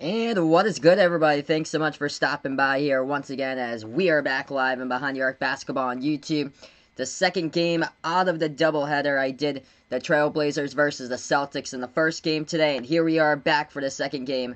And what is good, everybody? Thanks so much for stopping by here once again as we are back live and Behind the Arc Basketball on YouTube. The second game out of the doubleheader. I did the Trailblazers versus the Celtics in the first game today, and here we are back for the second game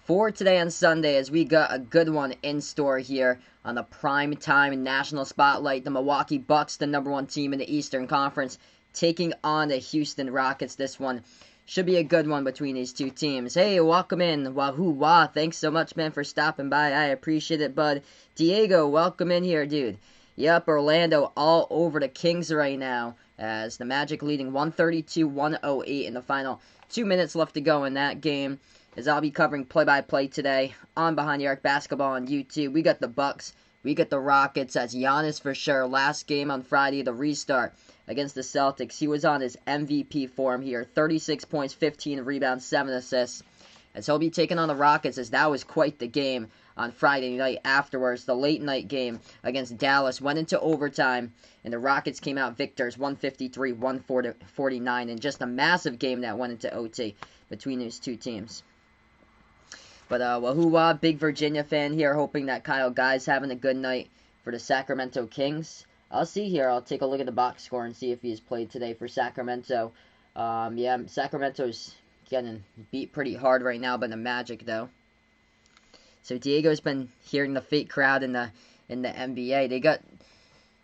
for today on Sunday as we got a good one in store here on the prime time national spotlight. The Milwaukee Bucks, the #1 team in the Eastern Conference, taking on the Houston Rockets. This one should be a good one between these two teams. Hey, welcome in. Wahoo wah. Thanks so much, man, for stopping by. I appreciate it, bud. Diego, welcome in here, dude. Yep, Orlando all over the Kings right now as the Magic leading 132-108 in the final 2 minutes left to go in that game. As I'll be covering play-by-play today on Behind the Arc Basketball on YouTube. We got the Bucks. We got the Rockets as Giannis for sure. Last game on Friday, the restart against the Celtics. He was on his MVP form here. 36 points, 15 rebounds, 7 assists. As he'll be taking on the Rockets as that was quite the game on Friday night afterwards. The late night game against Dallas went into overtime, and the Rockets came out victors 153-149 in just a massive game that went into OT between these two teams. But wahoo big Virginia fan here, hoping that Kyle Guy's having a good night for the Sacramento Kings. I'll see here. I'll take a look at the box score and see if he's played today for Sacramento. Yeah, Sacramento's getting beat pretty hard right now by the Magic, though. So Diego's been hearing the fake crowd in the NBA.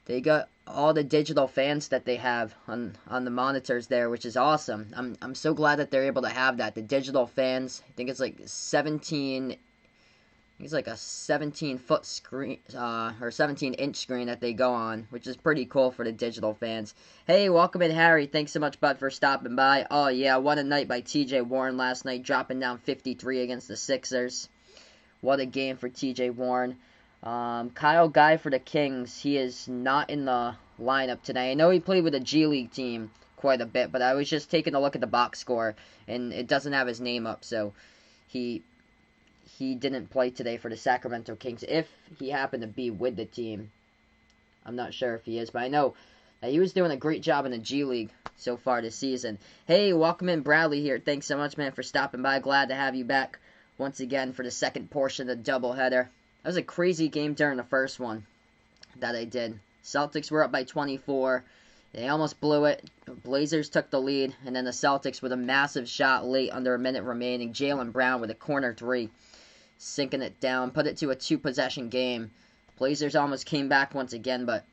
They got all the digital fans that they have on the monitors there, which is awesome. I'm so glad that they're able to have that. The digital fans, I think it's like 17. It's like a 17-foot screen, or 17-inch screen that they go on, which is pretty cool for the digital fans. Hey, welcome in, Harry. Thanks so much, bud, for stopping by. Oh, yeah, what a night by T.J. Warren last night, dropping down 53 against the Sixers. What a game for T.J. Warren. Kyle Guy for the Kings. He is not in the lineup today. I know he played with a G League team quite a bit, but I was just taking a look at the box score, and it doesn't have his name up, so he didn't play today for the Sacramento Kings. If he happened to be with the team, I'm not sure if he is, but I know that he was doing a great job in the G League so far this season. Hey, welcome in, Bradley here. Thanks so much, man, for stopping by. Glad to have you back once again for the second portion of the doubleheader. That was a crazy game during the first one that I did. Celtics were up by 24. They almost blew it. Blazers took the lead, and then the Celtics with a massive shot late under a minute remaining. Jaylen Brown with a corner three, sinking it down, put it to a two-possession game. Blazers almost came back once again, but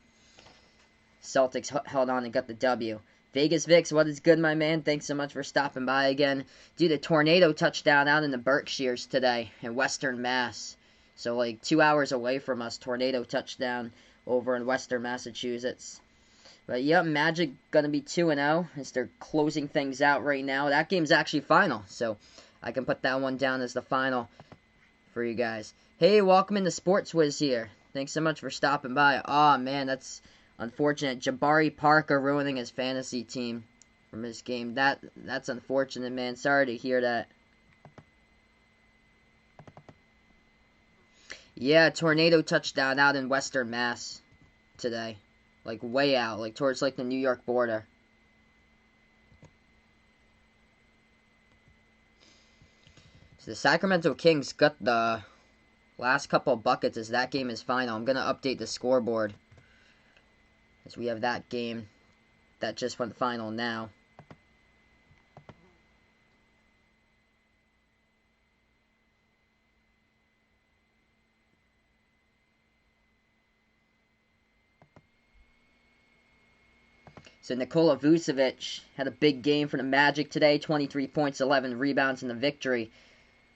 Celtics held on and got the W. Vegas Vix, what is good, my man? Thanks so much for stopping by again. Dude, a tornado touchdown out in the Berkshires today in Western Mass. So, like, 2 hours away from us, tornado touchdown over in Western Massachusetts. But, yep, Magic going to be 2-0 as they're closing things out right now. That game's actually final, so I can put that one down as the final for you guys. Hey, welcome into Sports Wiz here. Thanks so much for stopping by. Aw, man, that's unfortunate. Jabari Parker ruining his fantasy team from his game. That's unfortunate, man. Sorry to hear that. Yeah, tornado touchdown out in Western Mass today. Like, way out. Like, towards, like, the New York border. So the Sacramento Kings got the last couple of buckets as that game is final. I'm going to update the scoreboard as we have that game that just went final now. So Nikola Vucevic had a big game for the Magic today. 23 points, 11 rebounds in the victory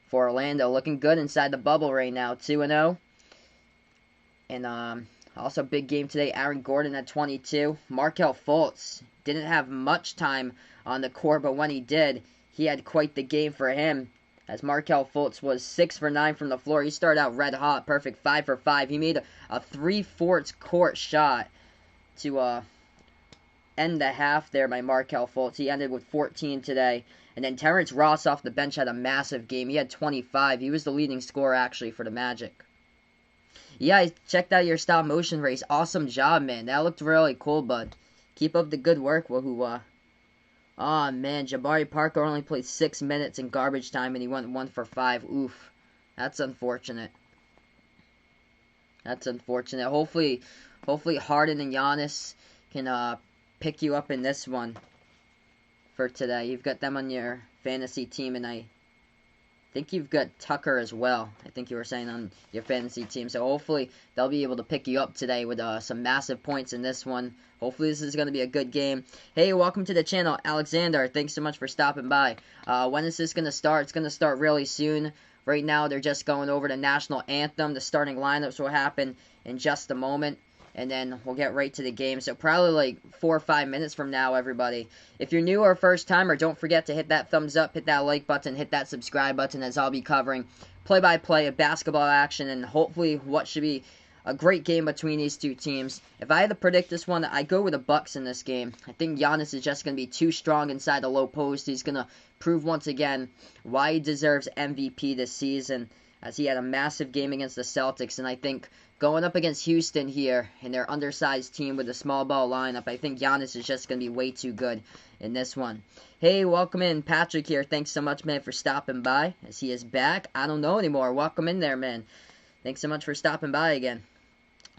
for Orlando. Looking good inside the bubble right now, 2-0. And also big game today, Aaron Gordon at 22. Markelle Fultz didn't have much time on the court, but when he did, he had quite the game for him. As Markelle Fultz was 6 for 9 from the floor. He started out red hot, perfect 5 for 5. He made a 3/4 court shot to end the half there by Markelle Fultz. He ended with 14 today. And then Terrence Ross off the bench had a massive game. He had 25. He was the leading scorer, actually, for the Magic. Yeah, I checked out your stop motion race. Awesome job, man. That looked really cool, bud. Keep up the good work, wahoo. Aw, man. Jabari Parker only played 6 minutes in garbage time, and he went 1 for 5. Oof. That's unfortunate. That's unfortunate. Hopefully Harden and Giannis can pick you up in this one for today. You've got them on your fantasy team, and I think you've got Tucker as well. I think you were saying on your fantasy team. So hopefully they'll be able to pick you up today with some massive points in this one. Hopefully this is going to be a good game. Hey, welcome to the channel, Alexander. Thanks so much for stopping by. When is this going to start? It's going to start really soon. Right now they're just going over the national anthem. The starting lineups will happen in just a moment. And then we'll get right to the game. So probably like 4 or 5 minutes from now, everybody. If you're new or first timer, don't forget to hit that thumbs up, hit that like button, hit that subscribe button, as I'll be covering play-by-play of basketball action and hopefully what should be a great game between these two teams. If I had to predict this one, I go with the Bucks in this game. I think Giannis is just going to be too strong inside the low post. He's going to prove once again why he deserves MVP this season, as he had a massive game against the Celtics. And I think going up against Houston here in their undersized team with a small ball lineup, I think Giannis is just going to be way too good in this one. Hey, welcome in. Patrick here. Thanks so much, man, for stopping by, as he is back. I don't know anymore. Welcome in there, man. Thanks so much for stopping by again.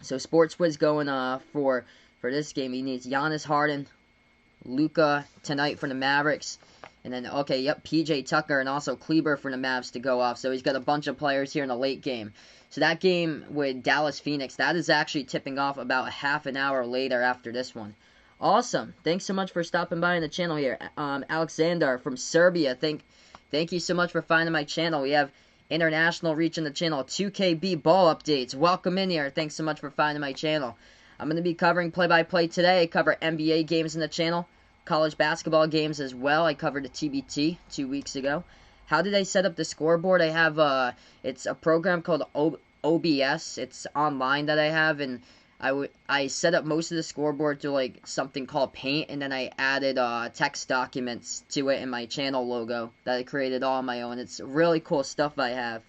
So Sports Wiz going for this game. He needs Giannis, Harden, Luka tonight for the Mavericks. And then, okay, yep, PJ Tucker and also Kleber for the Mavs to go off. So he's got a bunch of players here in the late game. So that game with Dallas Phoenix, that is actually tipping off about half an hour later after this one. Awesome. Thanks so much for stopping by on the channel here. Alexander from Serbia, thank you so much for finding my channel. We have international reach in the channel. 2KB ball updates. Welcome in here. Thanks so much for finding my channel. I'm going to be covering play-by-play today. I cover NBA games in the channel, college basketball games as well. I covered the TBT 2 weeks ago. How did I set up the scoreboard? I have it's a program called OBS. It's online that I have, and I set up most of the scoreboard to like something called Paint, and then I added text documents to it in my channel logo that I created all on my own. It's really cool stuff I have.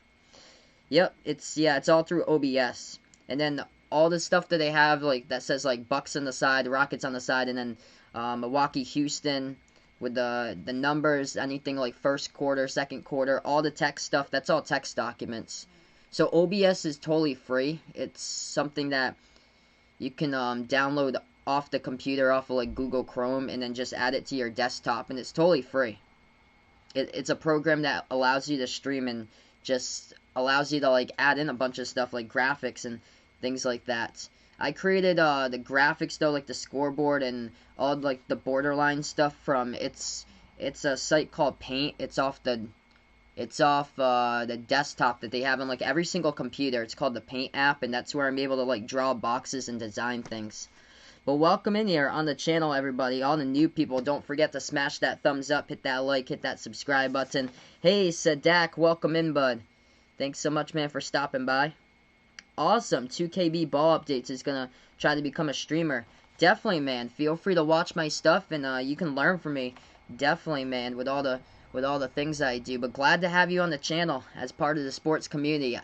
Yep, it's all through OBS, and then all the stuff that they have like that says like Bucks on the side, Rockets on the side, and then Milwaukee, Houston with the numbers, anything like first quarter, second quarter, all the text stuff. That's all text documents. So OBS is totally free. It's something that you can download off the computer, off of like Google Chrome, and then just add it to your desktop, and it's totally free. It's a program that allows you to stream and just allows you to like add in a bunch of stuff like graphics and things like that. I created the graphics though, like the scoreboard and all like the borderline stuff from it's a site called Paint. It's off the desktop that they have on like every single computer. It's called the Paint app, and that's where I'm able to like draw boxes and design things. But welcome in here on the channel, everybody. All the new people, don't forget to smash that thumbs up, hit that like, hit that subscribe button. Hey, Sadak, welcome in, bud. Thanks so much, man, for stopping by. Awesome. 2KB ball updates is gonna try to become a streamer. Definitely, man. Feel free to watch my stuff, and you can learn from me. Definitely, man, with all the things I do. But glad to have you on the channel as part of the sports community.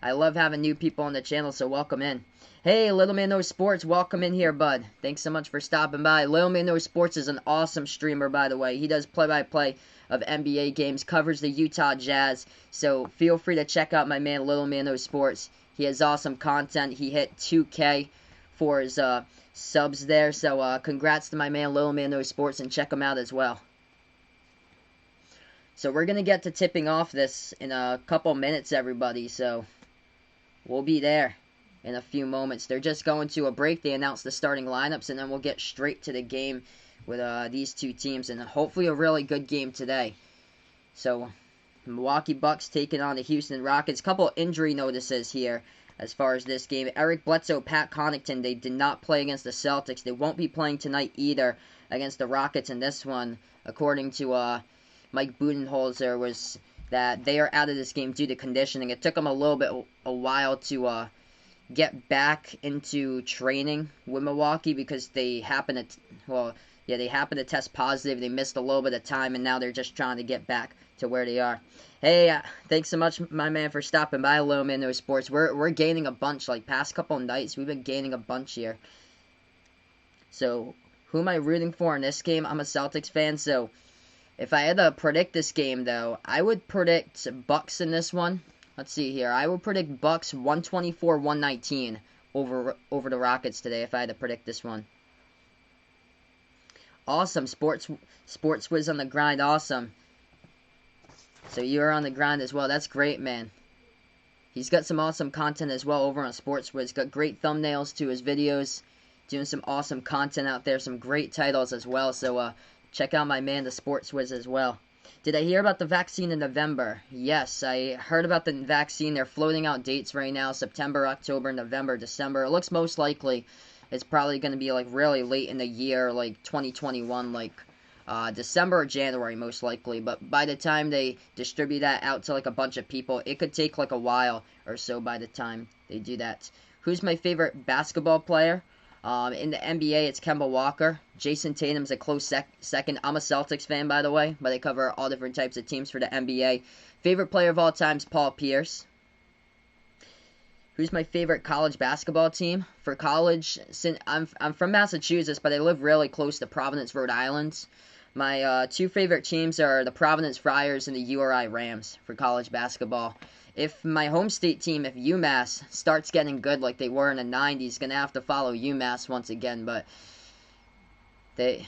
I love having new people on the channel, so welcome in. Hey, Little Man Knows Sports, welcome in here, bud. Thanks so much for stopping by. Little Man Knows Sports is an awesome streamer, by the way. He does play-by-play of NBA games, covers the Utah Jazz. So feel free to check out my man, Little Man Knows Sports. He has awesome content. He hit 2K for his subs there. So congrats to my man, Little Man Knows Sports, and check him out as well. So we're going to get to tipping off this in a couple minutes, everybody. So we'll be there in a few moments. They're just going to a break. They announced the starting lineups, and then we'll get straight to the game with these two teams, and hopefully a really good game today. So Milwaukee Bucks taking on the Houston Rockets. Couple injury notices here as far as this game. Eric Bledsoe, Pat Connaughton, they did not play against the Celtics. They won't be playing tonight either against the Rockets in this one, according to Mike Budenholzer, was that they are out of this game due to conditioning. It took them a while to get back into training with Milwaukee because they happen to test positive. They missed a little bit of time, and now they're just trying to get back to where they are. Hey, thanks so much, my man, for stopping by. Little Man Knows Sports. We're gaining a bunch. Like past couple nights, we've been gaining a bunch here. So who am I rooting for in this game? I'm a Celtics fan, so if I had to predict this game, though, I would predict Bucks in this one. Let's see here. I would predict Bucks 124-119 over the Rockets today if I had to predict this one. Awesome. Sports Wiz on the grind. Awesome. So you're on the grind as well. That's great, man. He's got some awesome content as well over on Sports Wiz. Got great thumbnails to his videos. Doing some awesome content out there. Some great titles as well. So check out my man, the Sports Wiz, as well. Did I hear about the vaccine in November? Yes, I heard about the vaccine. They're floating out dates right now. September, October, November, December. It looks most likely it's probably going to be like really late in the year, like 2021, like December or January most likely. But by the time they distribute that out to like a bunch of people, it could take like a while or so by the time they do that. Who's my favorite basketball player? In the NBA, it's Kemba Walker. Jason Tatum's a close second. I'm a Celtics fan, by the way, but I cover all different types of teams for the NBA. Favorite player of all time is Paul Pierce. Who's my favorite college basketball team? For college, I'm from Massachusetts, but I live really close to Providence, Rhode Island. My two favorite teams are the Providence Friars and the URI Rams for college basketball. If my home state team, if UMass starts getting good like they were in the 90s, going to have to follow UMass once again, but it's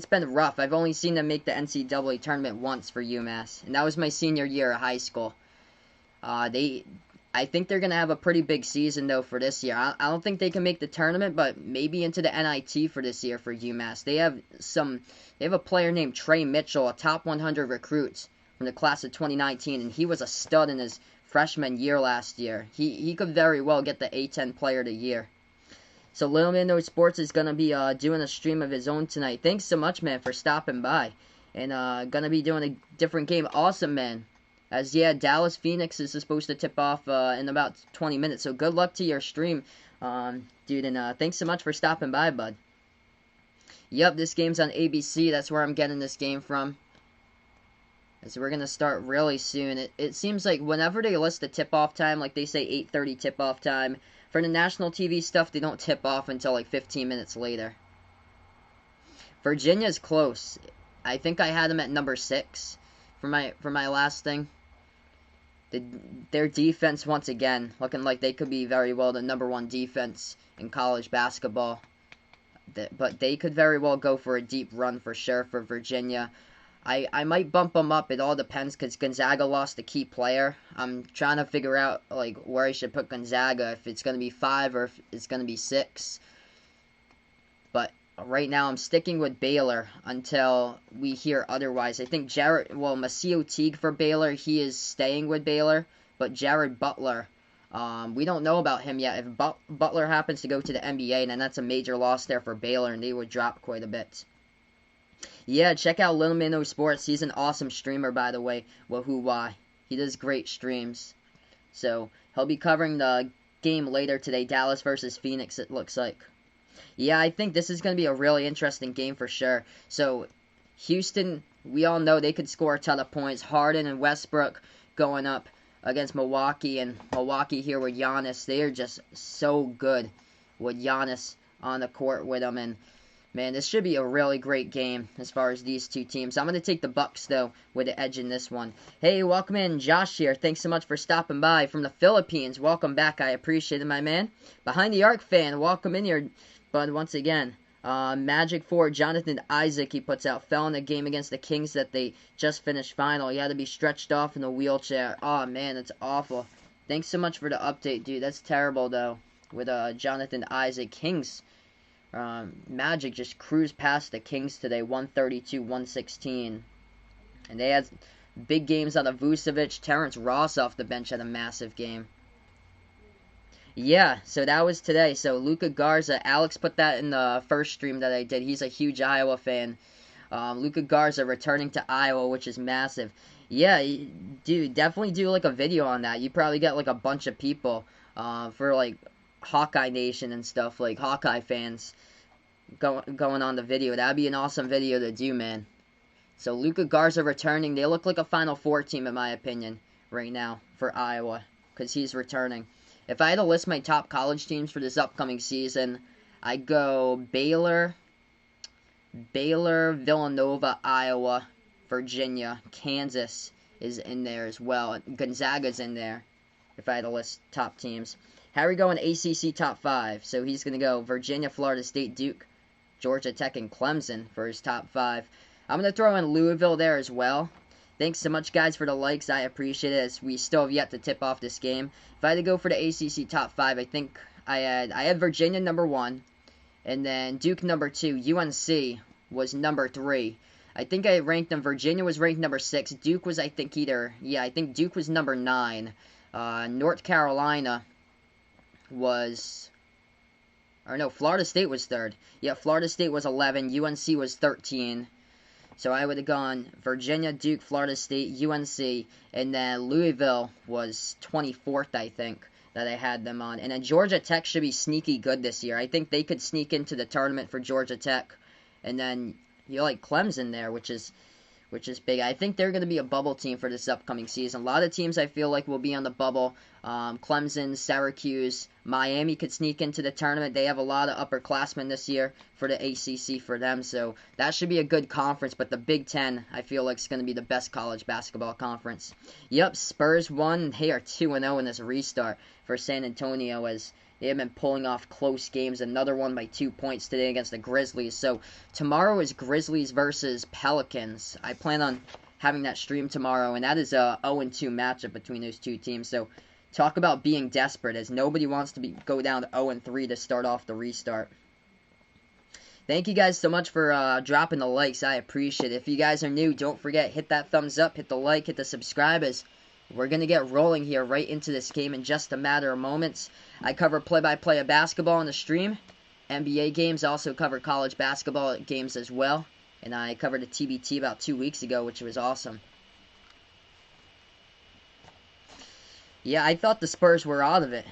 been rough. I've only seen them make the NCAA tournament once for UMass, and that was my senior year of high school. I think they're going to have a pretty big season, though, for this year. I don't think they can make the tournament, but maybe into the NIT for this year for UMass. They have a player named Trey Mitchell, a top 100 recruit from the class of 2019, and he was a stud in his freshman year last year. He could very well get the A10 Player of the Year. So Little Man Knows Sports is going to be doing a stream of his own tonight. Thanks so much, man, for stopping by. And going to be doing a different game. Awesome, man. As, yeah, Dallas Phoenix is supposed to tip off in about 20 minutes. So good luck to your stream, dude. And thanks so much for stopping by, bud. Yep, this game's on ABC. That's where I'm getting this game from. So we're going to start really soon. It seems like whenever they list the tip-off time, like they say 8:30 tip-off time, for the national TV stuff, they don't tip off until like 15 minutes later. Virginia's close. I think I had them at number 6 for my last thing. Their defense, once again, looking like they could be very well the number 1 defense in college basketball. But they could very well go for a deep run for sure for Virginia. I might bump them up. It all depends because Gonzaga lost a key player. I'm trying to figure out like where I should put Gonzaga, if it's going to be 5 or if it's going to be 6. But right now I'm sticking with Baylor until we hear otherwise. I think Maseo Teague for Baylor, he is staying with Baylor. But Jared Butler, we don't know about him yet. If Butler happens to go to the NBA, then that's a major loss there for Baylor, and they would drop quite a bit. Yeah, check out Little Man Knows Sports. He's an awesome streamer, by the way. Wahoo Why. He does great streams. So, he'll be covering the game later today. Dallas versus Phoenix, it looks like. Yeah, I think this is going to be a really interesting game for sure. So, Houston, we all know they could score a ton of points. Harden and Westbrook going up against Milwaukee. And Milwaukee here with Giannis. They are just so good with Giannis on the court with them. And man, this should be a really great game as far as these two teams. I'm going to take the Bucks, though, with the edge in this one. Hey, welcome in. Josh here. Thanks so much for stopping by from the Philippines. Welcome back. I appreciate it, my man. Behind the Arc fan, welcome in here, bud, once again. Magic 4, Jonathan Isaac, he puts out, fell in the game against the Kings that they just finished final. He had to be stretched off in a wheelchair. Oh, man, that's awful. Thanks so much for the update, dude. That's terrible, though, with Jonathan Isaac. Kings. Magic just cruised past the Kings today, 132-116. And they had big games out of Vucevic. Terrence Ross off the bench had a massive game. Yeah, so that was today. So Luka Garza, Alex put that in the first stream that I did. He's a huge Iowa fan. Luka Garza returning to Iowa, which is massive. Yeah, dude, definitely do like a video on that. You probably get like a bunch of people for like Hawkeye Nation and stuff, like Hawkeye fans going on the video. That'd be an awesome video to do, man. So Luka Garza returning. They look like a Final Four team in my opinion right now for Iowa because he's returning. If I had to list my top college teams for this upcoming season, I'd go Baylor, Villanova, Iowa, Virginia, Kansas, is in there as well. Gonzaga's in there, if I had to list top teams. Harry going ACC top 5. So he's going to go Virginia, Florida State, Duke, Georgia Tech, and Clemson for his top 5. I'm going to throw in Louisville there as well. Thanks so much, guys, for the likes. I appreciate it, as we still have yet to tip off this game. If I had to go for the ACC top 5, I think I had Virginia number 1, and then Duke number 2. UNC was number 3. I think I ranked them. Virginia was ranked number 6. Duke was, I think, I think Duke was number 9. North Carolina was, or no, Florida State was 3rd. Yeah, Florida State was 11. UNC was 13. So I would have gone Virginia, Duke, Florida State, UNC, and then Louisville was 24th, I think, that I had them on. And then Georgia Tech should be sneaky good this year. I think they could sneak into the tournament for Georgia Tech. And then you like Clemson there, which is big. I think they're going to be a bubble team for this upcoming season. A lot of teams I feel like will be on the bubble. Clemson, Syracuse, Miami could sneak into the tournament. They have a lot of upperclassmen this year for the ACC for them, so that should be a good conference. But the Big Ten, I feel like, is going to be the best college basketball conference. Yep, Spurs won. They are 2-0 in this restart for San Antonio, as they have been pulling off close games. Another one by 2 points today against the Grizzlies. So tomorrow is Grizzlies versus Pelicans. I plan on having that stream tomorrow, and that is a 0-2 matchup between those two teams. So talk about being desperate, as nobody wants to go down to 0-3 to start off the restart. Thank you guys so much for dropping the likes. I appreciate it. If you guys are new, don't forget, hit that thumbs up, hit the like, hit the subscribe, as we're going to get rolling here right into this game in just a matter of moments. I cover play-by-play of basketball on the stream. NBA games, also cover college basketball games as well. And I covered a TBT about 2 weeks ago, which was awesome. Yeah, I thought the Spurs were out of it.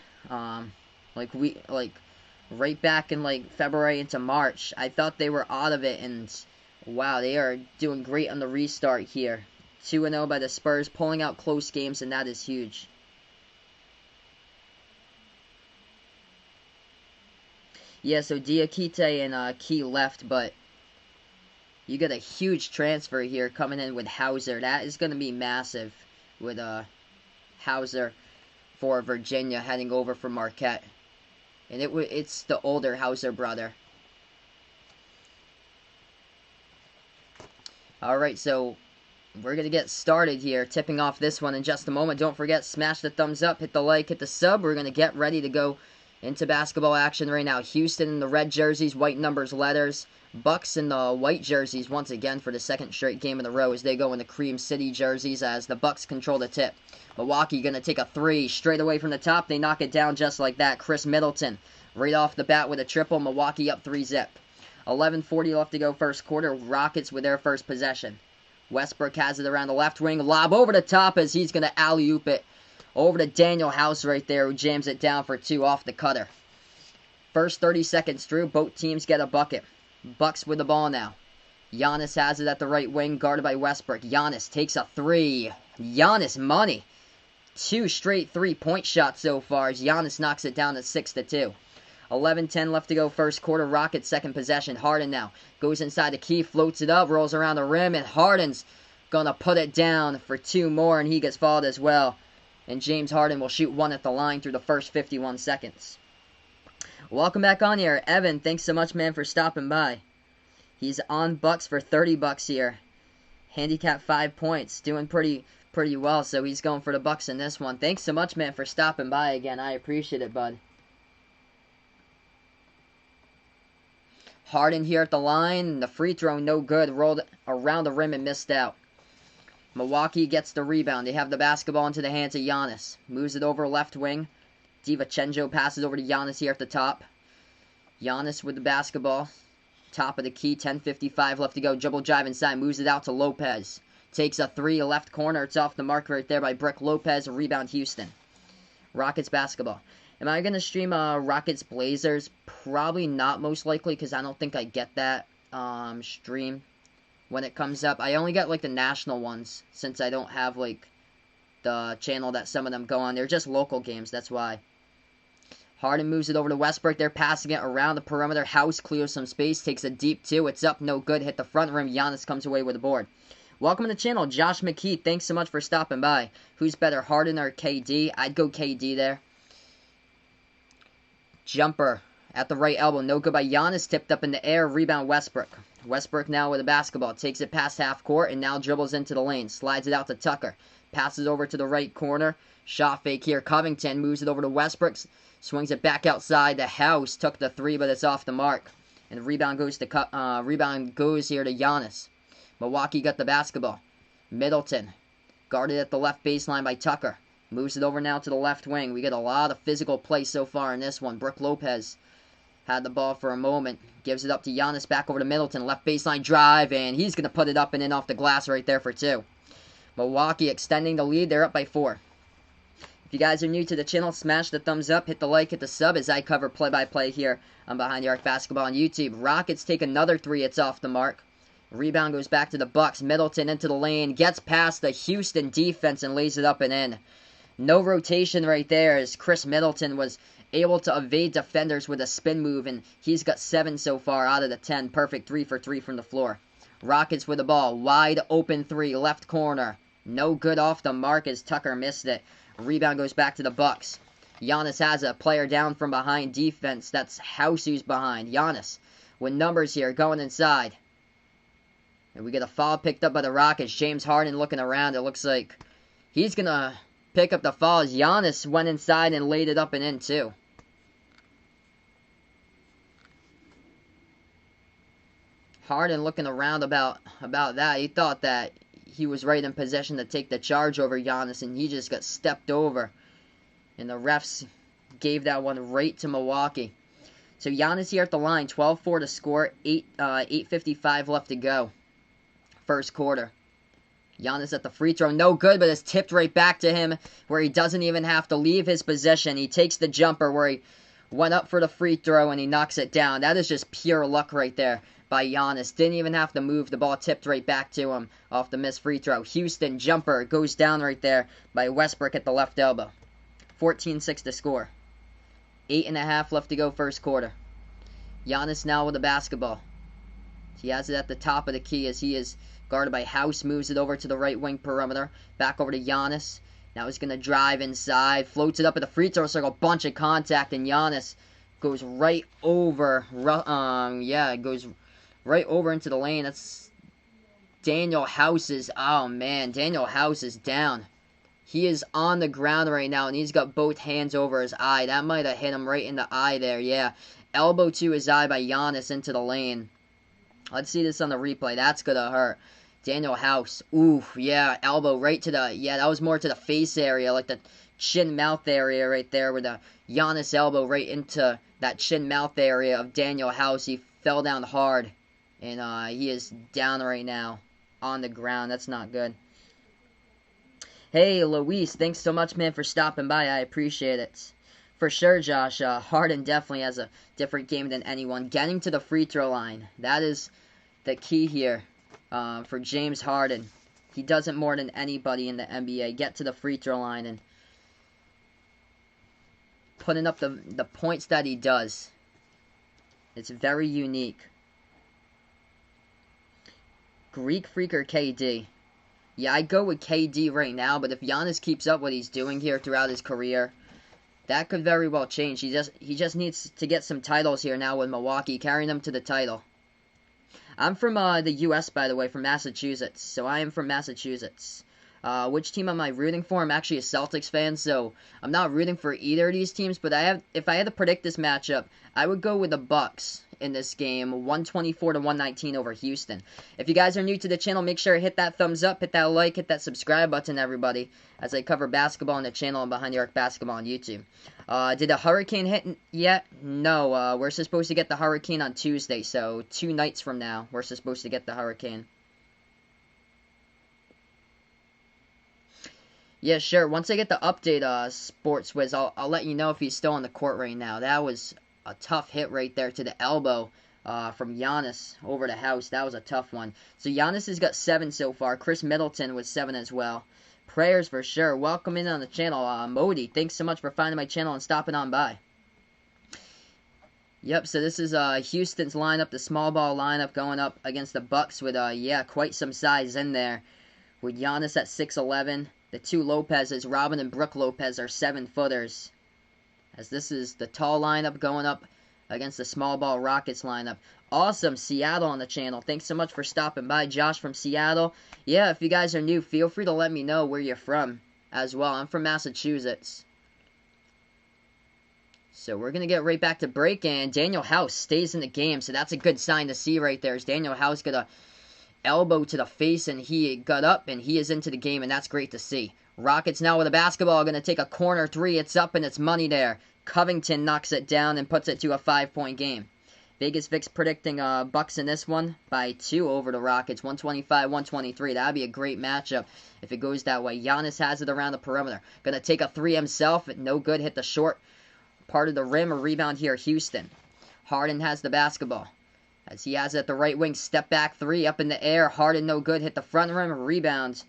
Right back in February into March, I thought they were out of it, and wow, they are doing great on the restart here. 2-0 by the Spurs, pulling out close games, and that is huge. Yeah, so Diakite and Key left, but you get a huge transfer here coming in with Hauser. That is going to be massive with Hauser for Virginia heading over for Marquette. And it's the older Hauser brother. Alright, so we're going to get started here, tipping off this one in just a moment. Don't forget, smash the thumbs up, hit the like, hit the sub. We're going to get ready to go into basketball action right now. Houston in the red jerseys, white numbers, letters. Bucks in the white jerseys once again for the second straight game in a row, as they go in the Cream City jerseys, as the Bucks control the tip. Milwaukee going to take a 3 straight away from the top. They knock it down just like that. Chris Middleton right off the bat with a triple. Milwaukee up 3-zip. 11:40 left to go first quarter. Rockets with their first possession. Westbrook has it around the left wing. Lob over the top, as he's going to alley-oop it over to Daniel House right there, who jams it down for 2 off the cutter. First 30 seconds through, both teams get a bucket. Bucks with the ball now. Giannis has it at the right wing, guarded by Westbrook. Giannis takes a 3. Giannis money. 2 straight 3-point shots so far, as Giannis knocks it down to 6-2. 11:10 left to go first quarter. Rockets second possession. Harden now goes inside the key, floats it up, rolls around the rim, and Harden's gonna put it down for 2 more, and he gets fouled as well. And James Harden will shoot 1 at the line through the first 51 seconds. Welcome back on here. Evan, thanks so much, man, for stopping by. He's on Bucks for $30 here. Handicap 5 points. Doing pretty well, so he's going for the Bucks in this one. Thanks so much, man, for stopping by again. I appreciate it, bud. Harden here at the line. The free throw, no good. Rolled around the rim and missed out. Milwaukee gets the rebound. They have the basketball into the hands of Giannis. Moves it over left wing. DiVincenzo passes over to Giannis here at the top. Giannis with the basketball. Top of the key. 10:55 left to go. Dribble drive inside. Moves it out to Lopez. Takes a 3, left corner. It's off the mark right there by Brick Lopez. Rebound Houston. Rockets basketball. Am I going to stream Rockets Blazers? Probably not, most likely, because I don't think I get that stream when it comes up. I only get the national ones, since I don't have the channel that some of them go on. They're just local games, that's why. Harden moves it over to Westbrook. They're passing it around the perimeter. House clears some space, takes a deep 2. It's up, no good. Hit the front rim. Giannis comes away with the board. Welcome to the channel, Josh McKee. Thanks so much for stopping by. Who's better, Harden or KD? I'd go KD there. Jumper at the right elbow. No good by Giannis. Tipped up in the air. Rebound Westbrook. Westbrook now with the basketball. Takes it past half court and now dribbles into the lane. Slides it out to Tucker. Passes over to the right corner. Shot fake here. Covington moves it over to Westbrook. Swings it back outside the house. Took the three, but it's off the mark. And the rebound goes here to Giannis. Milwaukee got the basketball. Middleton guarded at the left baseline by Tucker. Moves it over now to the left wing. We get a lot of physical play so far in this one. Brook Lopez had the ball for a moment. Gives it up to Giannis. Back over to Middleton. Left baseline drive. And he's going to put it up and in off the glass right there for 2. Milwaukee extending the lead. They're up by 4. If you guys are new to the channel, smash the thumbs up. Hit the like. Hit the sub as I cover play-by-play here on Behind the Arc Basketball on YouTube. Rockets take another 3. It's off the mark. Rebound goes back to the Bucks. Middleton into the lane. Gets past the Houston defense and lays it up and in. No rotation right there as Chris Middleton was able to evade defenders with a spin move, and he's got 7 so far out of the 10. Perfect 3 for 3 from the floor. Rockets with the ball. Wide open 3. Left corner. No good off the mark as Tucker missed it. Rebound goes back to the Bucks. Giannis has a player down from behind defense. That's House who's behind. Giannis with numbers here going inside. And we get a foul picked up by the Rockets. James Harden looking around. It looks like he's going to pick up the foul as Giannis went inside and laid it up and in too. Harden looking around about that. He thought that he was right in possession to take the charge over Giannis, and he just got stepped over. And the refs gave that one right to Milwaukee. So Giannis here at the line, 12-4 to score, 8:55 left to go. First quarter. Giannis at the free throw, no good, but it's tipped right back to him where he doesn't even have to leave his position. He takes the jumper where he went up for the free throw and he knocks it down. That is just pure luck right there by Giannis. Didn't even have to move. The ball tipped right back to him off the missed free throw. Houston jumper goes down right there by Westbrook at the left elbow. 14-6 to score. 8.5 left to go first quarter. Giannis now with the basketball. He has it at the top of the key as he is guarded by House. Moves it over to the right wing perimeter. Back over to Giannis. Now he's going to drive inside. Floats it up at the free throw circle. Bunch of contact. And Giannis goes right over. It goes right over into the lane. That's Daniel House's. Oh, man. Daniel House is down. He is on the ground right now. And he's got both hands over his eye. That might have hit him right in the eye there. Yeah. Elbow to his eye by Giannis into the lane. Let's see this on the replay. That's going to hurt. Daniel House. Ooh, yeah. Elbow right to the... Yeah, that was more to the face area. Like the chin-mouth area right there. With the Giannis elbow right into that chin-mouth area of Daniel House. He fell down hard. And he is down right now. On the ground. That's not good. Hey, Luis. Thanks so much, man, for stopping by. I appreciate it. For sure, Josh. Harden definitely has a different game than anyone. Getting to the free throw line. That is the key here for James Harden. He does it more than anybody in the NBA. Get to the free throw line and putting up the points that he does. It's very unique. Greek Freak or KD? Yeah, I'd go with KD right now, but if Giannis keeps up what he's doing here throughout his career, that could very well change. He just needs to get some titles here now with Milwaukee, carrying them to the title. I'm from the U.S., by the way, from Massachusetts. So I am from Massachusetts. Which team am I rooting for? I'm actually a Celtics fan, so I'm not rooting for either of these teams. But if I had to predict this matchup, I would go with the Bucks in this game, 124-119 over Houston. If you guys are new to the channel, make sure to hit that thumbs up, hit that like, hit that subscribe button, everybody, as I cover basketball on the channel and Behind the Arc Basketball on YouTube. Did a hurricane hit yet? No, we're supposed to get the hurricane on Tuesday, so 2 nights from now, we're supposed to get the hurricane. Yeah, sure. Once I get the update, Sports Wiz, I'll let you know if he's still on the court right now. That was a tough hit right there to the elbow from Giannis over the House. That was a tough one. So Giannis has got 7 so far. Chris Middleton with 7 as well. Prayers for sure. Welcome in on the channel. Modi, thanks so much for finding my channel and stopping on by. Yep, so this is Houston's lineup, the small ball lineup going up against the Bucks with, yeah, quite some size in there. With Giannis at 6'11". The two Lopez's, Robin and Brooke Lopez, are 7-footers. As this is the tall lineup going up against the small ball Rockets lineup. Awesome, Seattle on the channel. Thanks so much for stopping by. Josh from Seattle. Yeah, if you guys are new, feel free to let me know where you're from as well. I'm from Massachusetts. So we're going to get right back to break, and Daniel House stays in the game, so that's a good sign to see right there. As Daniel House got a elbow to the face, and he got up, and he is into the game, and that's great to see. Rockets now with a basketball, going to take a corner three. It's up, and it's money there. Covington knocks it down and puts it to a 5-point game. Vegas Vic's predicting Bucks in this one by 2 over the Rockets, 125-123. That would be a great matchup if it goes that way. Giannis has it around the perimeter. Going to take a three himself. No good. Hit the short part of the rim. A rebound here, Houston. Harden has the basketball. As he has it at the right wing. Step back three up in the air. Harden no good. Hit the front rim. Rebounds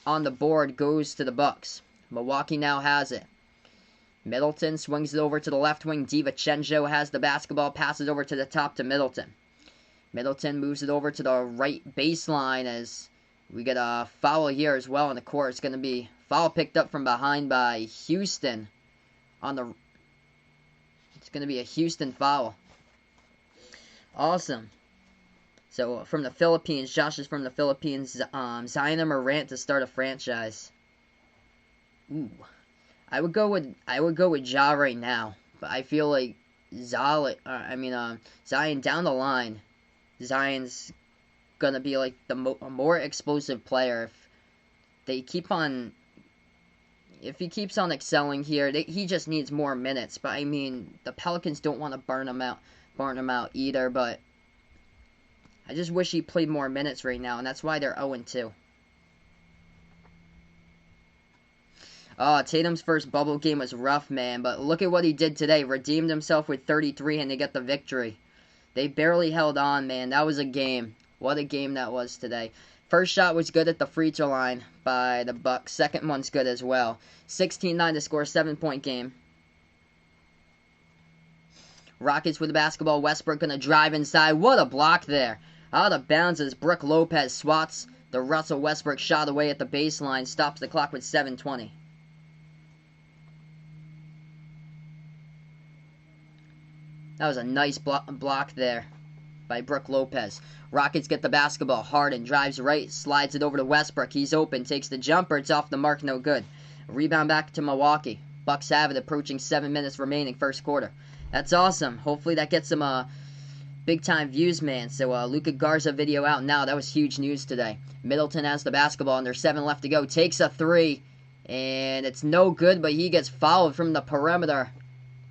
on the board. Goes to the Bucks. Milwaukee now has it. Middleton swings it over to the left wing. DiVincenzo has the basketball. Passes over to the top to Middleton. Middleton moves it over to the right baseline as we get a foul here as well on the court. It's going to be foul picked up from behind by Houston on the... It's going to be a Houston foul. Awesome. So, from the Philippines, Josh is from the Philippines. Zion and Morant to start a franchise. Ooh. I would go with Ja right now. But I feel like Zion down the line, Zion's going to be like a more explosive player if they keep on... If he keeps on excelling here, he just needs more minutes. But, I mean, the Pelicans don't want to burn him out either. But I just wish he played more minutes right now, and that's why they're 0-2. Oh, Tatum's first bubble game was rough, man. But look at what he did today. Redeemed himself with 33, and they get the victory. They barely held on, man. That was a game. What a game that was today. First shot was good at the free throw line by the Bucks. Second one's good as well. 16-9 to score a 7-point game. Rockets with the basketball. Westbrook going to drive inside. What a block there. Out of bounds as Brooke Lopez swats the Russell Westbrook shot away at the baseline. Stops the clock with 7:20. That was a nice block there by Brooke Lopez. Rockets get the basketball. Harden drives right, slides it over to Westbrook. He's open, takes the jumper. It's off the mark, no good. Rebound back to Milwaukee. Bucks have it, approaching 7 minutes remaining, first quarter. That's awesome. Hopefully that gets some big-time views, man. So Luka Garza video out now. That was huge news today. Middleton has the basketball, and there's 7 left to go. Takes a three, and it's no good, but he gets fouled from the perimeter.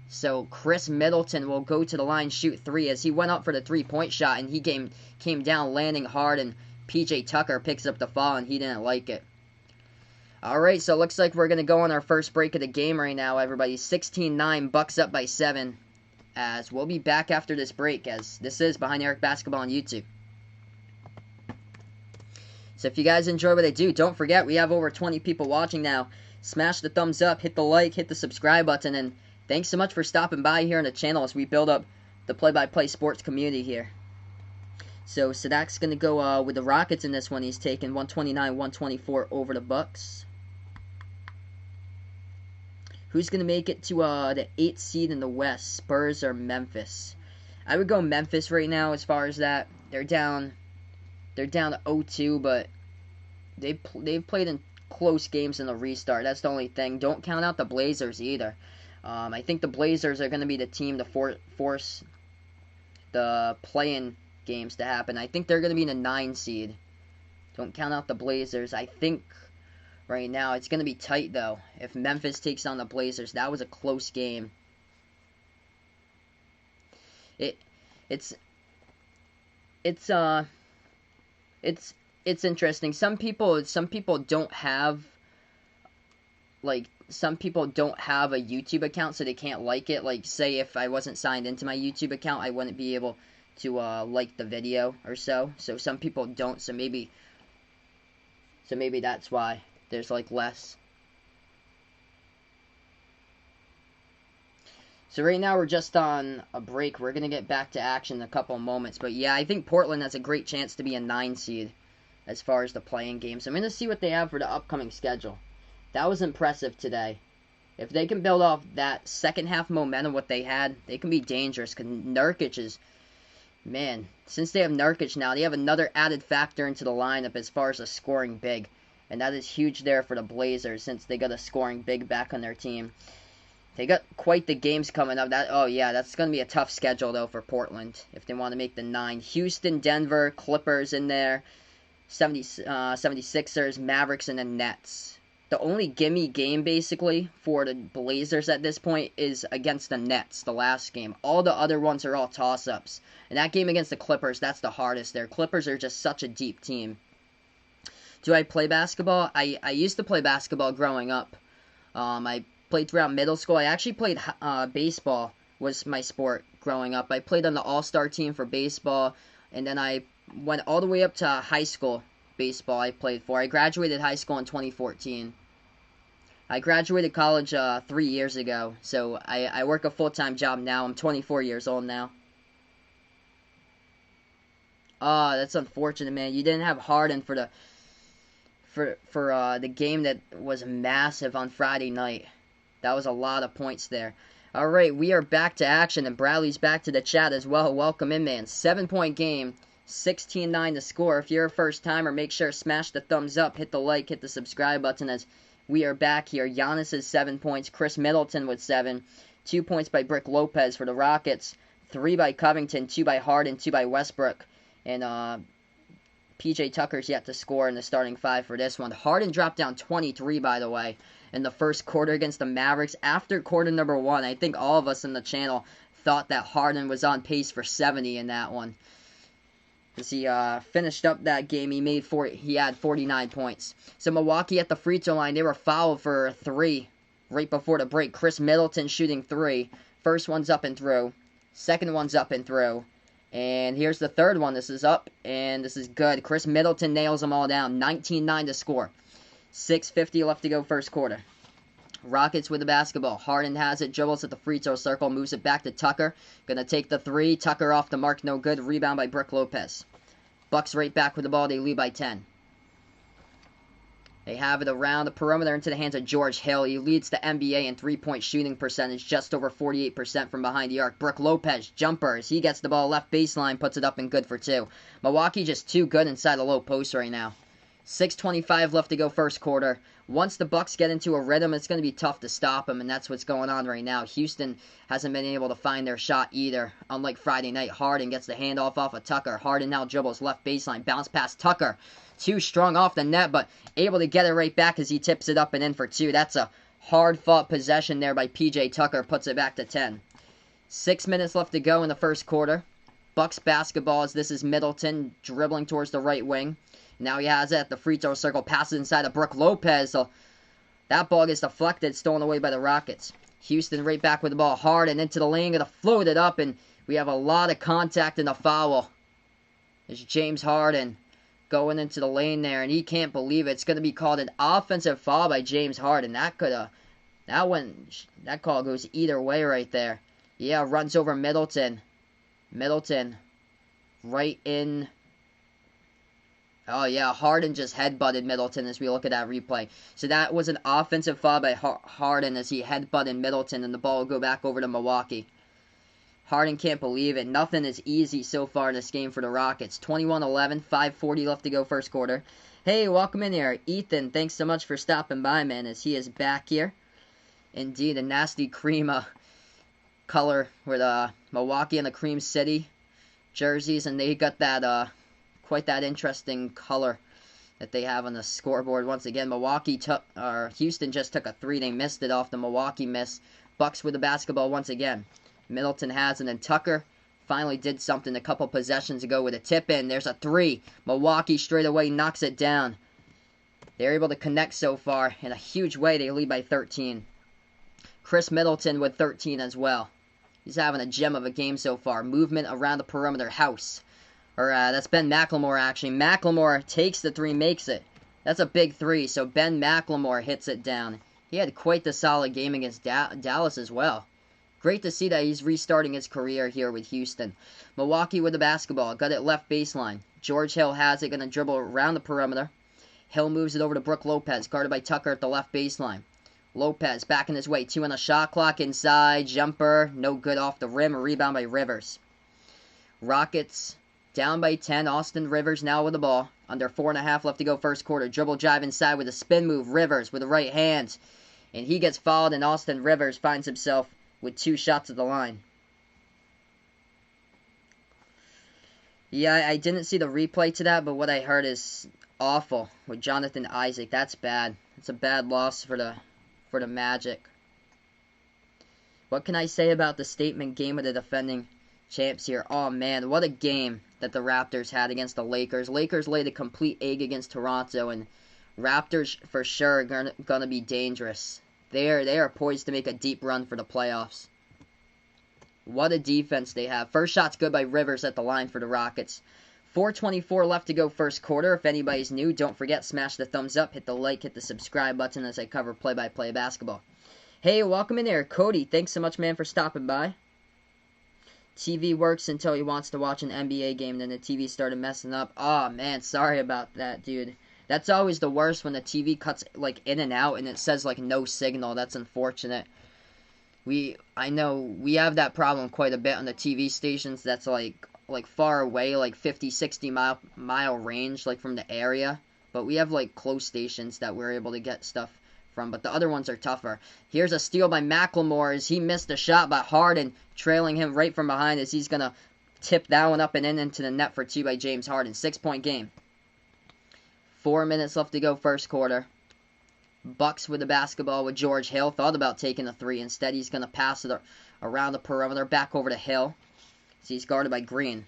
So Chris Middleton will go to the line, shoot 3 as he went up for the 3-point shot, and he came down landing hard, and PJ Tucker picks up the foul, and he didn't like it. Alright, so it looks like we're going to go on our first break of the game right now, everybody. 16-9, Bucks up by 7, as we'll be back after this break, as this is Behind Eric Basketball on YouTube. So if you guys enjoy what I do, don't forget, we have over 20 people watching now. Smash the thumbs up, hit the like, hit the subscribe button, and thanks so much for stopping by here on the channel as we build up the play-by-play sports community here. So Sadak's going to go with the Rockets in this one. He's taking 129-124 over the Bucks. Who's going to make it to the 8th seed in the West, Spurs or Memphis? I would go Memphis right now as far as that. They're down to 0-2, but they've played in close games in the restart. That's the only thing. Don't count out the Blazers either. I think the Blazers are going to be the team to force the play-in games to happen. I think they're going to be in a 9 seed. Don't count out the Blazers. I think right now it's going to be tight, though. If Memphis takes on the Blazers, that was a close game. It's interesting. Some people don't have, like, some people don't have a YouTube account, so they can't like it. Like, say if I wasn't signed into my YouTube account, I wouldn't be able to like the video or so. So some people don't, so maybe that's why there's like less. So right now we're just on a break. We're going to get back to action in a couple of moments. But yeah, I think Portland has a great chance to be a 9 seed as far as the playing games. I'm going to see what they have for the upcoming schedule. That was impressive today. If they can build off that second half momentum what they had, they can be dangerous. Because Nurkic is, man, since they have Nurkic now, they have another added factor into the lineup as far as a scoring big. And that is huge there for the Blazers since they got a scoring big back on their team. They got quite the games coming up. That's going to be a tough schedule, though, for Portland if they want to make the 9. Houston, Denver, Clippers in there, 76ers, Mavericks, and then Nets. The only gimme game, basically, for the Blazers at this point is against the Nets, the last game. All the other ones are all toss-ups. And that game against the Clippers, that's the hardest there. Clippers are just such a deep team. Do I play basketball? I used to play basketball growing up. I played throughout middle school. I actually played baseball was my sport growing up. I played on the all-star team for baseball, and then I went all the way up to high school baseball I played for. I graduated high school in 2014. I graduated college 3 years ago, so I work a full-time job now. I'm 24 years old now. Oh, that's unfortunate, man. You didn't have Harden for the game that was massive on Friday night. That was a lot of points there. All right, we are back to action, and Bradley's back to the chat as well. Welcome in, man. 7-point game, 16-9 to score. If you're a first-timer, make sure to smash the thumbs up, hit the like, hit the subscribe button as we are back here. Giannis has 7 points. Chris Middleton with 7. 2 points by Brook Lopez for the Rockets. 3 by Covington, 2 by Harden, 2 by Westbrook. And P.J. Tucker's yet to score in the starting 5 for this one. Harden dropped down 23, by the way, in the first quarter against the Mavericks. After quarter number 1, I think all of us in the channel thought that Harden was on pace for 70 in that one. As he finished up that game, he had 49 points. So Milwaukee at the free throw line, they were fouled for 3 right before the break. Chris Middleton shooting 3. First one's up and through. Second one's up and through. And here's the third one. This is up, and this is good. Chris Middleton nails them all down. 19-9 to score. 6:50 left to go first quarter. Rockets with the basketball. Harden has it. Dribbles at the free throw circle. Moves it back to Tucker. Gonna take the 3. Tucker off the mark. No good. Rebound by Brook Lopez. Bucks right back with the ball. They lead by 10. They have it around the perimeter into the hands of George Hill. He leads the NBA in three-point shooting percentage, just over 48% from behind the arc. Brook Lopez, jumpers. He gets the ball left baseline, puts it up and good for 2. Milwaukee just too good inside the low post right now. 6:25 left to go first quarter. Once the Bucks get into a rhythm, it's going to be tough to stop them, and that's what's going on right now. Houston hasn't been able to find their shot either. Unlike Friday night, Harden gets the handoff off of Tucker. Harden now dribbles left baseline, bounce past Tucker. Too strong off the net, but able to get it right back as he tips it up and in for 2. That's a hard-fought possession there by P.J. Tucker. Puts it back to 10. 6 minutes left to go in the first quarter. Bucks basketball as this is Middleton dribbling towards the right wing. Now he has it at the free throw circle. Passes inside of Brook Lopez. So that ball gets deflected, stolen away by the Rockets. Houston right back with the ball. Harden into the lane. Gonna float it up, and we have a lot of contact in the foul. There's James Harden going into the lane there, and he can't believe it. It's going to be called an offensive foul by James Harden. That call goes either way right there. Yeah, runs over Middleton. Middleton right in. Oh yeah, Harden just headbutted Middleton as we look at that replay. So that was an offensive foul by Harden as he headbutted Middleton, and the ball will go back over to Milwaukee. Harden can't believe it. Nothing is easy so far in this game for the Rockets. 21-11, 5:40 left to go first quarter. Hey, welcome in here. Ethan, thanks so much for stopping by, man, as he is back here. Indeed, a nasty cream color with Milwaukee and the Cream City jerseys, and they got that quite that interesting color that they have on the scoreboard. Once again, Houston just took a 3. They missed it off the Milwaukee miss. Bucks with the basketball once again. Middleton has it, and Tucker finally did something a couple possessions ago with a tip-in. There's a 3. Milwaukee straight away knocks it down. They're able to connect so far in a huge way. They lead by 13. Chris Middleton with 13 as well. He's having a gem of a game so far. Movement around the perimeter. That's Ben McLemore, actually. McLemore takes the 3, makes it. That's a big 3, so Ben McLemore hits it down. He had quite the solid game against Dallas as well. Great to see that he's restarting his career here with Houston. Milwaukee with the basketball. Got it left baseline. George Hill has it. Going to dribble around the perimeter. Hill moves it over to Brook Lopez. Guarded by Tucker at the left baseline. Lopez backing his way. 2 on the shot clock. Inside. Jumper. No good off the rim. A rebound by Rivers. Rockets down by 10. Austin Rivers now with the ball. Under 4.5 left to go first quarter. Dribble drive inside with a spin move. Rivers with the right hand. And he gets fouled, and Austin Rivers finds himself with 2 shots at the line. Yeah, I didn't see the replay to that, but what I heard is awful with Jonathan Isaac. That's bad. It's a bad loss for the Magic. What can I say about the statement game of the defending champs here? Oh, man, what a game that the Raptors had against the Lakers. Lakers laid a complete egg against Toronto, and Raptors for sure are gonna be dangerous. They are poised to make a deep run for the playoffs. What a defense they have. First shot's good by Rivers at the line for the Rockets. 4:24 left to go first quarter. If anybody's new, don't forget, smash the thumbs up, hit the like, hit the subscribe button as I cover play-by-play basketball. Hey, welcome in there, Cody. Thanks so much, man, for stopping by. TV works until he wants to watch an NBA game, then the TV started messing up. Oh, man, sorry about that, dude. That's always the worst when the TV cuts, like, in and out and it says, like, no signal. That's unfortunate. I know we have that problem quite a bit on the TV stations that's, like far away, like 50, 60 mile range, like, from the area. But we have, like, close stations that we're able to get stuff from. But the other ones are tougher. Here's a steal by McLemore as he missed a shot by Harden, trailing him right from behind as he's going to tip that one up and in into the net for 2 by James Harden. 6-point game. 4 minutes left to go first quarter. Bucks with the basketball with George Hill. Thought about taking a 3. Instead, he's going to pass it around the perimeter. Back over to Hill. So he's guarded by Green.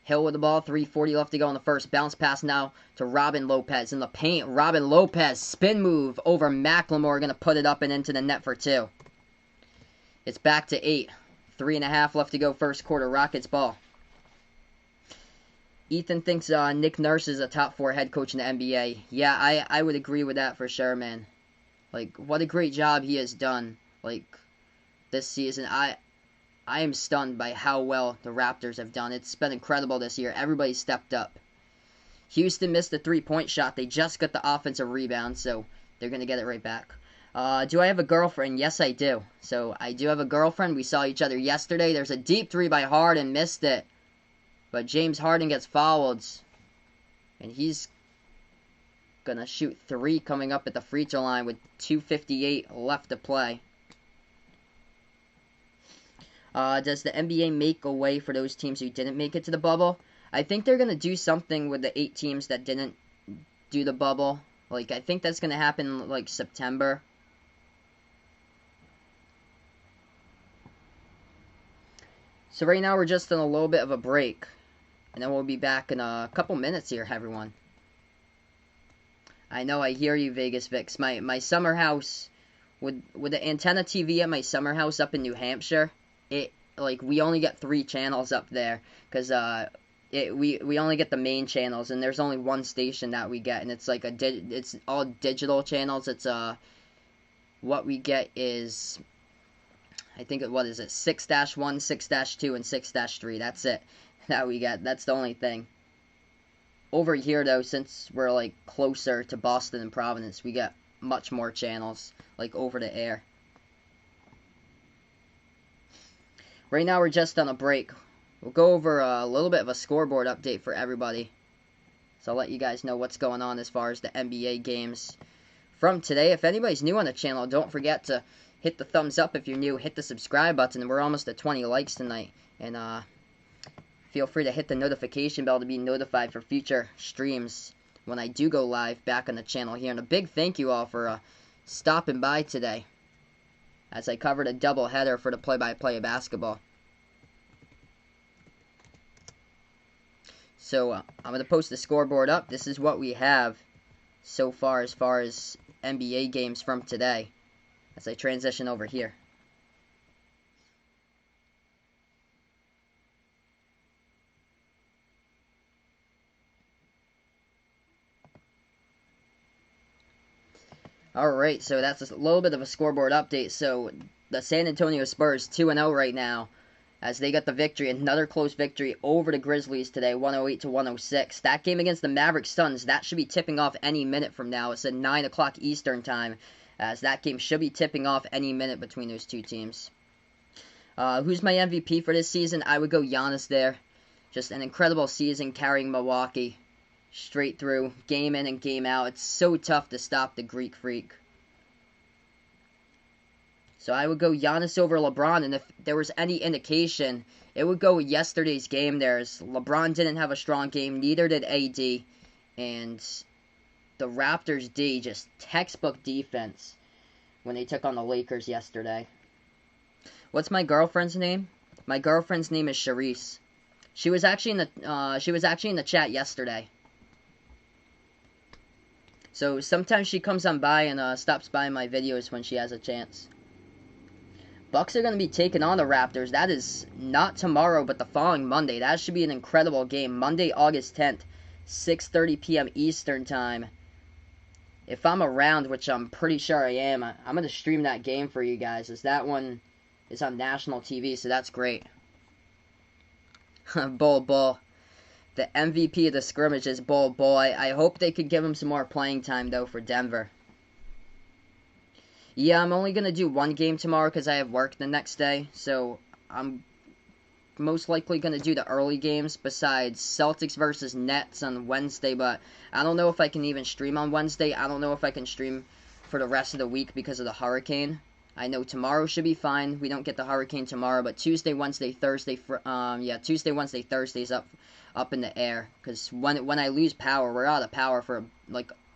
Hill with the ball. 3:40 left to go in the first. Bounce pass now to Robin Lopez in the paint. Robin Lopez. Spin move over McLemore. Going to put it up and into the net for 2. It's back to 8. 3.5 left to go first quarter. Rockets ball. Ethan thinks Nick Nurse is a top 4 head coach in the NBA. Yeah, I would agree with that for sure, man. Like, what a great job he has done, like, this season. I am stunned by how well the Raptors have done. It's been incredible this year. Everybody stepped up. Houston missed a 3-point shot. They just got the offensive rebound, so they're going to get it right back. Do I have a girlfriend? Yes, I do. So, I do have a girlfriend. We saw each other yesterday. There's a deep 3 by Harden. Missed it. But James Harden gets fouled, and he's going to shoot 3 coming up at the free throw line with 2:58 left to play. Does the NBA make a way for those teams who didn't make it to the bubble? I think they're going to do something with the 8 teams that didn't do the bubble. Like, I think that's going to happen, like, September. So right now we're just on a little bit of a break. And then we'll be back in a couple minutes here, everyone. I know, I hear you, Vegas Vix. My summer house, with the antenna TV at my summer house up in New Hampshire, we only get 3 channels up there. Because we only get the main channels, and there's only 1 station that we get. And it's like it's all digital channels. It's what we get is, I think, what is it, 6-1, 6-2, and 6-3. That's it. That we get. That's the only thing. Over here, though, since we're, like, closer to Boston and Providence, we get much more channels, like, over the air. Right now, we're just on a break. We'll go over a little bit of a scoreboard update for everybody. So I'll let you guys know what's going on as far as the NBA games from today. If anybody's new on the channel, don't forget to hit the thumbs up if you're new. Hit the subscribe button. We're almost at 20 likes tonight. And, feel free to hit the notification bell to be notified for future streams when I do go live back on the channel here. And a big thank you all for stopping by today as I covered a doubleheader for the play-by-play of basketball. So I'm going to post the scoreboard up. This is what we have so far as NBA games from today as I transition over here. Alright, so that's a little bit of a scoreboard update. So the San Antonio Spurs 2-0 right now, as they got the victory, another close victory over the Grizzlies today, 108-106. That game against the Maverick Suns, that should be tipping off any minute from now. It's at 9 o'clock Eastern time, as that game should be tipping off any minute between those two teams. Who's my MVP for this season? I would go Giannis there. Just an incredible season carrying Milwaukee straight through, game in and game out. It's so tough to stop the Greek Freak. So I would go Giannis over LeBron, and if there was any indication, it would go with yesterday's game there. As LeBron didn't have a strong game, neither did AD, and the Raptors D, just textbook defense when they took on the Lakers yesterday. What's my girlfriend's name? My girlfriend's name is Charisse. She was actually in the chat yesterday. So sometimes she comes on by and stops by my videos when she has a chance. Bucks are going to be taking on the Raptors. That is not tomorrow, but the following Monday. That should be an incredible game. Monday, August 10th, 6:30 p.m. Eastern Time. If I'm around, which I'm pretty sure I am, I'm going to stream that game for you guys, as that one is on national TV, so that's great. Bull. The MVP of the scrimmage is Bull. I hope they could give him some more playing time, though, for Denver. Yeah, I'm only going to do one game tomorrow because I have work the next day. So I'm most likely going to do the early games besides Celtics versus Nets on Wednesday. But I don't know if I can even stream on Wednesday. I don't know if I can stream for the rest of the week because of the hurricane. I know tomorrow should be fine. We don't get the hurricane tomorrow. But Tuesday, Wednesday, Thursday, Tuesday, Wednesday, Thursday's up in the air. Because when I lose power, we're out of power for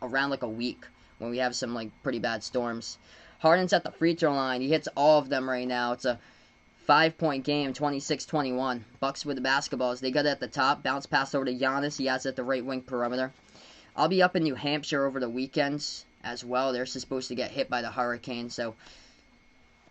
around a week when we have some pretty bad storms. Harden's at the free throw line. He hits all of them right now. It's a 5-point game, 26-21. Bucks with the basketballs. They got it at the top. Bounce pass over to Giannis. He has it at the right wing perimeter. I'll be up in New Hampshire over the weekends as well. They're supposed to get hit by the hurricane. So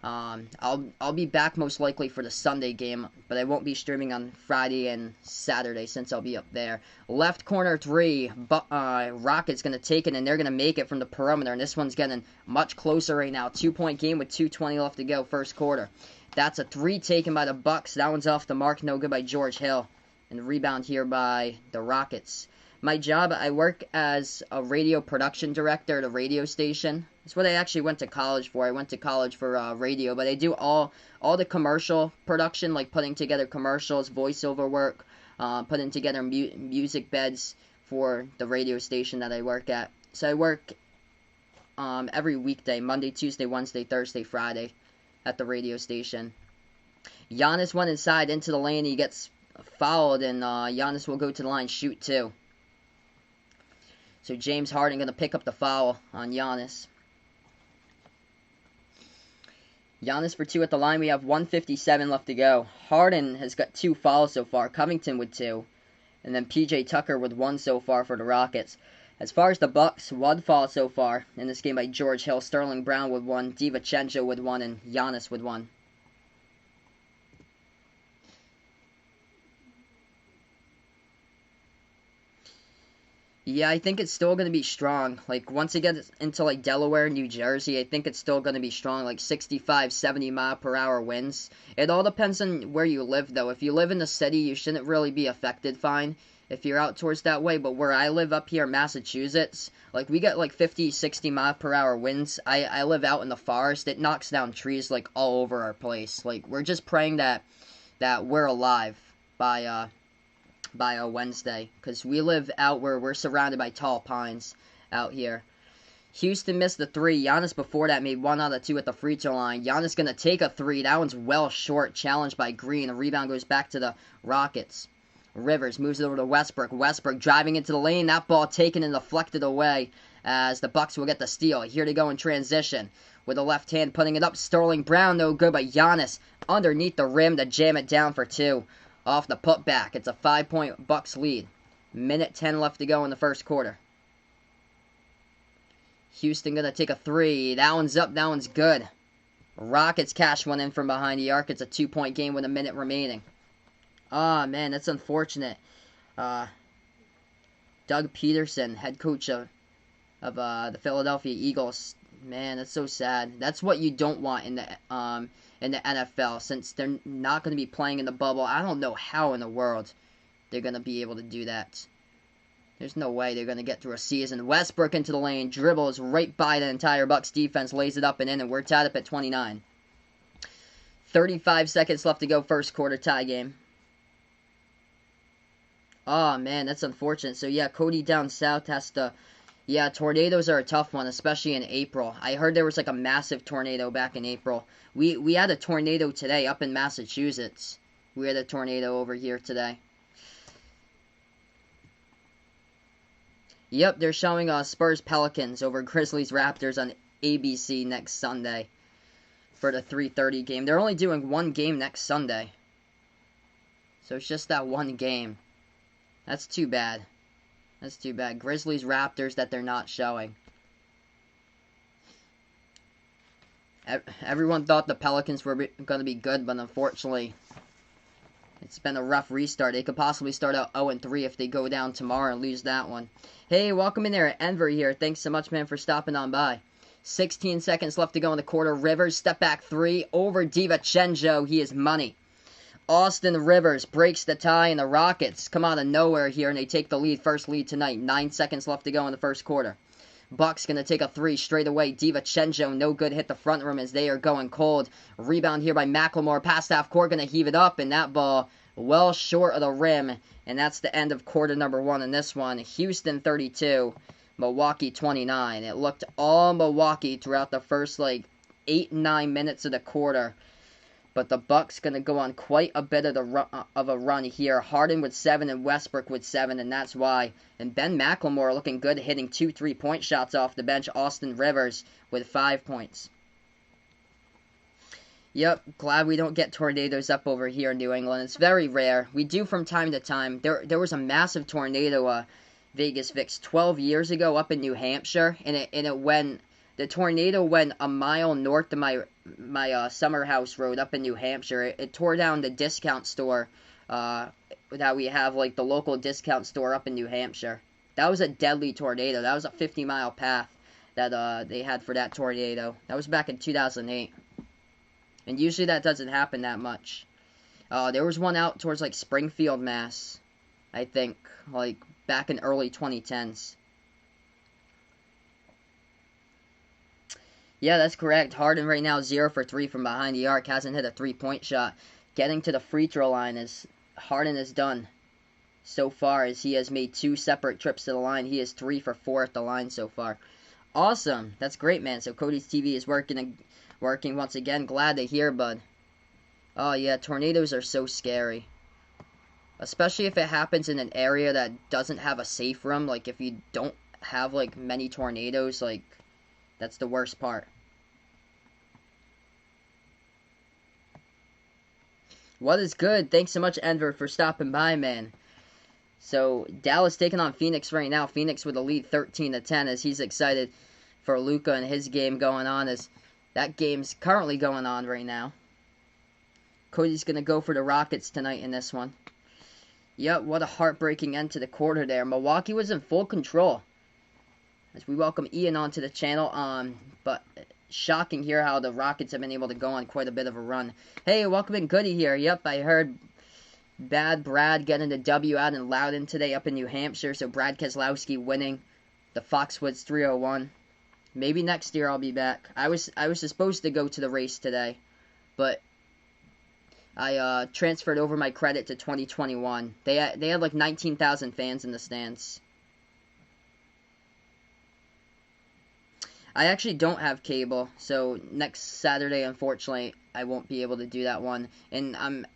I'll be back most likely for the Sunday game, but I won't be streaming on Friday and Saturday since I'll be up there. Left corner three, Rockets going to take it, and they're going to make it from the perimeter, and this one's getting much closer right now. 2-point game with 2:20 left to go, first quarter. That's a three taken by the Bucks. That one's off the mark, no good by George Hill. And the rebound here by the Rockets. My job, I work as a radio production director at a radio station. That's what I actually went to college for. I went to college for radio, but I do all the commercial production, like putting together commercials, voiceover work, putting together music beds for the radio station that I work at. So I work every weekday, Monday, Tuesday, Wednesday, Thursday, Friday, at the radio station. Giannis went inside into the lane. He gets fouled, and Giannis will go to the line, shoot two. So James Harden going to pick up the foul on Giannis. Giannis for two at the line. We have 1:57 left to go. Harden has got 2 fouls so far. Covington with 2. And then P.J. Tucker with 1 so far for the Rockets. As far as the Bucks, 1 foul so far in this game by George Hill. Sterling Brown with 1. DiVincenzo with 1. And Giannis with 1. Yeah, I think it's still going to be strong. Once it gets into, Delaware, New Jersey, I think it's still going to be strong, 65, 70 mile per hour winds. It all depends on where you live, though. If you live in the city, you shouldn't really be affected fine if you're out towards that way. But where I live up here in Massachusetts, we get, 50, 60 mile per hour winds. I live out in the forest. It knocks down trees, all over our place. We're just praying that we're alive by Wednesday, because we live out where we're surrounded by tall pines out here. Houston missed the 3. Giannis before that made 1 out of 2 at the free throw line. Giannis going to take a 3. That one's well short. Challenged by Green. The rebound goes back to the Rockets. Rivers moves it over to Westbrook. Westbrook driving into the lane. That ball taken and deflected away as the Bucks will get the steal. Here to go in transition with the left hand putting it up. Sterling Brown, no good by Giannis underneath the rim to jam it down for 2. Off the putback. It's a 5-point Bucks lead. Minute 10 left to go in the first quarter. Houston going to take a 3. That one's up. That one's good. Rockets cash one in from behind the arc. It's a 2-point game with a minute remaining. Ah, man, that's unfortunate. Doug Peterson, head coach of the Philadelphia Eagles, Man, that's so sad. That's what you don't want in the NFL, since they're not going to be playing in the bubble. I don't know how in the world they're going to be able to do that. There's no way they're going to get through a season. Westbrook into the lane, dribbles right by the entire Bucks defense, lays it up and in, and we're tied up at 29. 35 seconds left to go, first quarter tie game. Oh, man, that's unfortunate. So, yeah, Cody down south has to... Yeah, tornadoes are a tough one, especially in April. I heard there was like a massive tornado back in April. We had a tornado today up in Massachusetts. We had a tornado over here today. Yep, they're showing Spurs Pelicans over Grizzlies Raptors on ABC next Sunday for the 3:30 game. They're only doing one game next Sunday. So it's just that one game. That's too bad. That's too bad. Grizzlies, Raptors that they're not showing. Everyone thought the Pelicans were going to be good, but unfortunately, it's been a rough restart. They could possibly start out 0-3 if they go down tomorrow and lose that one. Hey, welcome in there. Enver here. Thanks so much, man, for stopping on by. 16 seconds left to go in the quarter. Rivers, step back three over DiVincenzo. He is money. Austin Rivers breaks the tie, and the Rockets come out of nowhere here, and they take the lead, first lead tonight. 9 seconds left to go in the first quarter. Bucks going to take a three straight away. DiVincenzo, no good, hit the front rim as they are going cold. Rebound here by McLemore, past half court, going to heave it up, and that ball well short of the rim, and that's the end of quarter number one in this one. Houston 32, Milwaukee 29. It looked all Milwaukee throughout the first, 8-9 minutes of the quarter. But the Bucks going to go on quite a bit of a run here. Harden with 7 and Westbrook with 7, and that's why. And Ben McLemore looking good, hitting 2 3-point shots off the bench. Austin Rivers with 5 points. Yep, glad we don't get tornadoes up over here in New England. It's very rare. We do from time to time. There was a massive tornado, Vegas Vix, 12 years ago up in New Hampshire, and it went... The tornado went a mile north of my summer house road up in New Hampshire. It tore down the discount store that we have, the local discount store up in New Hampshire. That was a deadly tornado. That was a 50-mile path that they had for that tornado. That was back in 2008. And usually that doesn't happen that much. There was one out towards, Springfield, Mass, I think, back in early 2010s. Yeah, that's correct. Harden right now 0 for 3 from behind the arc. Hasn't hit a 3-point shot. Getting to the free throw line is Harden is done so far, as he has made 2 separate trips to the line. He is 3 for 4 at the line so far. Awesome. That's great, man. So Cody's TV is working once again. Glad to hear, bud. Oh, yeah, tornadoes are so scary. Especially if it happens in an area that doesn't have a safe room. If you don't have, many tornadoes, that's the worst part. What is good? Thanks so much, Enver, for stopping by, man. So, Dallas taking on Phoenix right now. Phoenix with a lead 13-10 as he's excited for Luka and his game going on, as that game's currently going on right now. Cody's going to go for the Rockets tonight in this one. Yep, what a heartbreaking end to the quarter there. Milwaukee was in full control. As we welcome Ian onto the channel, but shocking here how the Rockets have been able to go on quite a bit of a run. Hey, welcome in Goody here. Yep, I heard Bad Brad getting the W out in Loudon today up in New Hampshire, so Brad Keselowski winning the Foxwoods 301. Maybe next year I'll be back. I was supposed to go to the race today, but I transferred over my credit to 2021. They had 19,000 fans in the stands. I actually don't have cable, so next Saturday, unfortunately, I won't be able to do that one. And I'm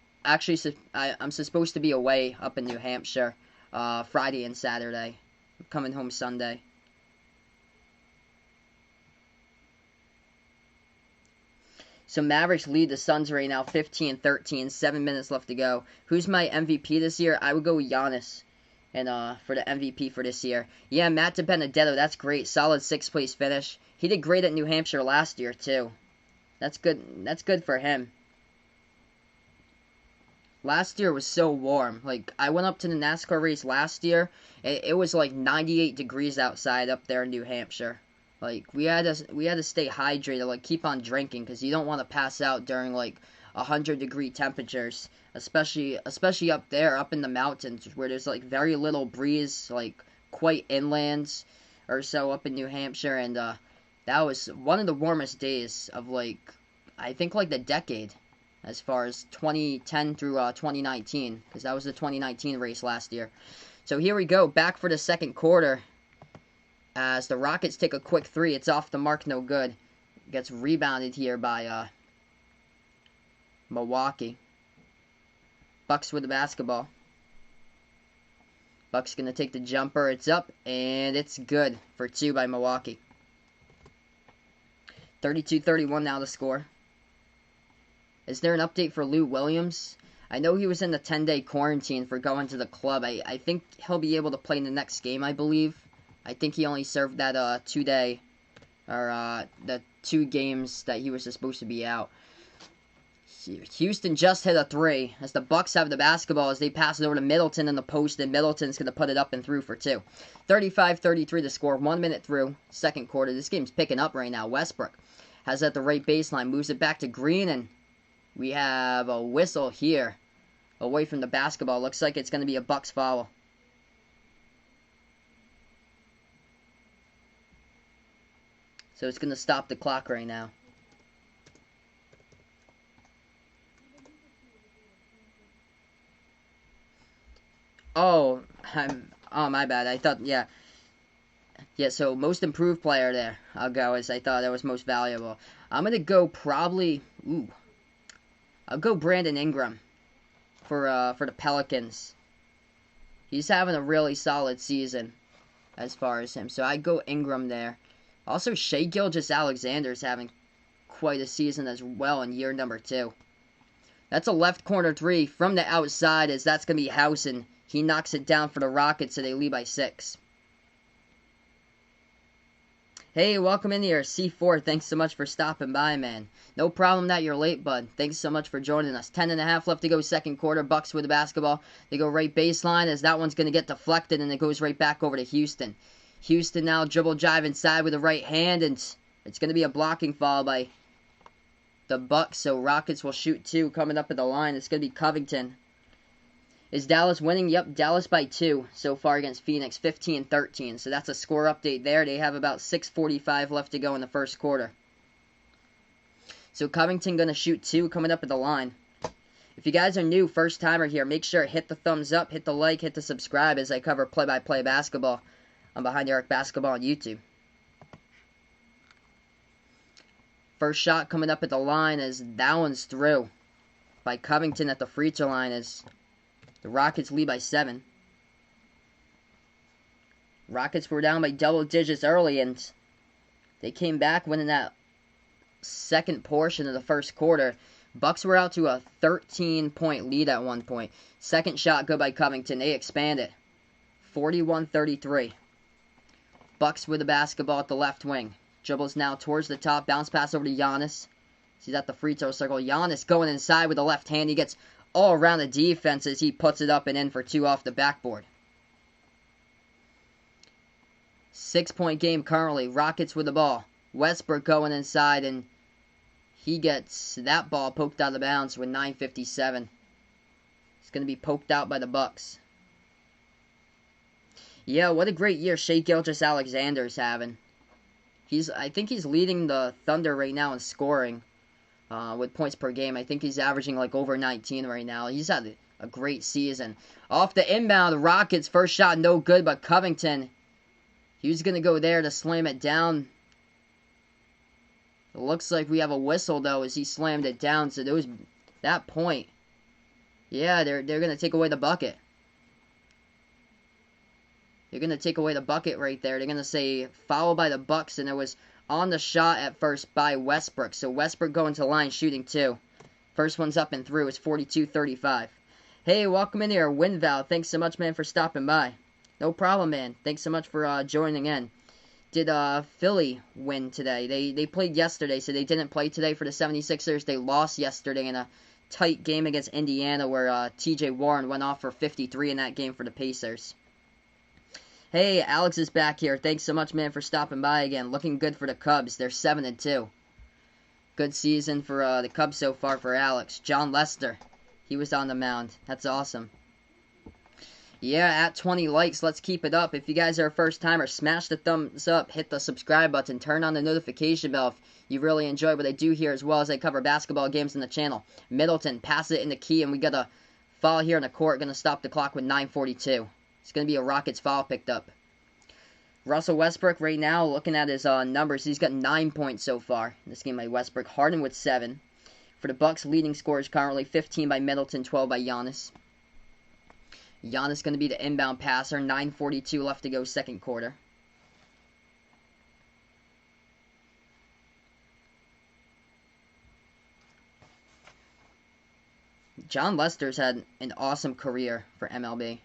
supposed to be away up in New Hampshire Friday and Saturday. I'm coming home Sunday. So Mavericks lead the Suns right now, 15-13, 7 minutes left to go. Who's my MVP this year? I would go with Giannis. And for the MVP for this year. Yeah, Matt DiBenedetto, that's great. Solid 6th place finish. He did great at New Hampshire last year, too. That's good. That's good for him. Last year was so warm. I went up to the NASCAR race last year. It was 98 degrees outside up there in New Hampshire. Like, we had to stay hydrated, like, keep on drinking, because you don't want to pass out during, like, 100-degree temperatures, especially up there, up in the mountains, where there's, like, very little breeze, like, quite inlands or so up in New Hampshire, and, that was one of the warmest days of, like, I think, like, the decade, as far as 2010 through 2019, because that was the 2019 race last year. So here we go, back for the second quarter, as the Rockets take a quick three. It's off the mark, no good. Gets rebounded here by Milwaukee. Bucks with the basketball. Bucks going to take the jumper. It's up, and it's good for two by Milwaukee. 32-31 now the score. Is there an update for Lou Williams? I know he was in the 10-day quarantine for going to the club. I think he'll be able to play in the next game, I believe. I think he only served that 2-day, or the 2 games that he was supposed to be out. Houston just hit a 3 as the Bucks have the basketball as they pass it over to Middleton in the post, and Middleton's going to put it up and through for 2. 35-33 to score, 1 minute through, second quarter. This game's picking up right now. Westbrook has it at the right baseline, moves it back to Green, and we have a whistle here away from the basketball. Looks like it's going to be a Bucks foul. So it's going to stop the clock right now. Oh, my bad. I thought, yeah. Yeah, so most improved player there, I'll go, as I thought that was most valuable. I'm going to go probably, I'll go Brandon Ingram for the Pelicans. He's having a really solid season as far as him. So I go Ingram there. Also, Shai Gilgeous-Alexander's having quite a season as well in year number 2. That's a left corner 3 from the outside, as that's going to be Housen. He knocks it down for the Rockets, so they lead by 6. Hey, welcome in here, C4. Thanks so much for stopping by, man. No problem that you're late, bud. Thanks so much for joining us. 10.5 left to go, second quarter. Bucks with the basketball. They go right baseline, as that one's going to get deflected, and it goes right back over to Houston. Houston now dribble drive inside with the right hand, and it's going to be a blocking foul by the Bucks, so Rockets will shoot 2 coming up at the line. It's going to be Covington. Is Dallas winning? Yep, Dallas by 2 so far against Phoenix, 15-13. So that's a score update there. They have about 6:45 left to go in the first quarter. So Covington going to shoot 2 coming up at the line. If you guys are new, first timer here, make sure to hit the thumbs up, hit the like, hit the subscribe as I cover play-by-play basketball on Behind the Arc Basketball on YouTube. First shot coming up at the line as that one's through by Covington at the free throw line as the Rockets lead by 7. Rockets were down by double digits early, and they came back winning that second portion of the first quarter. Bucks were out to a 13-point lead at one point. Second shot go by Covington. They expand it. 41-33. Bucks with the basketball at the left wing. Dribbles now towards the top. Bounce pass over to Giannis. He's at the free throw circle. Giannis going inside with the left hand. He gets all around the defense as he puts it up and in for 2 off the backboard. 6-point game currently. Rockets with the ball. Westbrook going inside, and he gets that ball poked out of bounds with 9:57. It's going to be poked out by the Bucks. Yeah, what a great year Shai Gilgeous-Alexander's having. I think he's leading the Thunder right now in scoring with points per game. I think he's averaging like over 19 right now. He's had a great season. Off the inbound, Rockets first shot no good, but Covington, he was going to go there to slam it down. It looks like we have a whistle though as he slammed it down. So that point, yeah, they're going to take away the bucket. They're going to take away the bucket right there. They're going to say foul by the Bucks, and it was on the shot at first by Westbrook. So Westbrook going to the line shooting 2. First one's up and through. It's 42-35. Hey, welcome in here, WinVal. Thanks so much, man, for stopping by. No problem, man. Thanks so much for joining in. Did Philly win today? They played yesterday, so they didn't play today for the 76ers. They lost yesterday in a tight game against Indiana where T.J. Warren went off for 53 in that game for the Pacers. Hey, Alex is back here. Thanks so much, man, for stopping by again. Looking good for the Cubs. They're 7-2. Good season for the Cubs so far for Alex. John Lester, he was on the mound. That's awesome. Yeah, at 20 likes, let's keep it up. If you guys are a first timer, smash the thumbs up, hit the subscribe button, turn on the notification bell if you really enjoy what I do here, as well as I cover basketball games on the channel. Middleton, pass it in the key, and we got a foul here in the court. Going to stop the clock with 9:42. It's going to be a Rockets foul picked up. Russell Westbrook right now, looking at his numbers, he's got 9 points so far in this game by Westbrook. Harden with 7. For the Bucks, leading scorers currently 15 by Middleton, 12 by Giannis. Giannis going to be the inbound passer. 9:42 left to go, second quarter. John Lester's had an awesome career for MLB.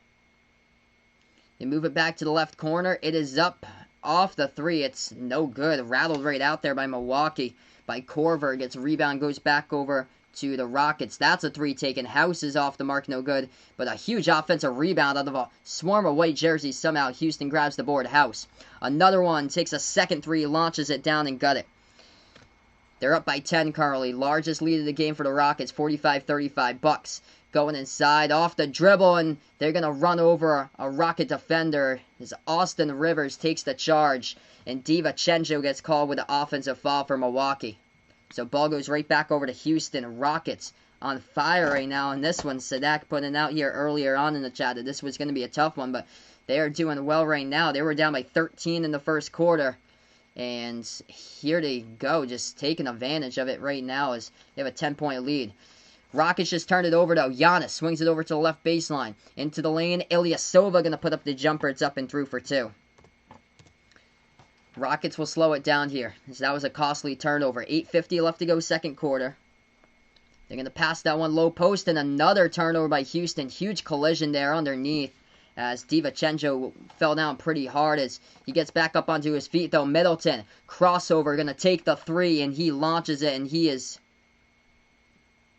They move it back to the left corner. It is up off the three. It's no good. Rattled right out there by Milwaukee. By Korver. Gets rebound, goes back over to the Rockets. That's a three taken. House is off the mark, no good. But a huge offensive rebound out of a swarm of white jerseys. Somehow Houston grabs the board. House. Another one. Takes a second three. Launches it down and got it. They're up by 10 currently. Largest lead of the game for the Rockets. 45-35. Bucks going inside off the dribble, and they're going to run over a Rocket defender as Austin Rivers takes the charge. And DiVincenzo gets called with the offensive foul for Milwaukee. So ball goes right back over to Houston. Rockets on fire right now. And this one, Sadak putting out here earlier on in the chat that this was going to be a tough one. But they are doing well right now. They were down by 13 in the first quarter. And here they go, just taking advantage of it right now as they have a 10-point lead. Rockets just turned it over, though. Giannis swings it over to the left baseline. Into the lane. Ilyasova going to put up the jumper. It's up and through for 2. Rockets will slow it down here, as that was a costly turnover. 8:50 left to go, second quarter. They're going to pass that one low post, and another turnover by Houston. Huge collision there underneath, as DiVincenzo fell down pretty hard as he gets back up onto his feet, though. Middleton, crossover, going to take the three, and he launches it, and he is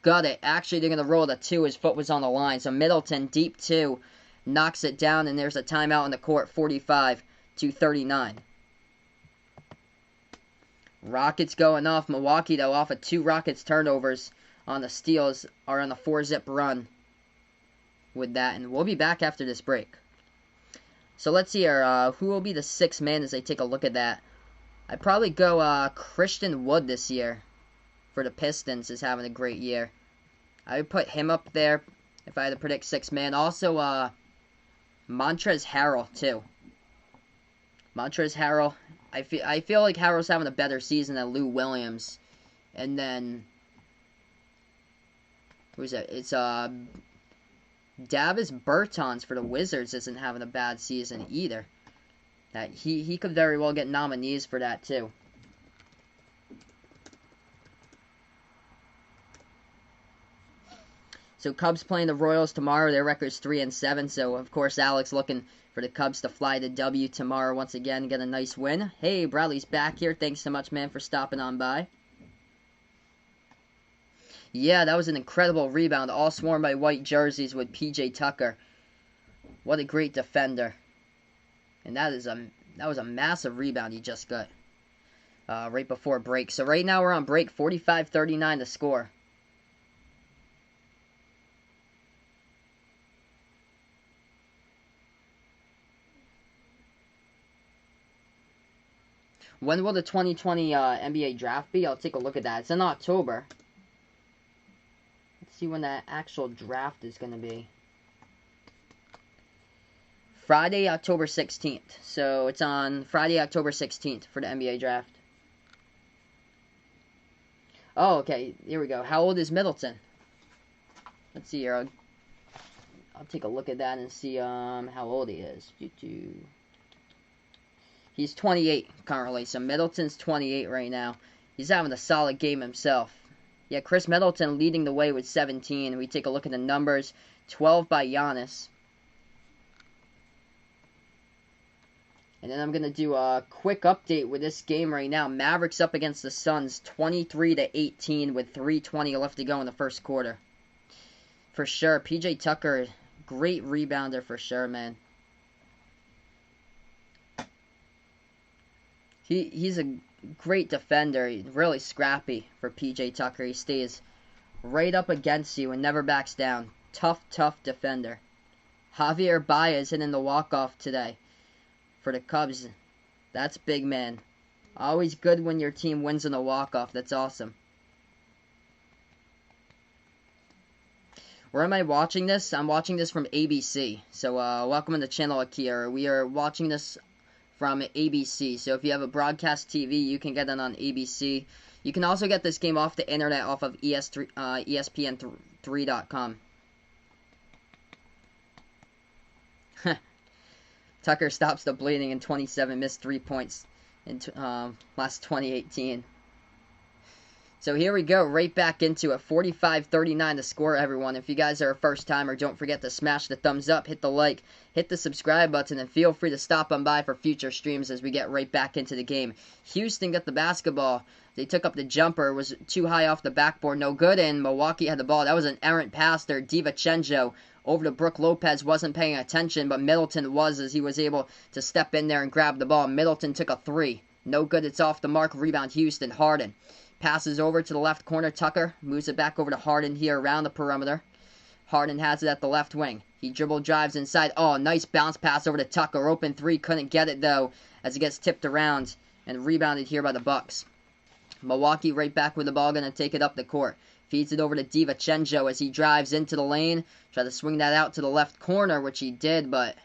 got it. Actually, they're going to roll the 2. His foot was on the line. So Middleton, deep 2, knocks it down, and there's a timeout in the court, 45-39. Rockets going off. Milwaukee, though, off of 2 Rockets turnovers on the steals, are on a 4-zip run with that. And we'll be back after this break. So let's see here. Who will be the 6th man as I take a look at that? I'd probably go Christian Wood this year for the Pistons, is having a great year. I would put him up there if I had to predict 6th man. Also, Montrezl Harrell, too. Montrezl Harrell. I feel like Harrell's having a better season than Lou Williams. And then, who's that? It's Davis Bertans for the Wizards isn't having a bad season either. That he could very well get nominees for that too. So Cubs playing the Royals tomorrow. Their record's 3-7. So of course Alex looking for the Cubs to fly the W tomorrow once again, get a nice win. Hey, Bradley's back here. Thanks so much, man, for stopping on by. Yeah, that was an incredible rebound, all swarmed by white jerseys with P.J. Tucker. What a great defender. And that was a massive rebound he just got right before break. So right now we're on break, 45-39 the score. When will the 2020 NBA draft be? I'll take a look at that. It's in October. Let's see when that actual draft is going to be. Friday, October 16th. So it's on Friday, October 16th for the NBA draft. Oh, okay. Here we go. How old is Middleton? Let's see here. I'll take a look at that and see how old he is. He's 28 currently, so Middleton's 28 right now. He's having a solid game himself. Yeah, Chris Middleton leading the way with 17. We take a look at the numbers. 12 by Giannis. And then I'm going to do a quick update with this game right now. Mavericks up against the Suns, 23-18 with 3:20 left to go in the first quarter. For sure, P.J. Tucker, great rebounder for sure, man. He's a great defender. He's really scrappy for PJ Tucker. He stays right up against you and never backs down. Tough defender. Javier Baez hitting the walk-off today for the Cubs. That's big, man. Always good when your team wins in a walk-off. That's awesome. Where am I watching this? I'm watching this from ABC. So, welcome to the channel, Akira. We are watching this from ABC. So, if you have a broadcast TV, you can get it on ABC. You can also get this game off the internet off of ESPN3.com. Tucker stops the bleeding in 27, missed 3 points in last 2018. So here we go, right back into it. 45-39 the score, everyone. If you guys are a first timer, don't forget to smash the thumbs up, hit the like, hit the subscribe button, and feel free to stop on by for future streams as we get right back into the game. Houston got the basketball. They took up the jumper, was too high off the backboard, no good, and Milwaukee had the ball. That was an errant pass there. DiVincenzo over to Brook Lopez, wasn't paying attention, but Middleton was, as he was able to step in there and grab the ball. Middleton took a three. No good, it's off the mark. Rebound Houston. Harden passes over to the left corner. Tucker moves it back over to Harden here around the perimeter. Harden has it at the left wing. He dribble drives inside. Oh, nice bounce pass over to Tucker. Open three. Couldn't get it, though, as it gets tipped around and rebounded here by the Bucks. Milwaukee right back with the ball. Going to take it up the court. Feeds it over to DiVincenzo as he drives into the lane. Try to swing that out to the left corner, which he did, but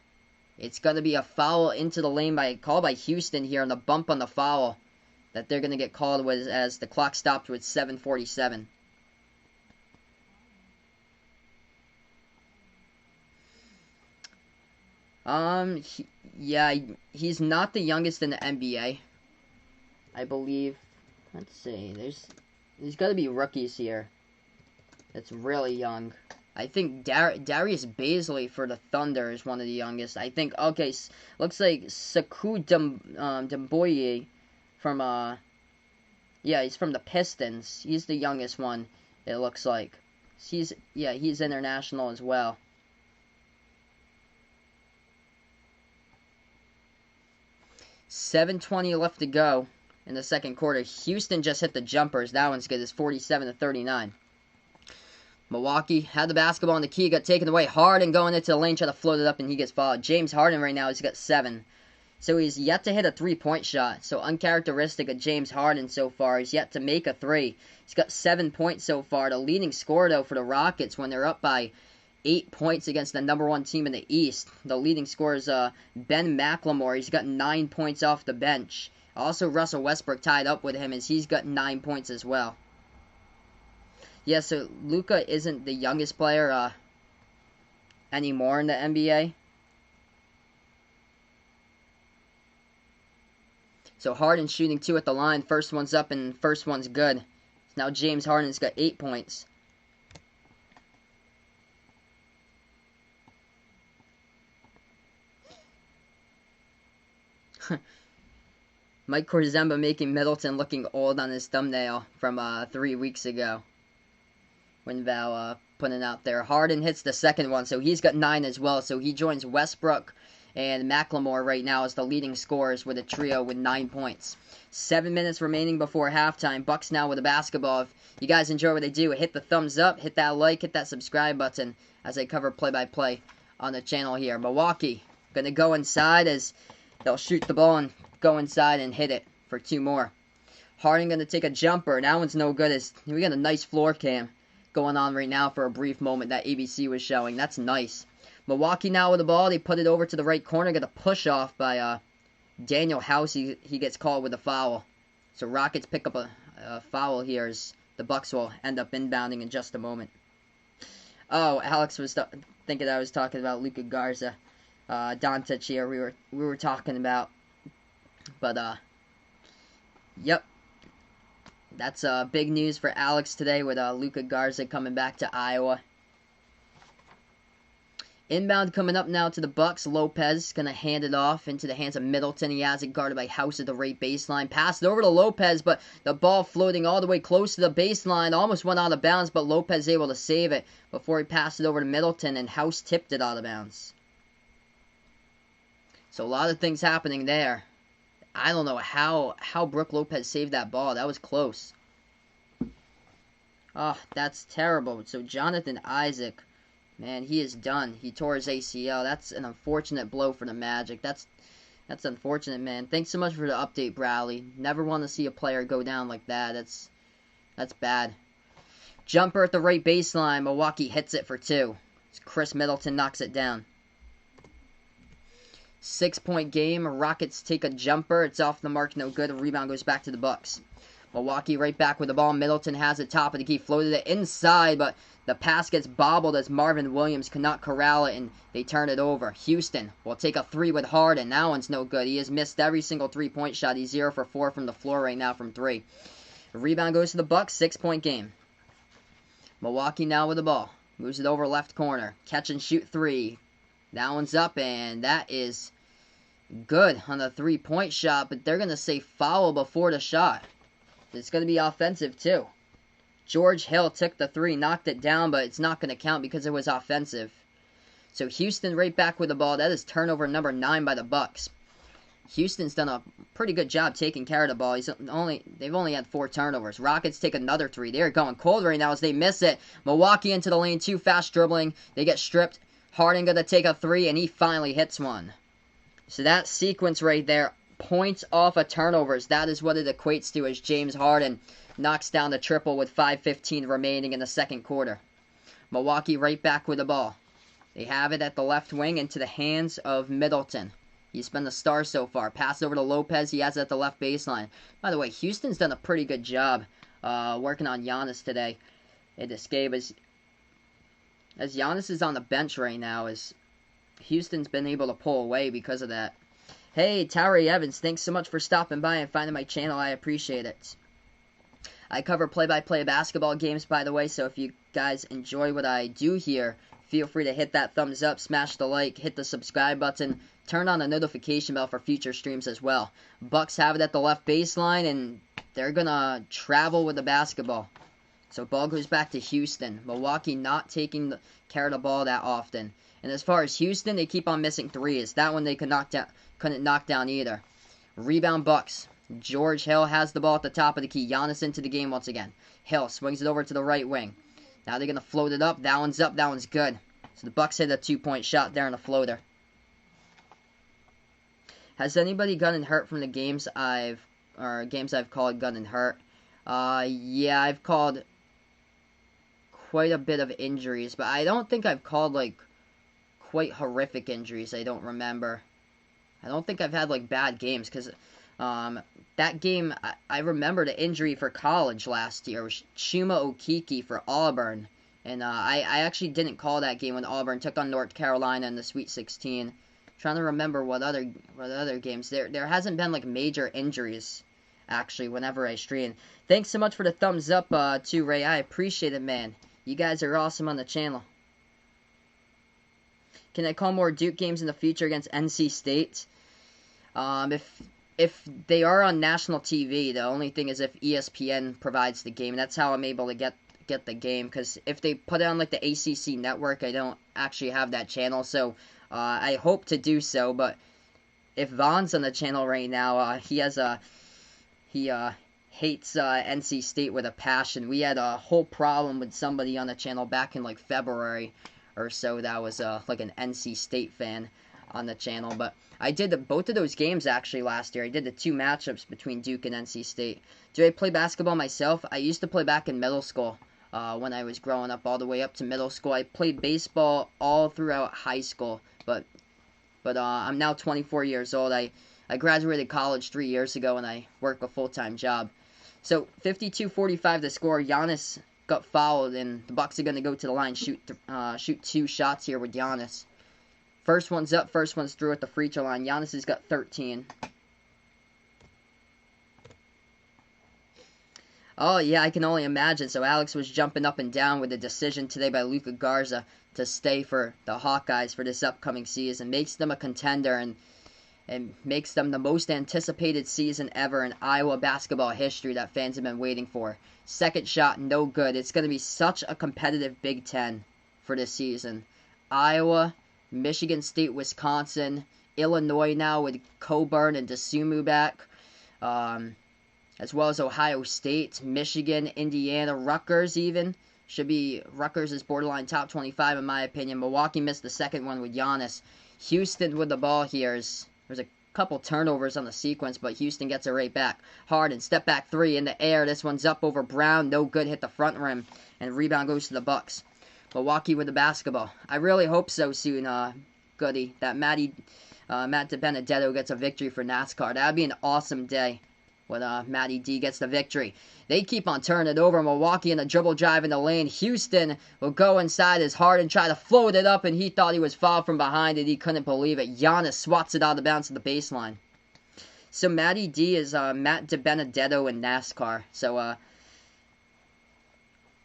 it's going to be a foul into the lane called by Houston here on the bump on the foul that they're going to get called with as the clock stopped with 7:47. He's not the youngest in the NBA, I believe. Let's see. There's got to be rookies here that's really young. I think Darius Bazley for the Thunder is one of the youngest. I think, okay, looks like Sekou Doumbouya from, he's from the Pistons. He's the youngest one, it looks like. He's international as well. $7:20 left to go in the second quarter. Houston just hit the jumpers. That one's good. It's 47-39. Milwaukee had the basketball in the key, got taken away. Harden going into the lane, trying to float it up, and he gets fouled. James Harden right now, he's got 7. So he's yet to hit a three-point shot. So uncharacteristic of James Harden so far. He's yet to make a three. He's got 7 points so far. The leading scorer, though, for the Rockets when they're up by 8 points against the number 1 team in the East. The leading scorer is Ben McLemore. He's got 9 points off the bench. Also, Russell Westbrook tied up with him as he's got 9 points as well. Yeah, so Luka isn't the youngest player anymore in the NBA. So Harden shooting 2 at the line. First one's up and first one's good. Now James Harden's got 8 points. Mike Korzemba making Middleton looking old on his thumbnail from 3 weeks ago when Val put it out there. Harden hits the second one, so he's got 9 as well. So he joins Westbrook and McLemore right now as the leading scorers with a trio with 9 points. 7 minutes remaining before halftime. Bucks now with the basketball. If you guys enjoy what they do, hit the thumbs up, hit that like, hit that subscribe button as I cover play-by-play on the channel here. Milwaukee going to go inside as they'll shoot the ball and go inside and hit it for 2 more. Harden going to take a jumper. That one's no good. We got a nice floor cam going on right now for a brief moment that ABC was showing. That's nice. Milwaukee now with the ball. They put it over to the right corner. Got a push off by Daniel House. He gets called with a foul. So Rockets pick up a foul here as the Bucks will end up inbounding in just a moment. Oh, Alex was thinking I was talking about Luka Garza. Doncic here we were talking about. But, yep. That's big news for Alex today with Luka Garza coming back to Iowa. Inbound coming up now to the Bucks. Lopez going to hand it off into the hands of Middleton. He has it guarded by House at the right baseline. Passed over to Lopez, but the ball floating all the way close to the baseline. Almost went out of bounds, but Lopez able to save it before he passed it over to Middleton, and House tipped it out of bounds. So a lot of things happening there I don't know how Brook Lopez saved that ball. That was close. Oh, that's terrible. So Jonathan Isaac, man, he is done. He tore his ACL. That's an unfortunate blow for the Magic. That's unfortunate, man. Thanks so much for the update, Bradley. Never want to see a player go down like that. That's bad. Jumper at the right baseline. Milwaukee hits it for 2. Chris Middleton knocks it down. 6-point game. Rockets take a jumper. It's off the mark. No good. The rebound goes back to the Bucks. Milwaukee right back with the ball. Middleton has it top of the key. Floated it inside, but the pass gets bobbled as Marvin Williams cannot corral it, and they turn it over. Houston will take a 3 with Harden. That one's no good. He has missed every single three-point shot. He's 0 for 4 from the floor right now from 3. The rebound goes to the Bucks. 6-point game. Milwaukee now with the ball. Moves it over left corner. Catch and shoot 3. That one's up, and that is good on the 3-point shot, but they're going to say foul before the shot. It's going to be offensive, too. George Hill took the 3, knocked it down, but it's not going to count because it was offensive. So Houston right back with the ball. That is turnover number 9 by the Bucks. Houston's done a pretty good job taking care of the ball. They've only had 4 turnovers. Rockets take another 3. They're going cold right now as they miss it. Milwaukee into the lane, too fast dribbling. They get stripped. Harden going to take a 3, and he finally hits one. So that sequence right there, points off of turnovers. That is what it equates to as James Harden knocks down the triple with 5:15 remaining in the second quarter. Milwaukee right back with the ball. They have it at the left wing into the hands of Middleton. He's been the star so far. Pass over to Lopez. He has it at the left baseline. By the way, Houston's done a pretty good job working on Giannis today in this game. As Giannis is on the bench right now, as Houston's been able to pull away because of that. Hey, Tyree Evans, thanks so much for stopping by and finding my channel. I appreciate it. I cover play-by-play basketball games, by the way, so if you guys enjoy what I do here, feel free to hit that thumbs up, smash the like, hit the subscribe button, turn on the notification bell for future streams as well. Bucks have it at the left baseline, and they're going to travel with the basketball. So ball goes back to Houston. Milwaukee not taking care of the ball that often. And as far as Houston, they keep on missing 3s. That one they couldn't knock down either. Rebound Bucks. George Hill has the ball at the top of the key. Giannis into the game once again. Hill swings it over to the right wing. Now they're going to float it up. That one's up. That one's good. So the Bucks hit a 2-point shot there on the floater. Has anybody gotten hurt from the games I've called gotten hurt? Yeah, I've called quite a bit of injuries, but I don't think I've called like quite horrific injuries. I don't remember. I don't think I've had like bad games because that game I remember the injury for college last year was Chuma Okeke for Auburn, and I actually didn't call that game when Auburn took on North Carolina in the Sweet 16. Trying to remember what other games there hasn't been like major injuries actually whenever I stream. Thanks so much for the thumbs up too, Ray. I appreciate it, man. You guys are awesome on the channel. Can I call more Duke games in the future against NC State? If they are on national TV, the only thing is if ESPN provides the game. That's how I'm able to get the game. Because if they put it on like the ACC network, I don't actually have that channel. So I hope to do so. But if Vaughn's on the channel right now, he hates NC State with a passion. We had a whole problem with somebody on the channel back in like February or so that was like an NC State fan on the channel. But I did both of those games actually last year. I did the 2 matchups between Duke and NC State. Do I play basketball myself? I used to play back in middle school when I was growing up all the way up to middle school. I played baseball all throughout high school, but I'm now 24 years old. I graduated college 3 years ago and I work a full-time job. So 52-45 the score. Giannis got fouled and the Bucks are going to go to the line, shoot 2 shots here with Giannis. First one's up, first one's through at the free throw line. Giannis has got 13. Oh, yeah, I can only imagine. So Alex was jumping up and down with the decision today by Luka Garza to stay for the Hawkeyes for this upcoming season. Makes them a contender and makes them the most anticipated season ever in Iowa basketball history that fans have been waiting for. Second shot, no good. It's going to be such a competitive Big Ten for this season. Iowa, Michigan State, Wisconsin, Illinois now with Coburn and DeSumo back, as well as Ohio State, Michigan, Indiana, Rutgers even. Rutgers is borderline top 25 in my opinion. Milwaukee missed the second one with Giannis. Houston with the ball here. There's a couple turnovers on the sequence, but Houston gets it right back. Harden, step back three in the air. This one's up over Brown. No good, hit the front rim. And rebound goes to the Bucks. Milwaukee with the basketball. I really hope so soon, Goody, that Matt DiBenedetto gets a victory for NASCAR. That would be an awesome day when Matty D gets the victory. They keep on turning it over. Milwaukee in the dribble drive in the lane. Houston will go inside his heart and try to float it up, and he thought he was fouled from behind it. He couldn't believe it. Giannis swats it out of bounds to the baseline. So Matty D is Matt DiBenedetto in NASCAR.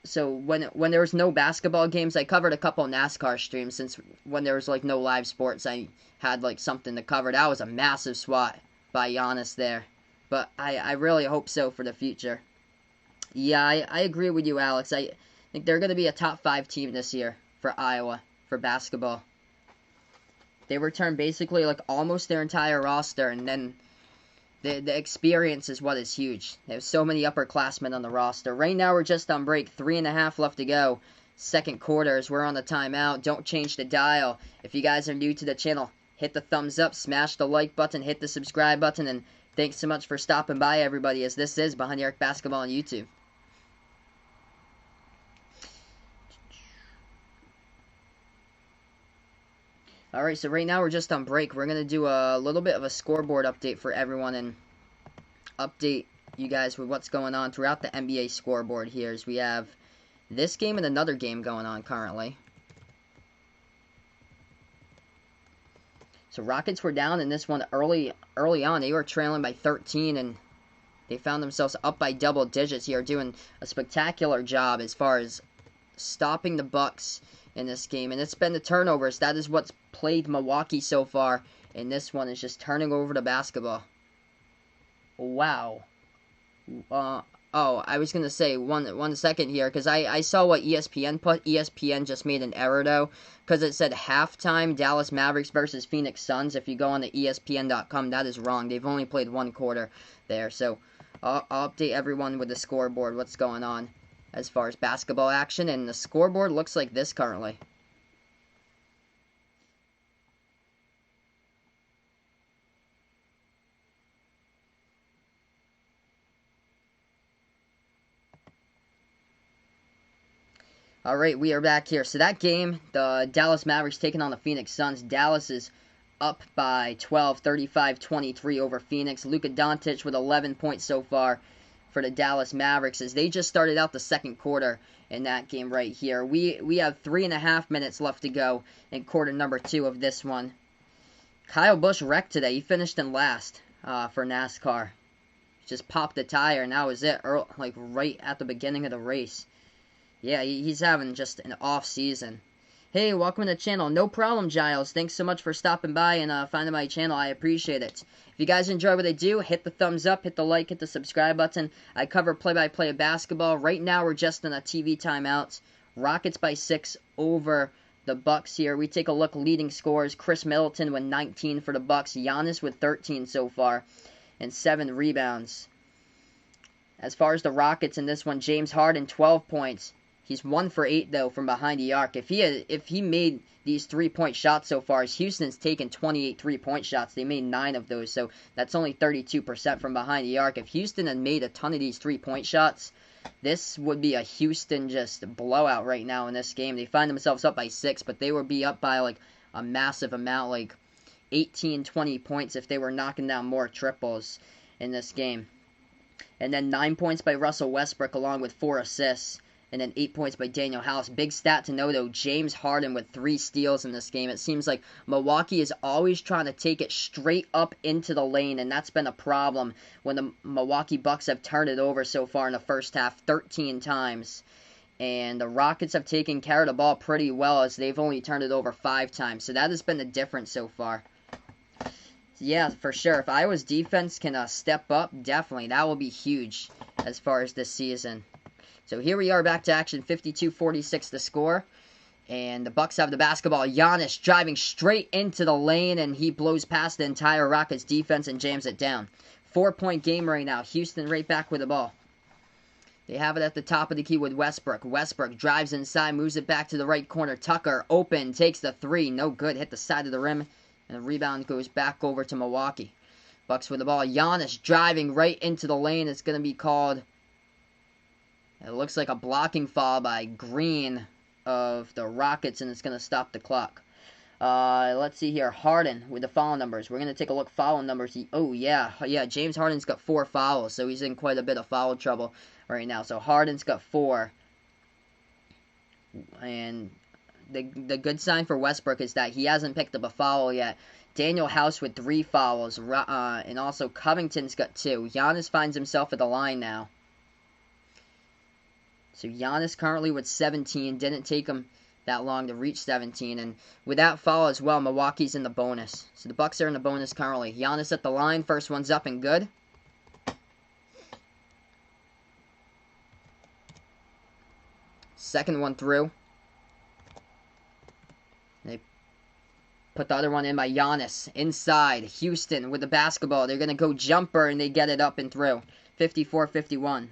So when there was no basketball games, I covered a couple NASCAR streams, since when there was like no live sports, I had like something to cover. That was a massive swat by Giannis there. But I really hope so for the future. Yeah, I agree with you, Alex. I think they're going to be a top 5 team this year for Iowa for basketball. They returned basically like almost their entire roster, and then the experience is what is huge. There's so many upperclassmen on the roster. Right now we're just on break. 3.5 left to go. Second quarter as we're on the timeout. Don't change the dial. If you guys are new to the channel, hit the thumbs up, smash the like button, hit the subscribe button, and thanks so much for stopping by, everybody, as this is Behind the Arc Basketball on YouTube. Alright, so right now we're just on break. We're going to do a little bit of a scoreboard update for everyone and update you guys with what's going on throughout the NBA scoreboard here, as we have this game and another game going on currently. So Rockets were down in this one early on. They were trailing by 13, and they found themselves up by double digits here, doing a spectacular job as far as stopping the Bucks in this game. And it's been the turnovers. That is what's played Milwaukee so far in this one, is just turning over the basketball. Wow. Oh, I was going to say one second here, because I saw what ESPN put. ESPN just made an error, though, because it said halftime Dallas Mavericks versus Phoenix Suns. If you go on to ESPN.com, that is wrong. They've only played one quarter there. So I'll update everyone with the scoreboard, what's going on as far as basketball action. And the scoreboard looks like this currently. Alright, we are back here. So that game, the Dallas Mavericks taking on the Phoenix Suns. Dallas is up by 12, 35-23 over Phoenix. Luka Doncic with 11 points so far for the Dallas Mavericks, as they just started out the second quarter in that game right here. We have 3.5 minutes left to go in quarter number 2 of this one. Kyle Busch wrecked today. He finished in last for NASCAR. Just popped the tire, and that was it, like right at the beginning of the race. Yeah, he's having just an off season. Hey, welcome to the channel. No problem, Giles. Thanks so much for stopping by and finding my channel. I appreciate it. If you guys enjoy what I do, hit the thumbs up, hit the like, hit the subscribe button. I cover play-by-play of basketball. Right now, we're just in a TV timeout. Rockets by 6 over the Bucks here. We take a look. Leading scorers: Chris Middleton with 19 for the Bucks. Giannis with 13 so far, and 7 rebounds. As far as the Rockets in this one, James Harden 12 points. He's 1 for 8, though, from behind the arc. If he made these 3-point shots so far, as Houston's taken 28 3-point shots, they made 9 of those, so that's only 32% from behind the arc. If Houston had made a ton of these 3-point shots, this would be a Houston just blowout right now in this game. They find themselves up by 6, but they would be up by like a massive amount, like 18, 20 points if they were knocking down more triples in this game. And then 9 points by Russell Westbrook along with 4 assists. And then 8 points by Daniel House. Big stat to know, though, James Harden with 3 steals in this game. It seems like Milwaukee is always trying to take it straight up into the lane, and that's been a problem when the Milwaukee Bucks have turned it over so far in the first half 13 times. And the Rockets have taken care of the ball pretty well, as they've only turned it over 5 times. So that has been the difference so far. Yeah, for sure. If Iowa's defense can step up, definitely, that will be huge as far as this season. So here we are back to action, 52-46 the score. And the Bucks have the basketball. Giannis driving straight into the lane, and he blows past the entire Rockets defense and jams it down. 4-point game right now. Houston right back with the ball. They have it at the top of the key with Westbrook. Westbrook drives inside, moves it back to the right corner. Tucker, open, takes the three. No good. Hit the side of the rim, and the rebound goes back over to Milwaukee. Bucks with the ball. Giannis driving right into the lane. It's going to be called, it looks like a blocking foul by Green of the Rockets, and it's going to stop the clock. Let's see here. Harden with the foul numbers. We're going to take a look foul numbers. Oh, yeah. James Harden's got 4 fouls, so he's in quite a bit of foul trouble right now. So Harden's got 4. And the good sign for Westbrook is that he hasn't picked up a foul yet. Daniel House with 3 fouls, and also Covington's got 2. Giannis finds himself at the line now. So Giannis currently with 17. Didn't take him that long to reach 17. And with that foul as well, Milwaukee's in the bonus. So the Bucks are in the bonus currently. Giannis at the line. First one's up and good. Second one through. They put the other one in by Giannis. Inside. Houston with the basketball. They're going to go jumper, and they get it up and through. 54-51.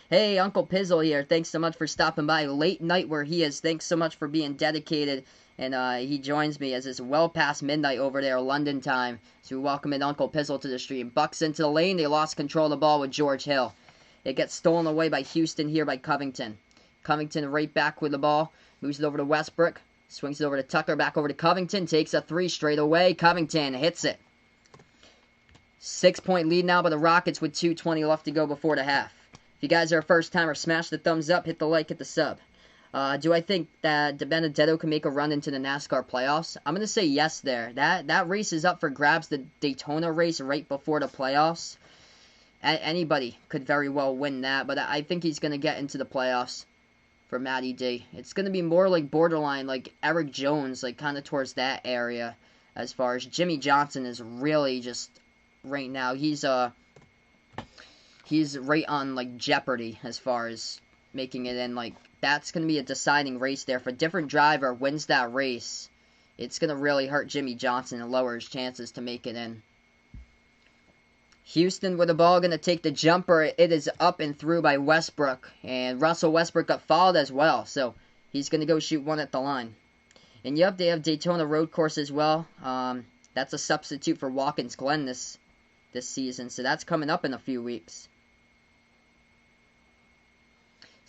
Hey, Uncle Pizzle here. Thanks so much for stopping by. Late night where he is. Thanks so much for being dedicated. And he joins me as it's well past midnight over there, London time. So we welcome in Uncle Pizzle to the stream. Bucks into the lane. They lost control of the ball with George Hill. It gets stolen away by Houston here by Covington. Covington right back with the ball. Moves it over to Westbrook. Swings it over to Tucker. Back over to Covington. Takes a 3 straight away. Covington hits it. 6-point lead now by the Rockets with 2:20 left to go before the half. If you guys are a first-timer, smash the thumbs up, hit the like, hit the sub. Do I think that DiBenedetto can make a run into the NASCAR playoffs? I'm going to say yes there. That race is up for grabs, the Daytona race right before the playoffs. Anybody could very well win that, but I think he's going to get into the playoffs for Matty D. It's going to be more like borderline, like Eric Jones, like kind of towards that area as far as Jimmy Johnson is really just right now. He's right on, like, jeopardy as far as making it in. Like, that's going to be a deciding race there. If a different driver wins that race, it's going to really hurt Jimmy Johnson and lower his chances to make it in. Houston with the ball, going to take the jumper. It is up and through by Westbrook. And Russell Westbrook got fouled as well, so he's going to go shoot one at the line. And, yep, they have Daytona Road Course as well. That's a substitute for Watkins Glen this season, so that's coming up in a few weeks.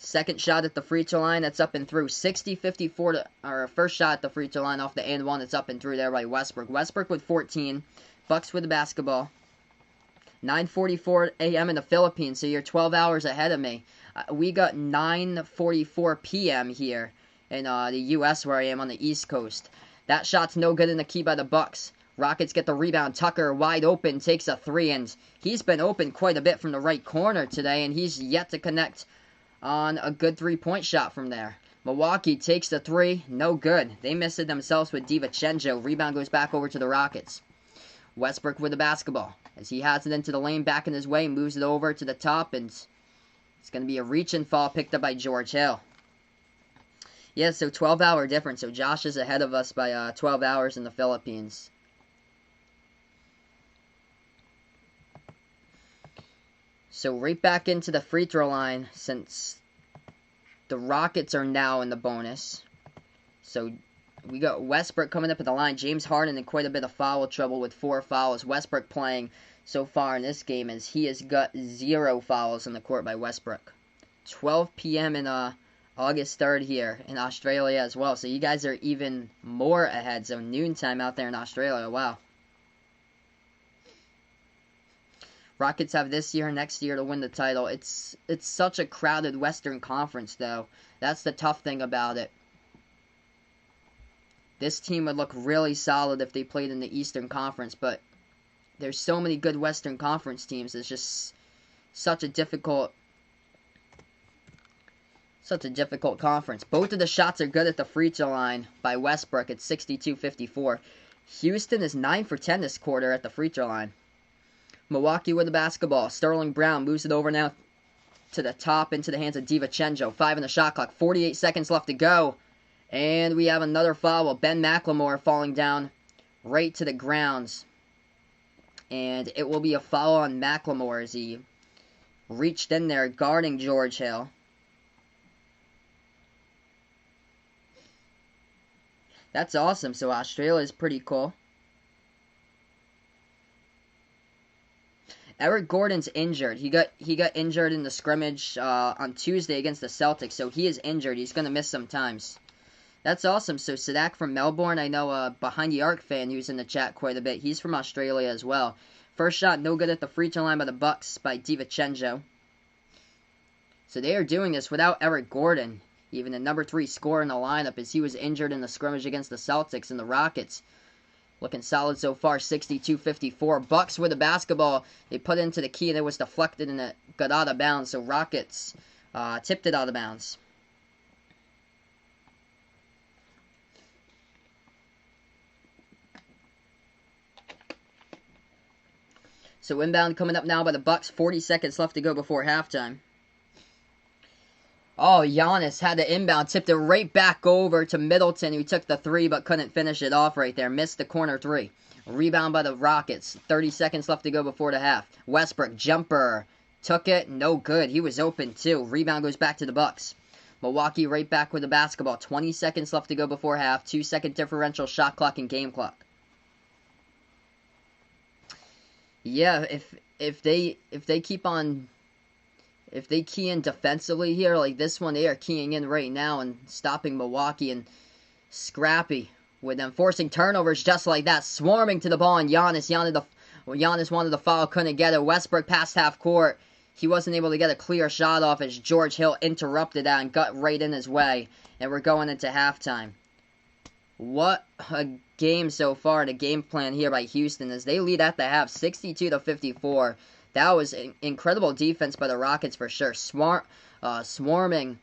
Second shot at the free throw line, that's up and through. 60-54, or first shot at the free throw line off the and one, that's up and through there by Westbrook. Westbrook with 14. Bucks with the basketball. 9:44 a.m. in the Philippines, so you're 12 hours ahead of me. We got 9:44 p.m. here in the U.S. where I am on the East Coast. That shot's no good in the key by the Bucks. Rockets get the rebound. Tucker wide open, takes a 3, and he's been open quite a bit from the right corner today, and he's yet to connect on a good 3-point shot from there. Milwaukee takes the 3, no good. They missed it themselves with DiVincenzo. Rebound goes back over to the Rockets. Westbrook with the basketball. As he has it into the lane, back in his way, moves it over to the top, and it's going to be a reach and fall picked up by George Hill. Yeah, so 12-hour difference. So Josh is ahead of us by 12 hours in the Philippines. So right back into the free throw line since the Rockets are now in the bonus. So we got Westbrook coming up at the line. James Harden in quite a bit of foul trouble with 4 fouls. Westbrook playing so far in this game as he has got 0 fouls in the court by Westbrook. 12 p.m. in August 3rd here in Australia as well. So you guys are even more ahead. So noontime out there in Australia. Wow. Rockets have this year and next year to win the title. It's such a crowded Western Conference, though. That's the tough thing about it. This team would look really solid if they played in the Eastern Conference, but there's so many good Western Conference teams. It's just such a difficult conference. Both of the shots are good at the free throw line by Westbrook at 62-54. Houston is 9 for 10 this quarter at the free throw line. Milwaukee with the basketball. Sterling Brown moves it over now to the top into the hands of DiVincenzo. 5 in the shot clock. 48 seconds left to go. And we have another foul. Ben McLemore falling down right to the grounds. And it will be a foul on McLemore as he reached in there guarding George Hill. That's awesome. So Australia is pretty cool. Eric Gordon's injured. He got injured in the scrimmage on Tuesday against the Celtics, so he is injured. He's going to miss some times. That's awesome. So Sadak from Melbourne, I know Behind the Arc fan who's in the chat quite a bit. He's from Australia as well. First shot, no good at the free throw line by the Bucks by DiVincenzo. So they are doing this without Eric Gordon, even the number 3 scorer in the lineup, as he was injured in the scrimmage against the Celtics, and the Rockets looking solid so far, 62-54. Bucks with the basketball. They put it into the key, and it was deflected, and it got out of bounds. So Rockets tipped it out of bounds. So inbound coming up now by the Bucks. 40 seconds left to go before halftime. Oh, Giannis had the inbound, tipped it right back over to Middleton, who took the 3 but couldn't finish it off right there. Missed the corner 3. Rebound by the Rockets. 30 seconds left to go before the half. Westbrook, jumper. Took it, no good. He was open too. Rebound goes back to the Bucks. Milwaukee right back with the basketball. 20 seconds left to go before half. 2-second differential, shot clock and game clock. Yeah, if they keep on... If they key in defensively here, like this one, they are keying in right now and stopping Milwaukee, and scrappy with them forcing turnovers just like that, swarming to the ball, and Giannis wanted the foul, couldn't get it. Westbrook past half court. He wasn't able to get a clear shot off as George Hill interrupted that and got right in his way, and we're going into halftime. What a game so far, the game plan here by Houston as they lead at the half, 62-54. That was incredible defense by the Rockets for sure. Swarming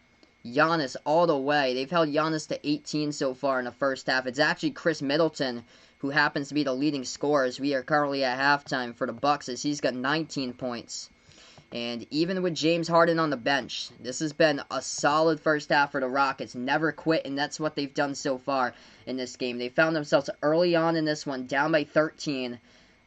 Giannis all the way. They've held Giannis to 18 so far in the first half. It's actually Chris Middleton who happens to be the leading scorer as we are currently at halftime for the Bucks as he's got 19 points. And even with James Harden on the bench, this has been a solid first half for the Rockets. Never quit, and that's what they've done so far in this game. They found themselves early on in this one, down by 13,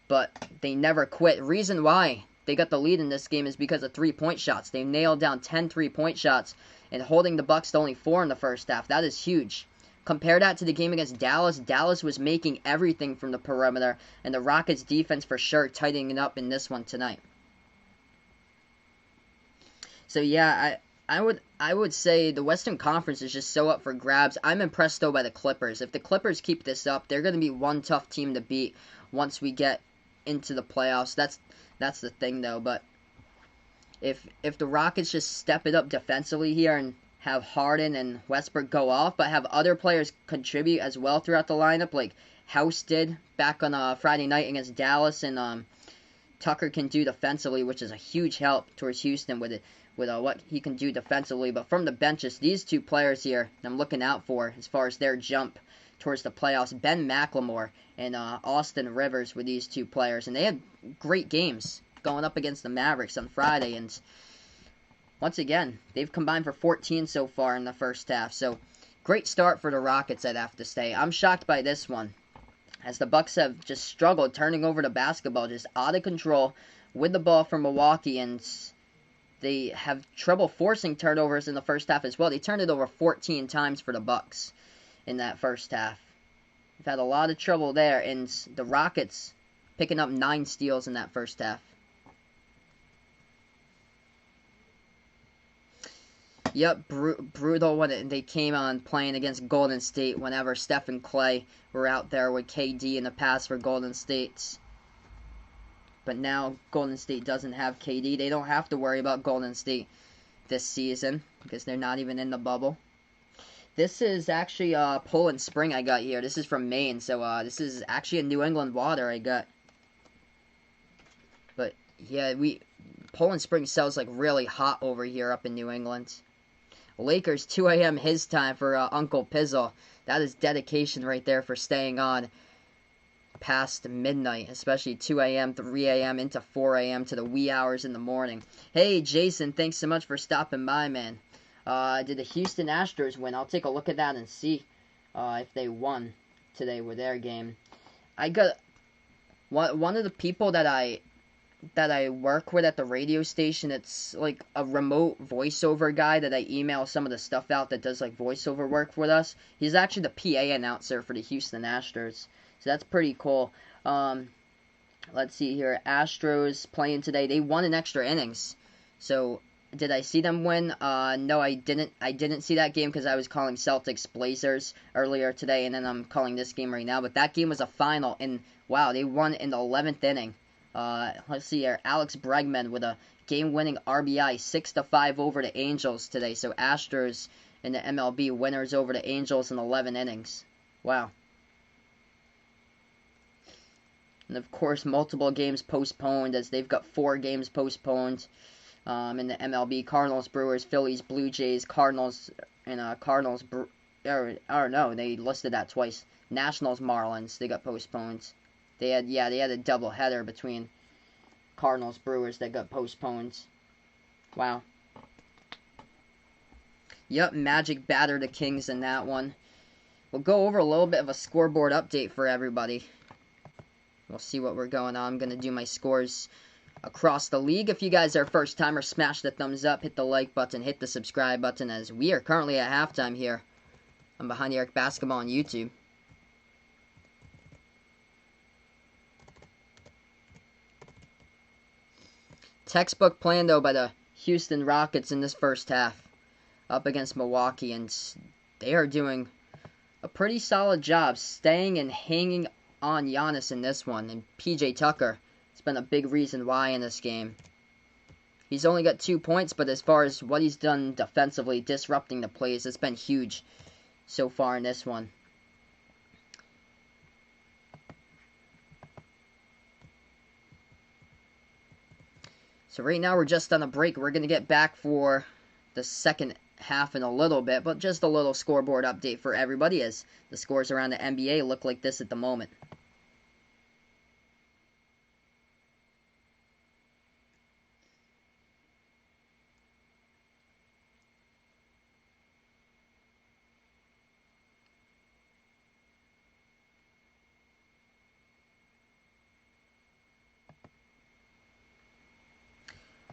but they never quit. Reason why they got the lead in this game is because of 3-point shots. They nailed down 10 3-point shots and holding the Bucks to only 4 in the first half. That is huge. Compare that to the game against Dallas. Dallas was making everything from the perimeter, and the Rockets' defense for sure tightening up in this one tonight. So yeah, I would say the Western Conference is just so up for grabs. I'm impressed though by the Clippers. If the Clippers keep this up, they're going to be one tough team to beat once we get into the playoffs. That's the thing though. But if the Rockets just step it up defensively here and have Harden and Westbrook go off, but have other players contribute as well throughout the lineup, like House did back on Friday night against Dallas, and Tucker can do defensively, which is a huge help towards Houston with what he can do defensively. But from the benches, these two players here I'm looking out for as far as their jump towards the playoffs. Ben McLemore and Austin Rivers with these two players. And they had great games going up against the Mavericks on Friday. And once again, they've combined for 14 so far in the first half. So great start for the Rockets, I'd have to say. I'm shocked by this one, as the Bucks have just struggled turning over the basketball, just out of control with the ball from Milwaukee, and they have trouble forcing turnovers in the first half as well. They turned it over 14 times for the Bucks in that first half. They've had a lot of trouble there, and the Rockets picking up 9 steals in that first half. Yep, brutal when they came on playing against Golden State whenever Steph and Clay were out there with KD in the past for Golden State. But now Golden State doesn't have KD. They don't have to worry about Golden State this season because they're not even in the bubble. This is actually Poland Spring I got here. This is from Maine, so this is actually a New England water I got. But yeah, Poland Spring sells like really hot over here up in New England. Lakers 2 a.m. his time for Uncle Pizzle. That is dedication right there for staying on past midnight, especially 2 a.m., 3 a.m., into 4 a.m. to the wee hours in the morning. Hey, Jason, thanks so much for stopping by, man. Did the Houston Astros win? I'll take a look at that and see if they won today with their game. I got one of the people that I work with at the radio station. It's like a remote voiceover guy that I email some of the stuff out that does like voiceover work with us. He's actually the PA announcer for the Houston Astros, so that's pretty cool. Let's see here. Astros playing today. They won in extra innings. So did I see them win? No, I didn't. I didn't see that game because I was calling Celtics Blazers earlier today, and then I'm calling this game right now. But that game was a final, and wow, they won in the 11th inning. Let's see here. Alex Bregman with a game-winning RBI, 6-5 over the Angels today. So Astros in the MLB winners over the Angels in 11 innings. Wow. And of course, multiple games postponed, as they've got 4 games postponed in the MLB. Cardinals, Brewers, Phillies, Blue Jays, Cardinals, and Cardinals. I don't know. They listed that twice. Nationals, Marlins. They got postponed. They had a double header between Cardinals, Brewers that got postponed. Wow. Yep, Magic battered the Kings in that one. We'll go over a little bit of a scoreboard update for everybody. We'll see what we're going on. I'm going to do my scores across the league. If you guys are first timer, smash the thumbs up, hit the like button, hit the subscribe button, as we are currently at halftime here on Behind the Arc Basketball on YouTube. Textbook plan, though, by the Houston Rockets in this first half up against Milwaukee, and they are doing a pretty solid job staying and hanging on Giannis in this one. And PJ Tucker has been a big reason why in this game. He's only got 2 points, but as far as what he's done defensively, disrupting the plays, it's been huge so far in this one. So right now we're just on a break. We're going to get back for the second half in a little bit, but just a little scoreboard update for everybody as the scores around the NBA look like this at the moment.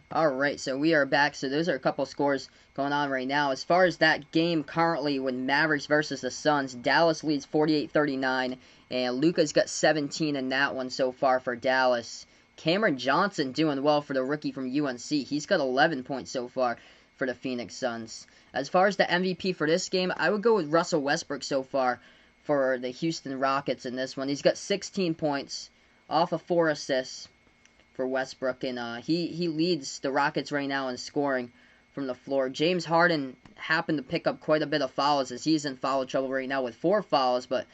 Alright, so we are back. So those are a couple scores going on right now. As far as that game currently with Mavericks versus the Suns, Dallas leads 48-39, and Luka's got 17 in that one so far for Dallas. Cameron Johnson doing well for the rookie from UNC. He's got 11 points so far for the Phoenix Suns. As far as the MVP for this game, I would go with Russell Westbrook so far for the Houston Rockets in this one. He's got 16 points off of 4 assists for Westbrook, and he leads the Rockets right now in scoring from the floor. James Harden happened to pick up quite a bit of fouls, as he's in foul trouble right now with 4 fouls, but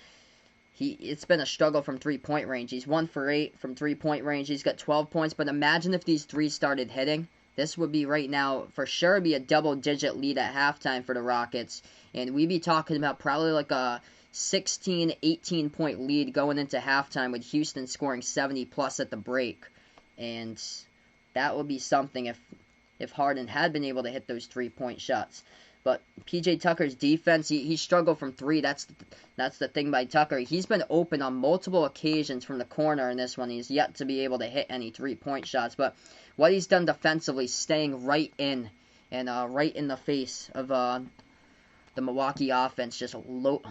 it's been a struggle from three-point range. He's 1 for 8 from three-point range. He's got 12 points, but imagine if these threes started hitting. This would be right now, for sure, be a double-digit lead at halftime for the Rockets, and we'd be talking about probably like a 16, 18-point lead going into halftime with Houston scoring 70-plus at the break. And that would be something if Harden had been able to hit those 3-point shots. But PJ Tucker's defense, he struggled from 3. That's the thing by Tucker. He's been open on multiple occasions from the corner in this one. He's yet to be able to hit any 3-point shots. But what he's done defensively, staying right in and right in the face of the Milwaukee offense, just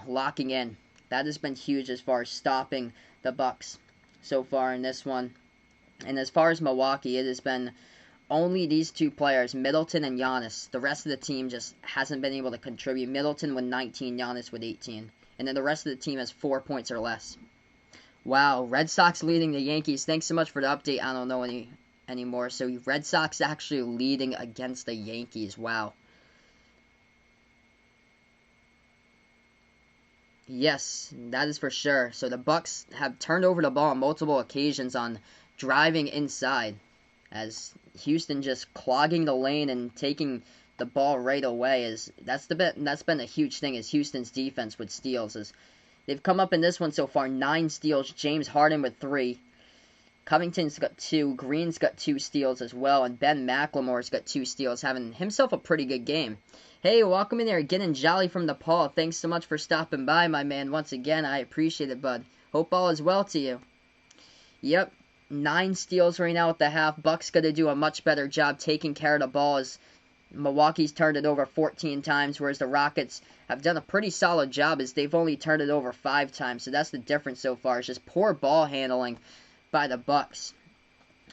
locking in. That has been huge as far as stopping the Bucks so far in this one. And as far as Milwaukee, it has been only these 2 players, Middleton and Giannis. The rest of the team just hasn't been able to contribute. Middleton with 19, Giannis with 18. And then the rest of the team has 4 points or less. Wow, Red Sox leading the Yankees. Thanks so much for the update. I don't know anymore. So Red Sox actually leading against the Yankees. Wow. Yes, that is for sure. So the Bucks have turned over the ball on multiple occasions on driving inside, as Houston just clogging the lane and taking the ball right away. That's been a huge thing, is Houston's defense with steals. As they've come up in this one so far, 9 steals. James Harden with 3. Covington's got 2. Green's got 2 steals as well, and Ben McLemore's got 2 steals, having himself a pretty good game. Hey, welcome in there, getting jolly from Nepal. Thanks so much for stopping by, my man. Once again, I appreciate it, bud. Hope all is well to you. Yep, 9 steals right now at the half. Bucks got to do a much better job taking care of the ball as Milwaukee's turned it over 14 times, whereas the Rockets have done a pretty solid job as they've only turned it over 5 times. So that's the difference so far. It's just poor ball handling by the Bucks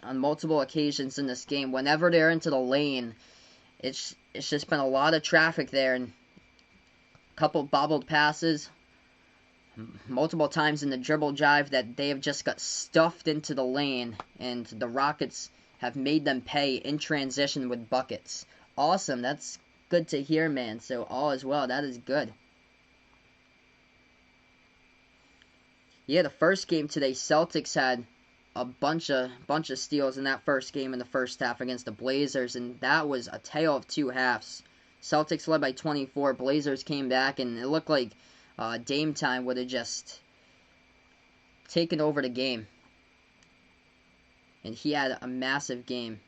on multiple occasions in this game. Whenever they're into the lane, it's just been a lot of traffic there and a couple bobbled passes. Multiple times in the dribble drive that they have just got stuffed into the lane, and the Rockets have made them pay in transition with buckets. Awesome, that's good to hear, man. So all is well, that is good. Yeah, the first game today, Celtics had a bunch of steals in that first game in the first half against the Blazers, and that was a tale of 2 halves. Celtics led by 24, Blazers came back, and it looked like Dame Time would have just taken over the game. And he had a massive game.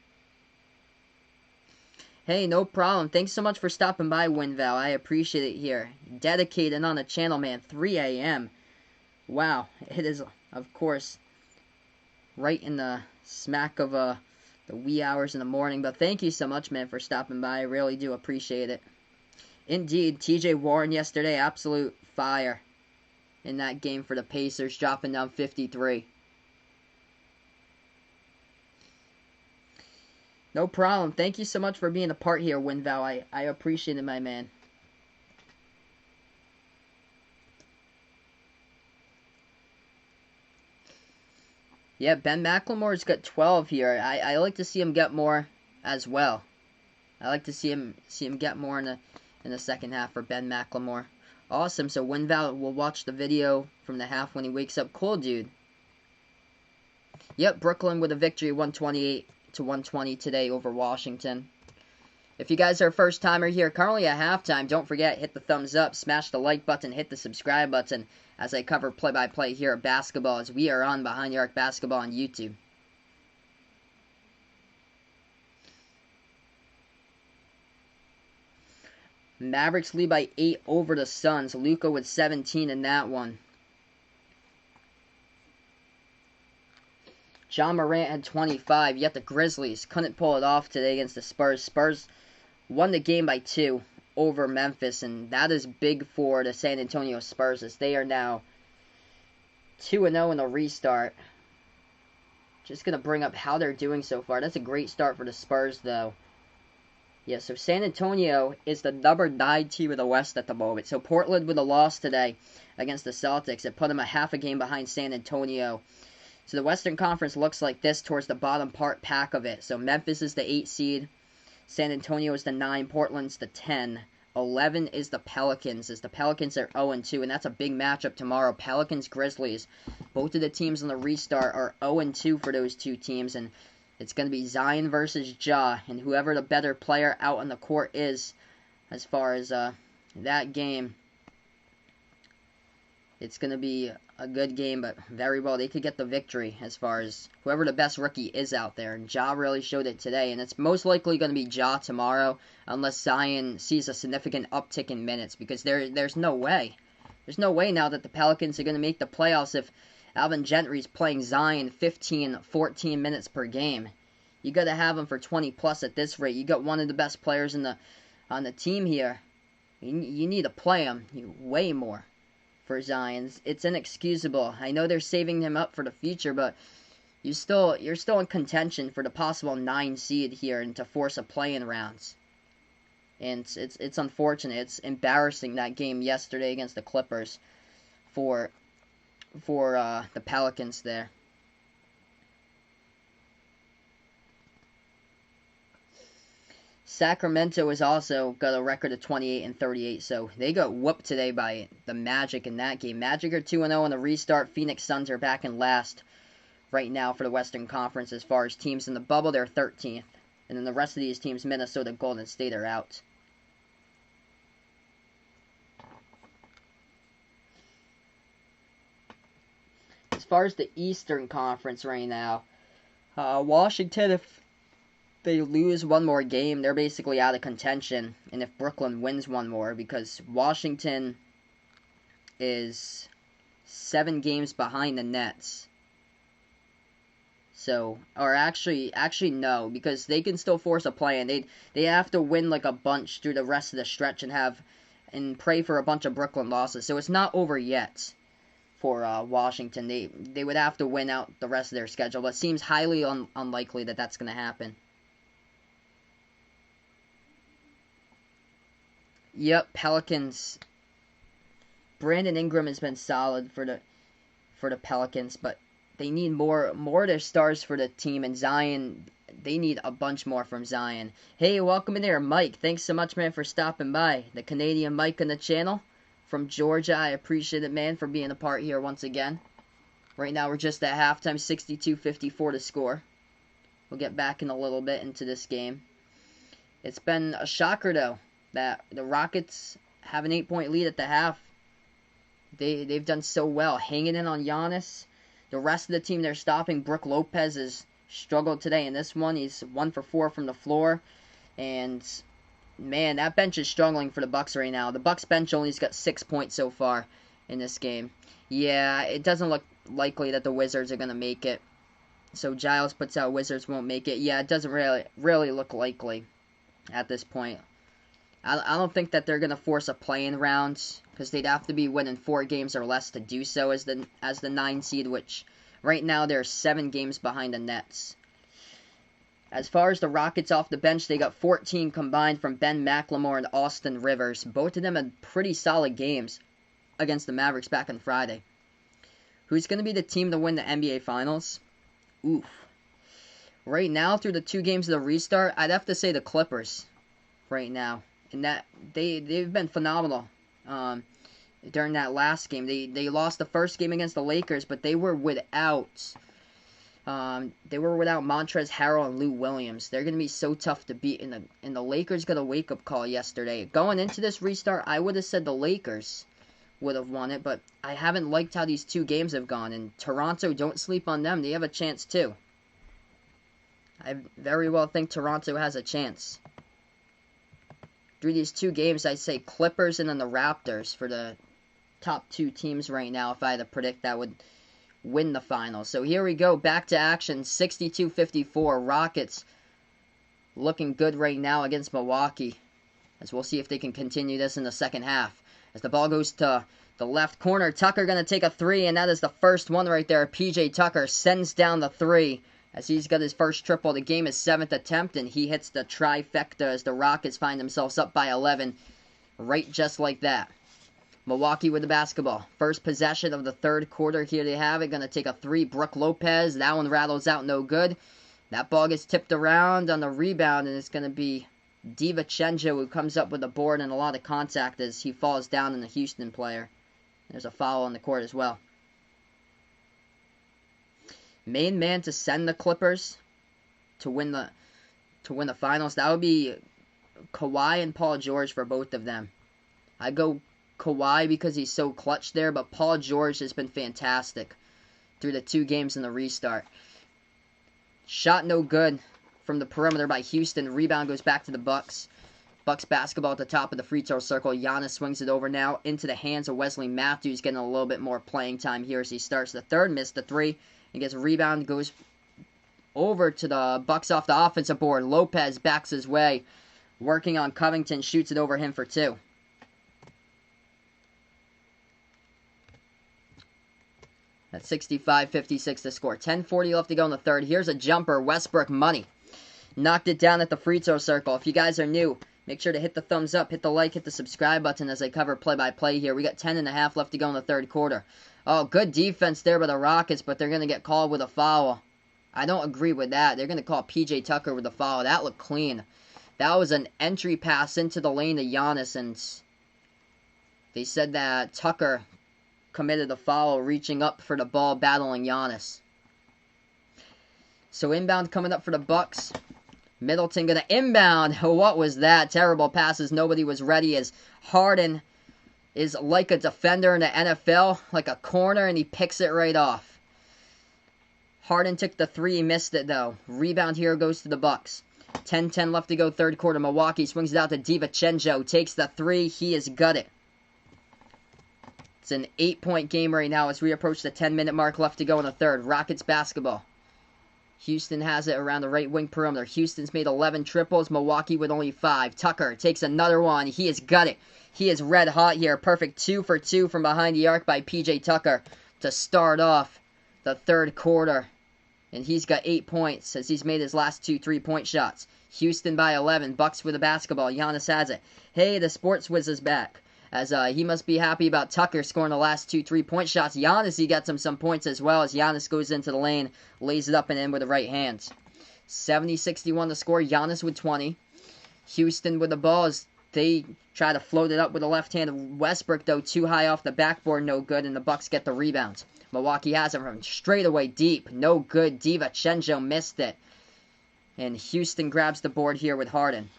Hey, no problem. Thanks so much for stopping by, WinVal. I appreciate it here. Dedicated on the channel, man. 3 a.m. Wow. It is, of course, right in the smack of the wee hours in the morning. But thank you so much, man, for stopping by. I really do appreciate it. Indeed, TJ Warren yesterday, absolute fire in that game for the Pacers, dropping down 53. No problem. Thank you so much for being a part here, WinVal. I appreciate it, my man. Yeah, Ben McLemore's got 12 here. I like to see him get more as well. I like to see him get more in the second half for Ben McLemore. Awesome. So WinVal will watch the video from the half when he wakes up. Cool, dude. Yep, Brooklyn with a victory, 128-120 today over Washington. If you guys are a first timer here, currently at halftime, don't forget, hit the thumbs up, smash the like button, hit the subscribe button as I cover play-by-play here at basketball as we are on Behind the Arc Basketball on YouTube. Mavericks lead by 8 over the Suns. Luka with 17 in that one. John Morant had 25, yet the Grizzlies couldn't pull it off today against the Spurs. Spurs won the game by 2 over Memphis, and that is big for the San Antonio Spurs as they are now 2-0 in the restart. Just going to bring up how they're doing so far. That's a great start for the Spurs, though. Yeah, so San Antonio is the number 9 team in the West at the moment. So Portland with a loss today against the Celtics. It put them a half a game behind San Antonio. So the Western Conference looks like this towards the bottom pack of it. So Memphis is the 8 seed. San Antonio is the 9. Portland's the 10. 11 is the Pelicans, as the Pelicans are 0-2, and that's a big matchup tomorrow. Pelicans-Grizzlies. Both of the teams on the restart are 0-2 for those two teams, and it's going to be Zion versus Ja, and whoever the better player out on the court is as far as that game, it's going to be a good game, but very well, they could get the victory as far as whoever the best rookie is out there, and Ja really showed it today, and it's most likely going to be Ja tomorrow, unless Zion sees a significant uptick in minutes, because there's no way. There's no way now that the Pelicans are going to make the playoffs if Alvin Gentry's playing Zion 15, 14 minutes per game. You got to have him for 20 plus at this rate. You got one of the best players on the team here. You need to play him way more for Zion. It's inexcusable. I know they're saving him up for the future, but you're still in contention for the possible 9 seed here and to force a play-in rounds. And it's unfortunate. It's embarrassing, that game yesterday against the Clippers for the Pelicans there. Sacramento has also got a record of 28-38, so they got whooped today by the Magic in that game. Magic are 2-0 in the restart. Phoenix Suns are back in last right now for the Western Conference. As far as teams in the bubble, they're 13th. And then the rest of these teams, Minnesota, Golden State, are out. As far as the Eastern Conference right now, Washington, they lose one more game, they're basically out of contention. And if Brooklyn wins one more, because Washington is 7 games behind the Nets. So, or actually no, because they can still force a play, and they have to win like a bunch through the rest of the stretch and pray for a bunch of Brooklyn losses. So it's not over yet for Washington. They would have to win out the rest of their schedule, but it seems highly unlikely that that's going to happen. Yep, Pelicans. Brandon Ingram has been solid for the Pelicans, but they need more of their stars for the team, and Zion, they need a bunch more from Zion. Hey, welcome in there, Mike. Thanks so much, man, for stopping by. The Canadian Mike on the channel from Georgia. I appreciate it, man, for being a part here once again. Right now, we're just at halftime, 62-54 to score. We'll get back in a little bit into this game. It's been a shocker, though, that the Rockets have an 8-point lead at the half. They've done so well, hanging in on Giannis. The rest of the team, they're stopping. Brook Lopez has struggled today in this one. He's 1 for 4 from the floor. And, man, that bench is struggling for the Bucks right now. The Bucks bench only's got 6 points so far in this game. Yeah, it doesn't look likely that the Wizards are going to make it. So Giles puts out Wizards won't make it. Yeah, it doesn't really look likely at this point. I don't think that they're going to force a play-in round, because they'd have to be winning 4 games or less to do so as the 9 seed, which right now they're 7 games behind the Nets. As far as the Rockets off the bench, they got 14 combined from Ben McLemore and Austin Rivers. Both of them had pretty solid games against the Mavericks back on Friday. Who's going to be the team to win the NBA Finals? Oof. Right now, through the 2 games of the restart, I'd have to say the Clippers right now. And that they've been phenomenal during that last game. They lost the first game against the Lakers, but they were without Montrezl Harrell and Lou Williams. They're going to be so tough to beat, and the Lakers got a wake-up call yesterday. Going into this restart, I would have said the Lakers would have won it, but I haven't liked how these 2 games have gone. And Toronto, don't sleep on them. They have a chance too. I very well think Toronto has a chance. Through these 2 games, I'd say Clippers and then the Raptors for the top 2 teams right now, if I had to predict that would win the finals. So here we go, back to action, 62-54. Rockets looking good right now against Milwaukee, as we'll see if they can continue this in the second half. As the ball goes to the left corner, Tucker going to take a 3, and that is the first one right there. PJ Tucker sends down the 3. As he's got his first triple, the game is 7th attempt, and he hits the trifecta as the Rockets find themselves up by 11, right just like that. Milwaukee with the basketball. First possession of the third quarter. Here they have it. Going to take a 3. Brook Lopez. That one rattles out, no good. That ball gets tipped around on the rebound, and it's going to be DiVincenzo who comes up with a board and a lot of contact as he falls down on the Houston player. There's a foul on the court as well. Main man to send the Clippers to win the finals, that would be Kawhi and Paul George for both of them. I go Kawhi because he's so clutch there, but Paul George has been fantastic through the 2 games in the restart. Shot no good from the perimeter by Houston. Rebound goes back to the Bucks. Bucks basketball at the top of the free throw circle. Giannis swings it over now into the hands of Wesley Matthews, getting a little bit more playing time here as he starts the third. Missed the 3. He gets a rebound, goes over to the Bucks off the offensive board. Lopez backs his way, working on Covington, shoots it over him for 2. That's 65-56 to score. 10:40 left to go in the third. Here's a jumper. Westbrook money. Knocked it down at the free throw circle. If you guys are new, make sure to hit the thumbs up, hit the like, hit the subscribe button as I cover play-by-play here. We got 10.5 left to go in the third quarter. Oh, good defense there by the Rockets, but they're going to get called with a foul. I don't agree with that. They're going to call PJ Tucker with a foul. That looked clean. That was an entry pass into the lane to Giannis, and they said that Tucker committed a foul reaching up for the ball, battling Giannis. So inbound coming up for the Bucks. Middleton going to inbound. What was that? Terrible passes. Nobody was ready as Harden is like a defender in the NFL, like a corner, and he picks it right off. Harden took the 3, he missed it though. Rebound here goes to the Bucks. 10-10 left to go, third quarter. Milwaukee swings it out to DiVincenzo. Takes the three. He is gutted. It's an 8-point game right now as we approach the 10-minute mark left to go in the third. Rockets basketball. Houston has it around the right wing perimeter. Houston's made 11 triples. Milwaukee with only 5. Tucker takes another one. He is gutted. He is red hot here. Perfect 2 for 2 from behind the arc by P.J. Tucker to start off the third quarter. And he's got 8 points as he's made his last 2 3-point shots. Houston by 11. Bucks with the basketball. Giannis has it. Hey, the sports whiz is back. As he must be happy about Tucker scoring the last 2 3-point shots. Giannis, he got some points as well as Giannis goes into the lane, lays it up and in with the right hand. 70-61 to score. Giannis with 20. Houston with the ball as they try to float it up with the left hand. Westbrook, though, too high off the backboard, no good, and the Bucks get the rebound. Milwaukee has it from straight away deep. No good. DiVincenzo missed it. And Houston grabs the board here with Harden.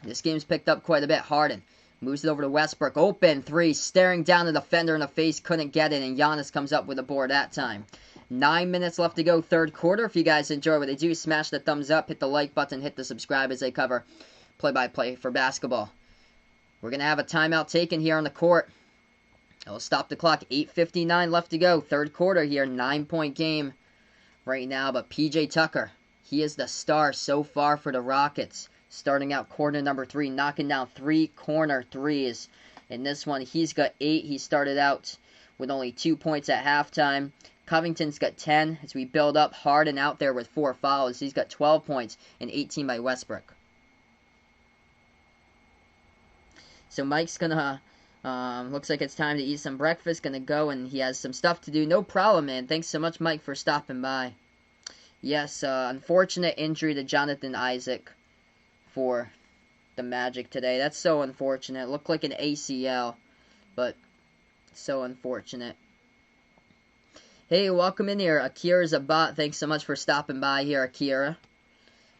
This game's picked up quite a bit. Harden moves it over to Westbrook. Open three. Staring down the defender in the face. Couldn't get it. And Giannis comes up with a board that time. 9 minutes left to go. Third quarter. If you guys enjoy what they do, smash the thumbs up. Hit the like button. Hit the subscribe as they cover play-by-play for basketball. We're going to have a timeout taken here on the court. It'll stop the clock. 8:59 left to go. Third quarter here. 9-point game right now. But P.J. Tucker, he is the star so far for the Rockets. Starting out quarter number 3, knocking down 3 corner threes. In this one, he's got 8. He started out with only 2 points at halftime. Covington's got 10 as we build up. Harden out there with 4 fouls. He's got 12 points and 18 by Westbrook. So Mike's gonna, looks like it's time to eat some breakfast. Gonna go and he has some stuff to do. No problem, man. Thanks so much, Mike, for stopping by. Yes, unfortunate injury to Jonathan Isaac for the Magic today. That's so unfortunate. Looked like an ACL, but so unfortunate. Hey, welcome in here. Akira Zabat. Thanks so much for stopping by here, Akira.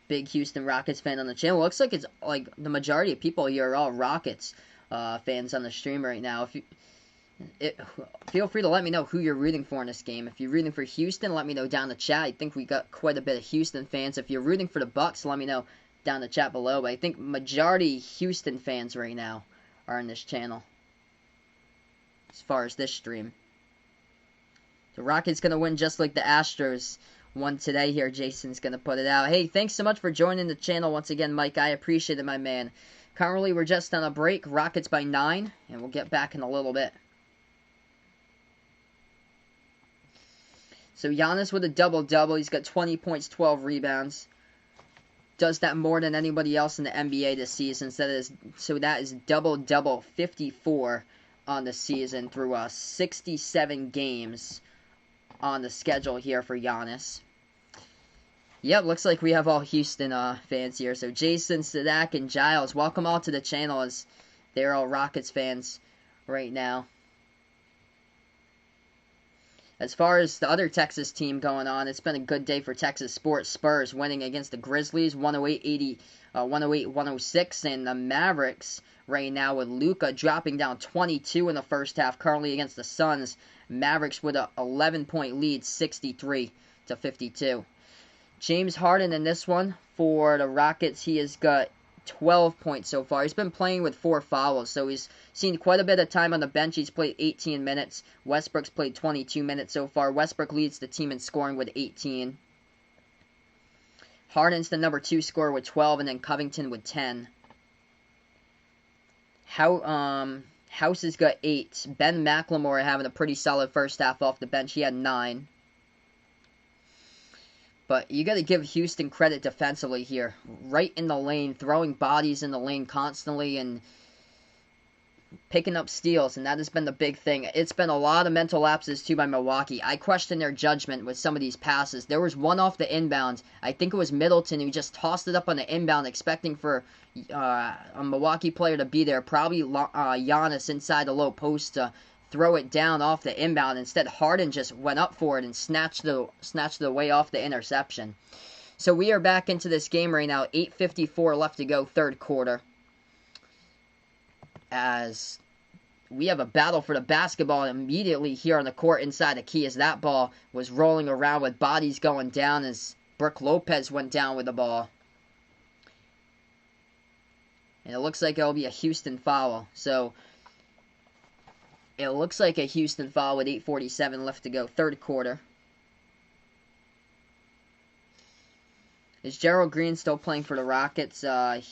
Big Houston Rockets fan on the channel. Looks like it's like the majority of people here are all Rockets fans on the stream right now. If you feel free to let me know who you're rooting for in this game. If you're rooting for Houston, let me know down in the chat. I think we got quite a bit of Houston fans. If you're rooting for the Bucks, let me know down in the chat below. But I think majority Houston fans right now are in this channel as far as this stream. The Rockets going to win just like the Astros won today here. Jason's going to put it out. Hey, thanks so much for joining the channel once again, Mike. I appreciate it, my man. Currently, we're just on a break. Rockets by 9, and we'll get back in a little bit. So Giannis with a double-double. He's got 20 points, 12 rebounds. Does that more than anybody else in the NBA this season. So that is double-double, 54 on the season through 67 games on the schedule here for Giannis. Yep, looks like we have all Houston fans here. So Jason, Sadak, and Giles, welcome all to the channel as they're all Rockets fans right now. As far as the other Texas team going on, it's been a good day for Texas sports. Spurs winning against the Grizzlies, 108-106, and the Mavericks right now with Luka dropping down 22 in the first half, currently against the Suns. Mavericks with an 11-point lead, 63-52. James Harden in this one for the Rockets, he has got 12 points so far. He's been playing with 4 fouls, so he's seen quite a bit of time on the bench. He's played 18 minutes. Westbrook's played 22 minutes so far. Westbrook leads the team in scoring with 18. Harden's the number 2 scorer with 12, and then Covington with 10. House has got 8. Ben McLemore having a pretty solid first half off the bench. He had 9. But you got to give Houston credit defensively here. Right in the lane, throwing bodies in the lane constantly and picking up steals, and that has been the big thing. It's been a lot of mental lapses, too, by Milwaukee. I question their judgment with some of these passes. There was one off the inbound. I think it was Middleton who just tossed it up on the inbound, expecting for a Milwaukee player to be there. Probably Giannis inside the low post to throw it down off the inbound. Instead, Harden just went up for it and snatched it away off the interception. So we are back into this game right now. 8:54 left to go, third quarter. As we have a battle for the basketball immediately here on the court inside the key as that ball was rolling around with bodies going down as Brook Lopez went down with the ball. And it looks like it'll be a Houston foul. So, it looks like a Houston foul with 8:47 left to go. Third quarter. Is Gerald Green still playing for the Rockets?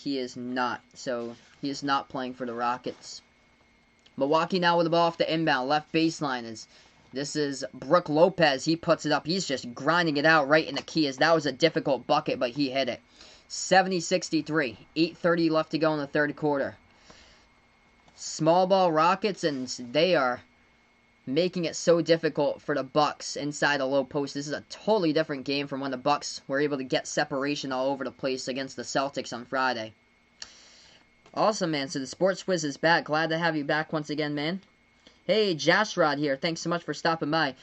He is not. So, he is not playing for the Rockets. Milwaukee now with the ball off the inbound. Left baseline. This is Brook Lopez. He puts it up. He's just grinding it out right in the key. As that was a difficult bucket, but he hit it. 70-63. 8:30 left to go in the third quarter. Small ball Rockets, and they are making it so difficult for the Bucks inside the low post. This is a totally different game from when the Bucks were able to get separation all over the place against the Celtics on Friday. Awesome, man. So the Sports Quiz is back. Glad to have you back once again, man. Hey, Jashrod here. Thanks so much for stopping by.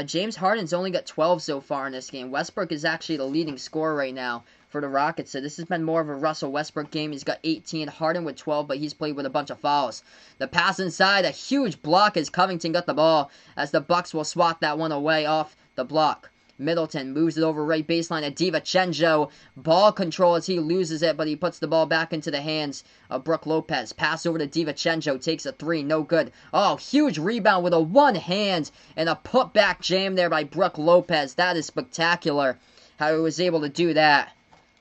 James Harden's only got 12 so far in this game. Westbrook is actually the leading scorer right now for the Rockets. So this has been more of a Russell Westbrook game. He's got 18. Harden with 12, but he's played with a bunch of fouls. The pass inside, a huge block as Covington got the ball, as the Bucks will swat that one away off the block. Middleton moves it over right baseline to DiVincenzo. Ball control as he loses it, but he puts the ball back into the hands of Brook Lopez. Pass over to DiVincenzo. Takes a three. No good. Oh, huge rebound with a one hand and a putback jam there by Brook Lopez. That is spectacular how he was able to do that.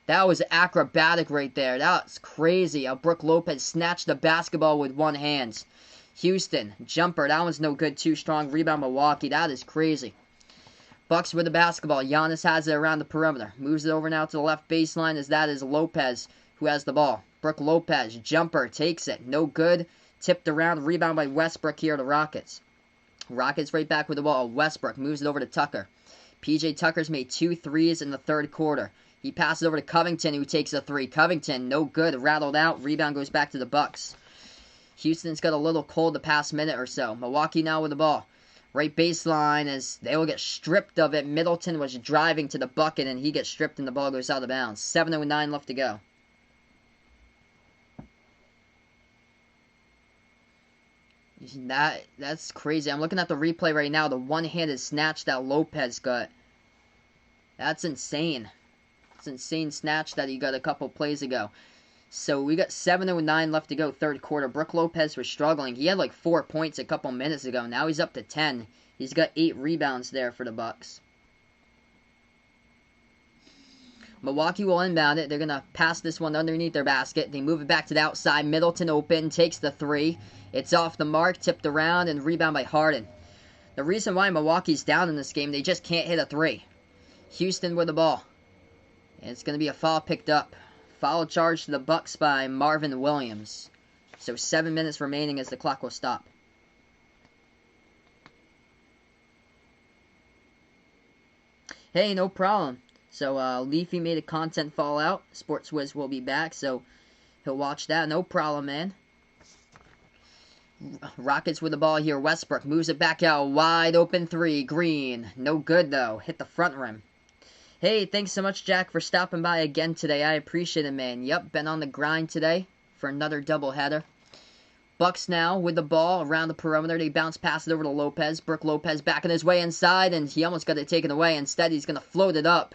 That was acrobatic right there. That's crazy how Brook Lopez snatched the basketball with one hand. Houston, jumper. That one's no good. Too strong. Rebound Milwaukee. That is crazy. Bucks with the basketball. Giannis has it around the perimeter. Moves it over now to the left baseline as that is Lopez who has the ball. Brook Lopez, jumper, takes it. No good. Tipped around. Rebound by Westbrook here to Rockets. Rockets right back with the ball. Westbrook moves it over to Tucker. PJ Tucker's made 2 threes in the third quarter. He passes over to Covington who takes a three. Covington, no good. Rattled out. Rebound goes back to the Bucks. Houston's got a little cold the past minute or so. Milwaukee now with the ball. Right baseline as they will get stripped of it. Middleton was driving to the bucket and he gets stripped and the ball goes out of bounds. 7:09 left to go. That's crazy. I'm looking at the replay right now. The one-handed snatch that Lopez got. That's insane. It's an insane snatch that he got a couple plays ago. So we got 7:09 left to go, third quarter. Brook Lopez was struggling. He had like 4 points a couple minutes ago. Now he's up to 10. He's got 8 rebounds there for the Bucks. Milwaukee will inbound it. They're going to pass this one underneath their basket. They move it back to the outside. Middleton open, takes the three. It's off the mark, tipped around, and rebound by Harden. The reason why Milwaukee's down in this game, they just can't hit a three. Houston with the ball. And it's going to be a foul picked up. Foul charge to the Bucks by Marvin Williams. So 7 minutes remaining as the clock will stop. Hey, no problem. So Leafy made a content fallout. Sports Wiz will be back, so he'll watch that. No problem, man. Rockets with the ball here. Westbrook moves it back out. Wide open three. Green. No good, though. Hit the front rim. Hey, thanks so much, Jack, for stopping by again today. I appreciate it, man. Yep, been on the grind today for another doubleheader. Bucks now with the ball around the perimeter. They bounce pass it over to Lopez. Brook Lopez backing his way inside, and he almost got it taken away. Instead, he's going to float it up.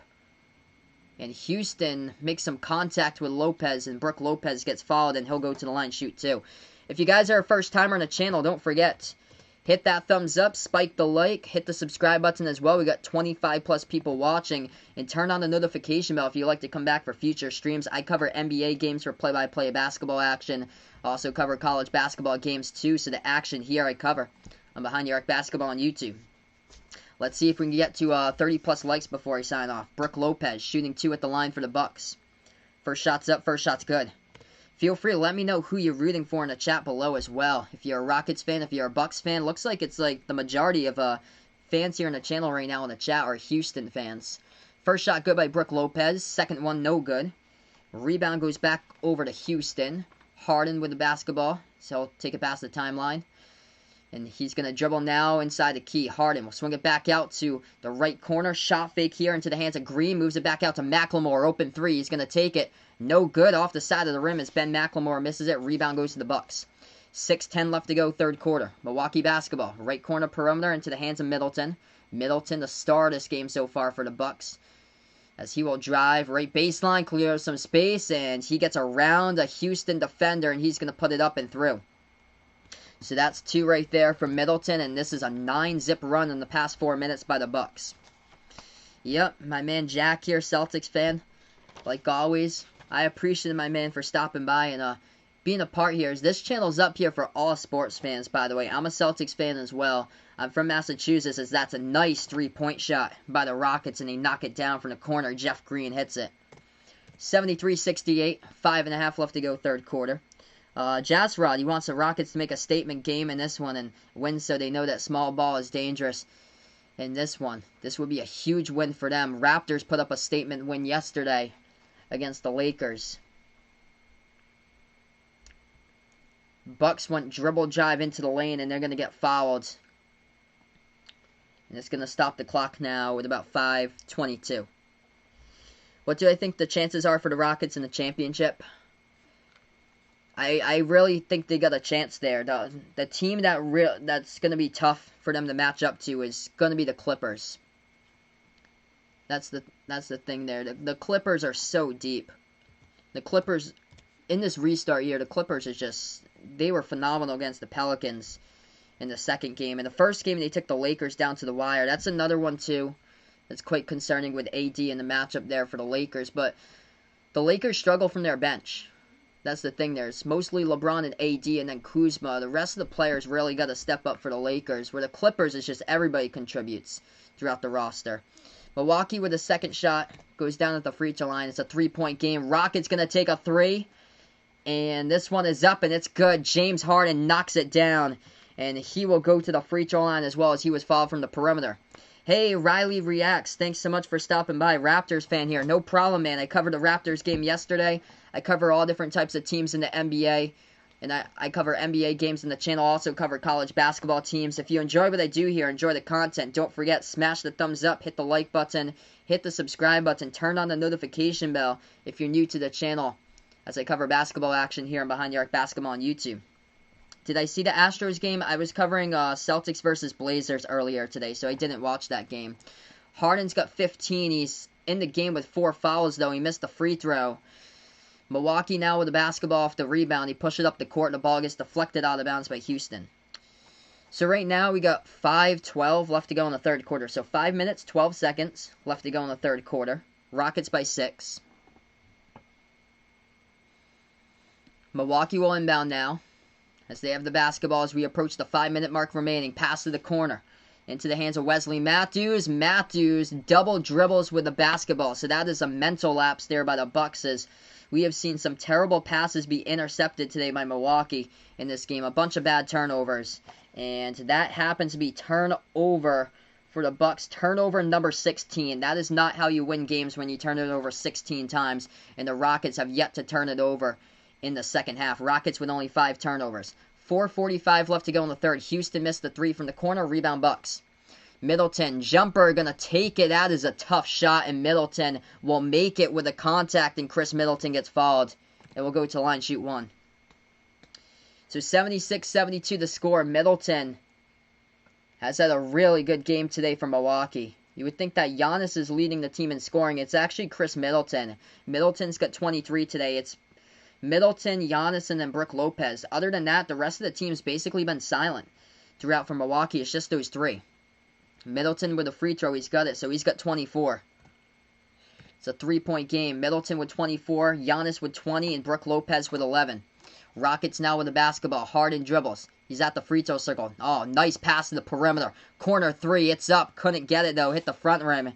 And Houston makes some contact with Lopez, and Brook Lopez gets fouled, and he'll go to the line shoot too. If you guys are a first timer on the channel, don't forget, hit that thumbs up, spike the like, hit the subscribe button as well. We got 25 plus people watching, and turn on the notification bell if you'd like to come back for future streams. I cover NBA games for play-by-play basketball action. Also cover college basketball games too, so the action here I cover. I'm Behind the Arc Basketball on YouTube. Let's see if we can get to 30 plus likes before I sign off. Brook Lopez shooting 2 at the line for the Bucks. First shot's up, first shot's good. Feel free to let me know who you're rooting for in the chat below as well. If you're a Rockets fan, if you're a Bucks fan, looks like it's like the majority of fans here in the channel right now in the chat are Houston fans. First shot good by Brook Lopez. Second one no good. Rebound goes back over to Houston. Harden with the basketball, so he'll take it past the timeline. And he's going to dribble now inside the key. Harden will swing it back out to the right corner. Shot fake here into the hands of Green. Moves it back out to McLemore. Open three. He's going to take it. No good off the side of the rim as Ben McLemore misses it. Rebound goes to the Bucks. 6:10 left to go, third quarter. Milwaukee basketball. Right corner perimeter into the hands of Middleton. Middleton, the star of this game so far for the Bucks. as he will drive right baseline, clear some space, and he gets around a Houston defender, and he's going to put it up and through. So that's 2 right there from Middleton, and this is a 9-zip run in the past 4 minutes by the Bucks. Yep, my man Jack here, Celtics fan. Like always, I appreciate my man for stopping by and being a part here. This channel's up here for all sports fans, by the way. I'm a Celtics fan as well. I'm from Massachusetts, as that's a nice 3-point shot by the Rockets, and they knock it down from the corner. Jeff Green hits it. 73-68, 5.5 left to go, third quarter. Jazz Rod, he wants the Rockets to make a statement game in this one and win, so they know that small ball is dangerous in this one. This would be a huge win for them. Raptors put up a statement win yesterday against the Lakers. Bucks went dribble drive into the lane, and they're going to get fouled. And it's going to stop the clock now with about 5:22. What do I think the chances are for the Rockets in the championship? I really think they got a chance there. The team that's going to be tough for them to match up to is going to be the Clippers. That's the thing there. The Clippers are so deep. The Clippers, in this restart year, the Clippers is just, they were phenomenal against the Pelicans in the second game. In the first game, they took the Lakers down to the wire. That's another one, too, that's quite concerning with AD in the matchup there for the Lakers. But the Lakers struggle from their bench. That's the thing there. It's mostly LeBron and AD and then Kuzma. The rest of the players really got to step up for the Lakers, where the Clippers is just everybody contributes throughout the roster. Milwaukee with a second shot. Goes down at the free throw line. It's a 3-point game. Rockets going to take a 3. And this one is up, and it's good. James Harden knocks it down. And he will go to the free throw line as well, as he was fouled from the perimeter. Hey, Riley Reacts. Thanks so much for stopping by. Raptors fan here. No problem, man. I covered the Raptors game yesterday. I cover all different types of teams in the NBA. And I cover NBA games in the channel. I also cover college basketball teams. If you enjoy what I do here, enjoy the content, don't forget, smash the thumbs up, hit the like button, hit the subscribe button, turn on the notification bell if you're new to the channel, as I cover basketball action here on Behind the Arc Basketball on YouTube. Did I see the Astros game? I was covering Celtics versus Blazers earlier today, so I didn't watch that game. Harden's got 15. He's in the game with 4 fouls, though. He missed the free throw. Milwaukee now with the basketball off the rebound. He pushed it up the court, and the ball gets deflected out of bounds by Houston. So right now we got 5:12 left to go in the third quarter. So 5 minutes, 12 seconds left to go in the third quarter. Rockets by 6. Milwaukee will inbound now, as they have the basketball as we approach the 5-minute mark remaining. Pass to the corner. Into the hands of Wesley Matthews. Matthews double dribbles with the basketball. So that is a mental lapse there by the Bucks, as we have seen some terrible passes be intercepted today by Milwaukee in this game. A bunch of bad turnovers. And that happens to be turnover for the Bucks. Turnover number 16. That is not how you win games, when you turn it over 16 times. And the Rockets have yet to turn it over in the second half. Rockets with only 5 turnovers. 4:45 left to go in the third. Houston missed the 3 from the corner. Rebound Bucks. Middleton, jumper, going to take it. That is a tough shot, and Middleton will make it with a contact, and Chris Middleton gets fouled. And will go to the line, shoot 1. So 76-72 the score. Middleton has had a really good game today for Milwaukee. You would think that Giannis is leading the team in scoring. It's actually Chris Middleton. Middleton's got 23 today. It's Middleton, Giannis, and then Brook Lopez. Other than that, the rest of the team's basically been silent throughout for Milwaukee. It's just those 3. Middleton with a free throw, he's got it, so he's got 24. It's a 3-point game. Middleton with 24, Giannis with 20, and Brook Lopez with 11. Rockets now with the basketball. Harden dribbles. He's at the free throw circle. Oh, nice pass to the perimeter. Corner 3, it's up. Couldn't get it, though. Hit the front rim,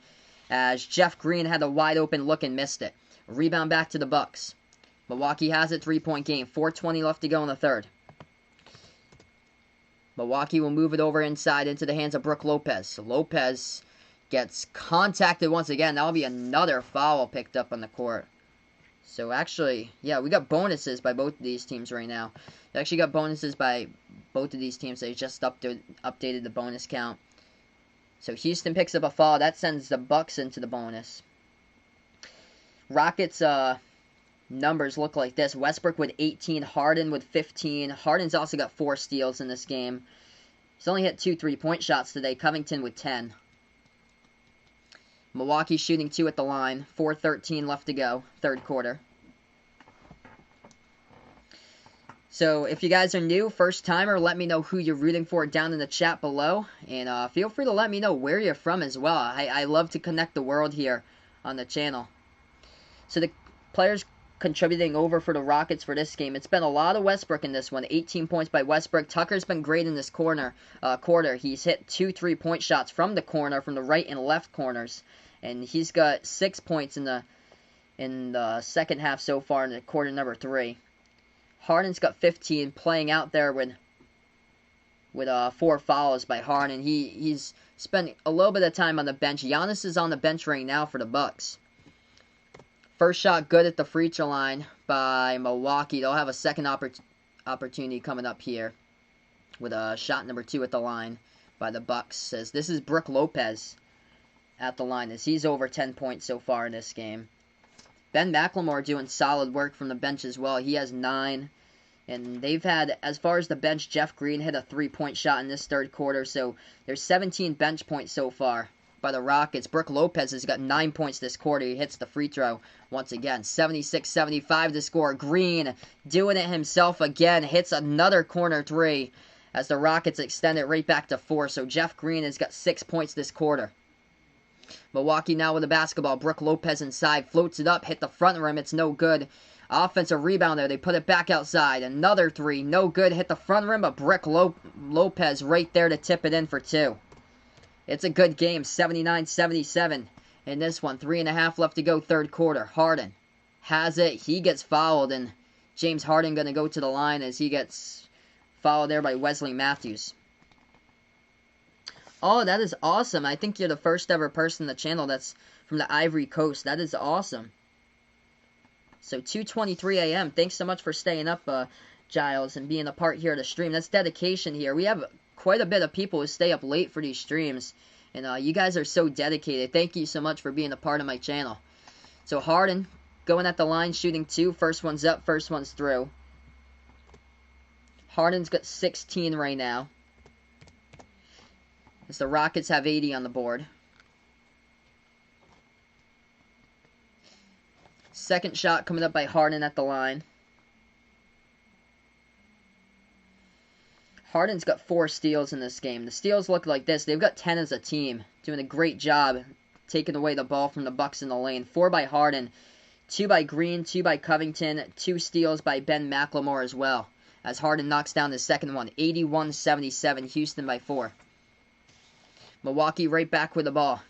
as Jeff Green had a wide open look and missed it. Rebound back to the Bucks. Milwaukee has it, 3-point game. 4:20 left to go in the third. Milwaukee will move it over inside into the hands of Brook Lopez. So Lopez gets contacted once again. That'll be another foul picked up on the court. So actually, yeah, we got bonuses by both of these teams right now. We actually got bonuses by both of these teams. They just updated the bonus count. So Houston picks up a foul. That sends the Bucks into the bonus. Rockets, numbers look like this. Westbrook with 18, Harden with 15. Harden's also got 4 steals in this game. He's only hit 2 3-point shots today. Covington with 10. Milwaukee shooting 2 at the line. 4:13 left to go, third quarter. So if you guys are new, first timer, let me know who you're rooting for down in the chat below. And feel free to let me know where you're from as well. I love to connect the world here on the channel. So the players contributing over for the Rockets for this game. It's been a lot of Westbrook in this one. 18 points by Westbrook. Tucker's been great in this quarter. He's hit 2 3-point shots from the corner, from the right and left corners. And he's got 6 points in the second half so far in the quarter number 3. Harden's got 15, playing out there with 4 fouls by Harden. He's spent a little bit of time on the bench. Giannis is on the bench right now for the Bucks. First shot good at the free throw line by Milwaukee. They'll have a second opportunity coming up here with shot number 2 at the line by the Bucks. As this is Brook Lopez at the line, as he's over 10 points so far in this game. Ben McLemore doing solid work from the bench as well. He has 9. And they've had, as far as the bench, Jeff Green hit a 3-point shot in this third quarter. So there's 17 bench points so far by the Rockets. Brook Lopez has got 9 points this quarter. He hits the free throw once again. 76-75 to score. Green doing it himself again. Hits another corner 3 as the Rockets extend it right back to 4. So Jeff Green has got 6 points this quarter. Milwaukee now with the basketball. Brook Lopez inside. Floats it up. Hit the front rim. It's no good. Offensive rebound there. They put it back outside. Another 3. No good. Hit the front rim. But Brook Lopez right there to tip it in for 2. It's a good game. 79-77 in this one. 3.5 left to go, third quarter. Harden has it. He gets fouled. And James Harden going to go to the line as he gets fouled there by Wesley Matthews. Oh, that is awesome. I think you're the first ever person on the channel that's from the Ivory Coast. That is awesome. So 2:23 a.m. Thanks so much for staying up, Giles, and being a part here of the stream. That's dedication here. We have quite a bit of people who stay up late for these streams. And you guys are so dedicated. Thank you so much for being a part of my channel. So Harden going at the line, shooting 2. First one's up, first one's through. Harden's got 16 right now, as the Rockets have 80 on the board. Second shot coming up by Harden at the line. Harden's got 4 steals in this game. The steals look like this. They've got 10 as a team, doing a great job taking away the ball from the Bucks in the lane. 4 by Harden, 2 by Green, 2 by Covington, 2 steals by Ben McLemore as well, as Harden knocks down the second one. 81-77, Houston by 4. Milwaukee right back with the ball.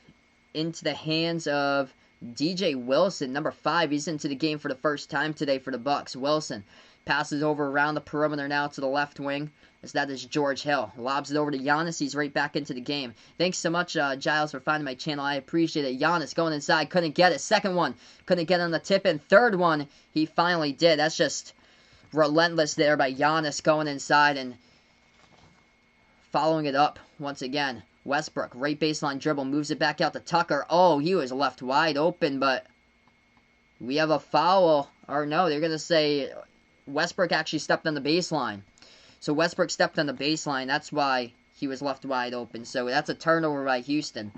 Into the hands of DJ Wilson, number 5. He's into the game for the first time today for the Bucks. Wilson passes over around the perimeter now to the left wing, as that is George Hill. Lobs it over to Giannis. He's right back into the game. Thanks so much, Giles, for finding my channel. I appreciate it. Giannis going inside. Couldn't get it. Second one. Couldn't get on the tip-in. Third one, he finally did. That's just relentless there by Giannis going inside and following it up once again. Westbrook, right baseline dribble, moves it back out to Tucker. Oh, he was left wide open, but we have a foul. Or no, they're going to say Westbrook actually stepped on the baseline. So Westbrook stepped on the baseline. That's why he was left wide open. So that's a turnover by Houston.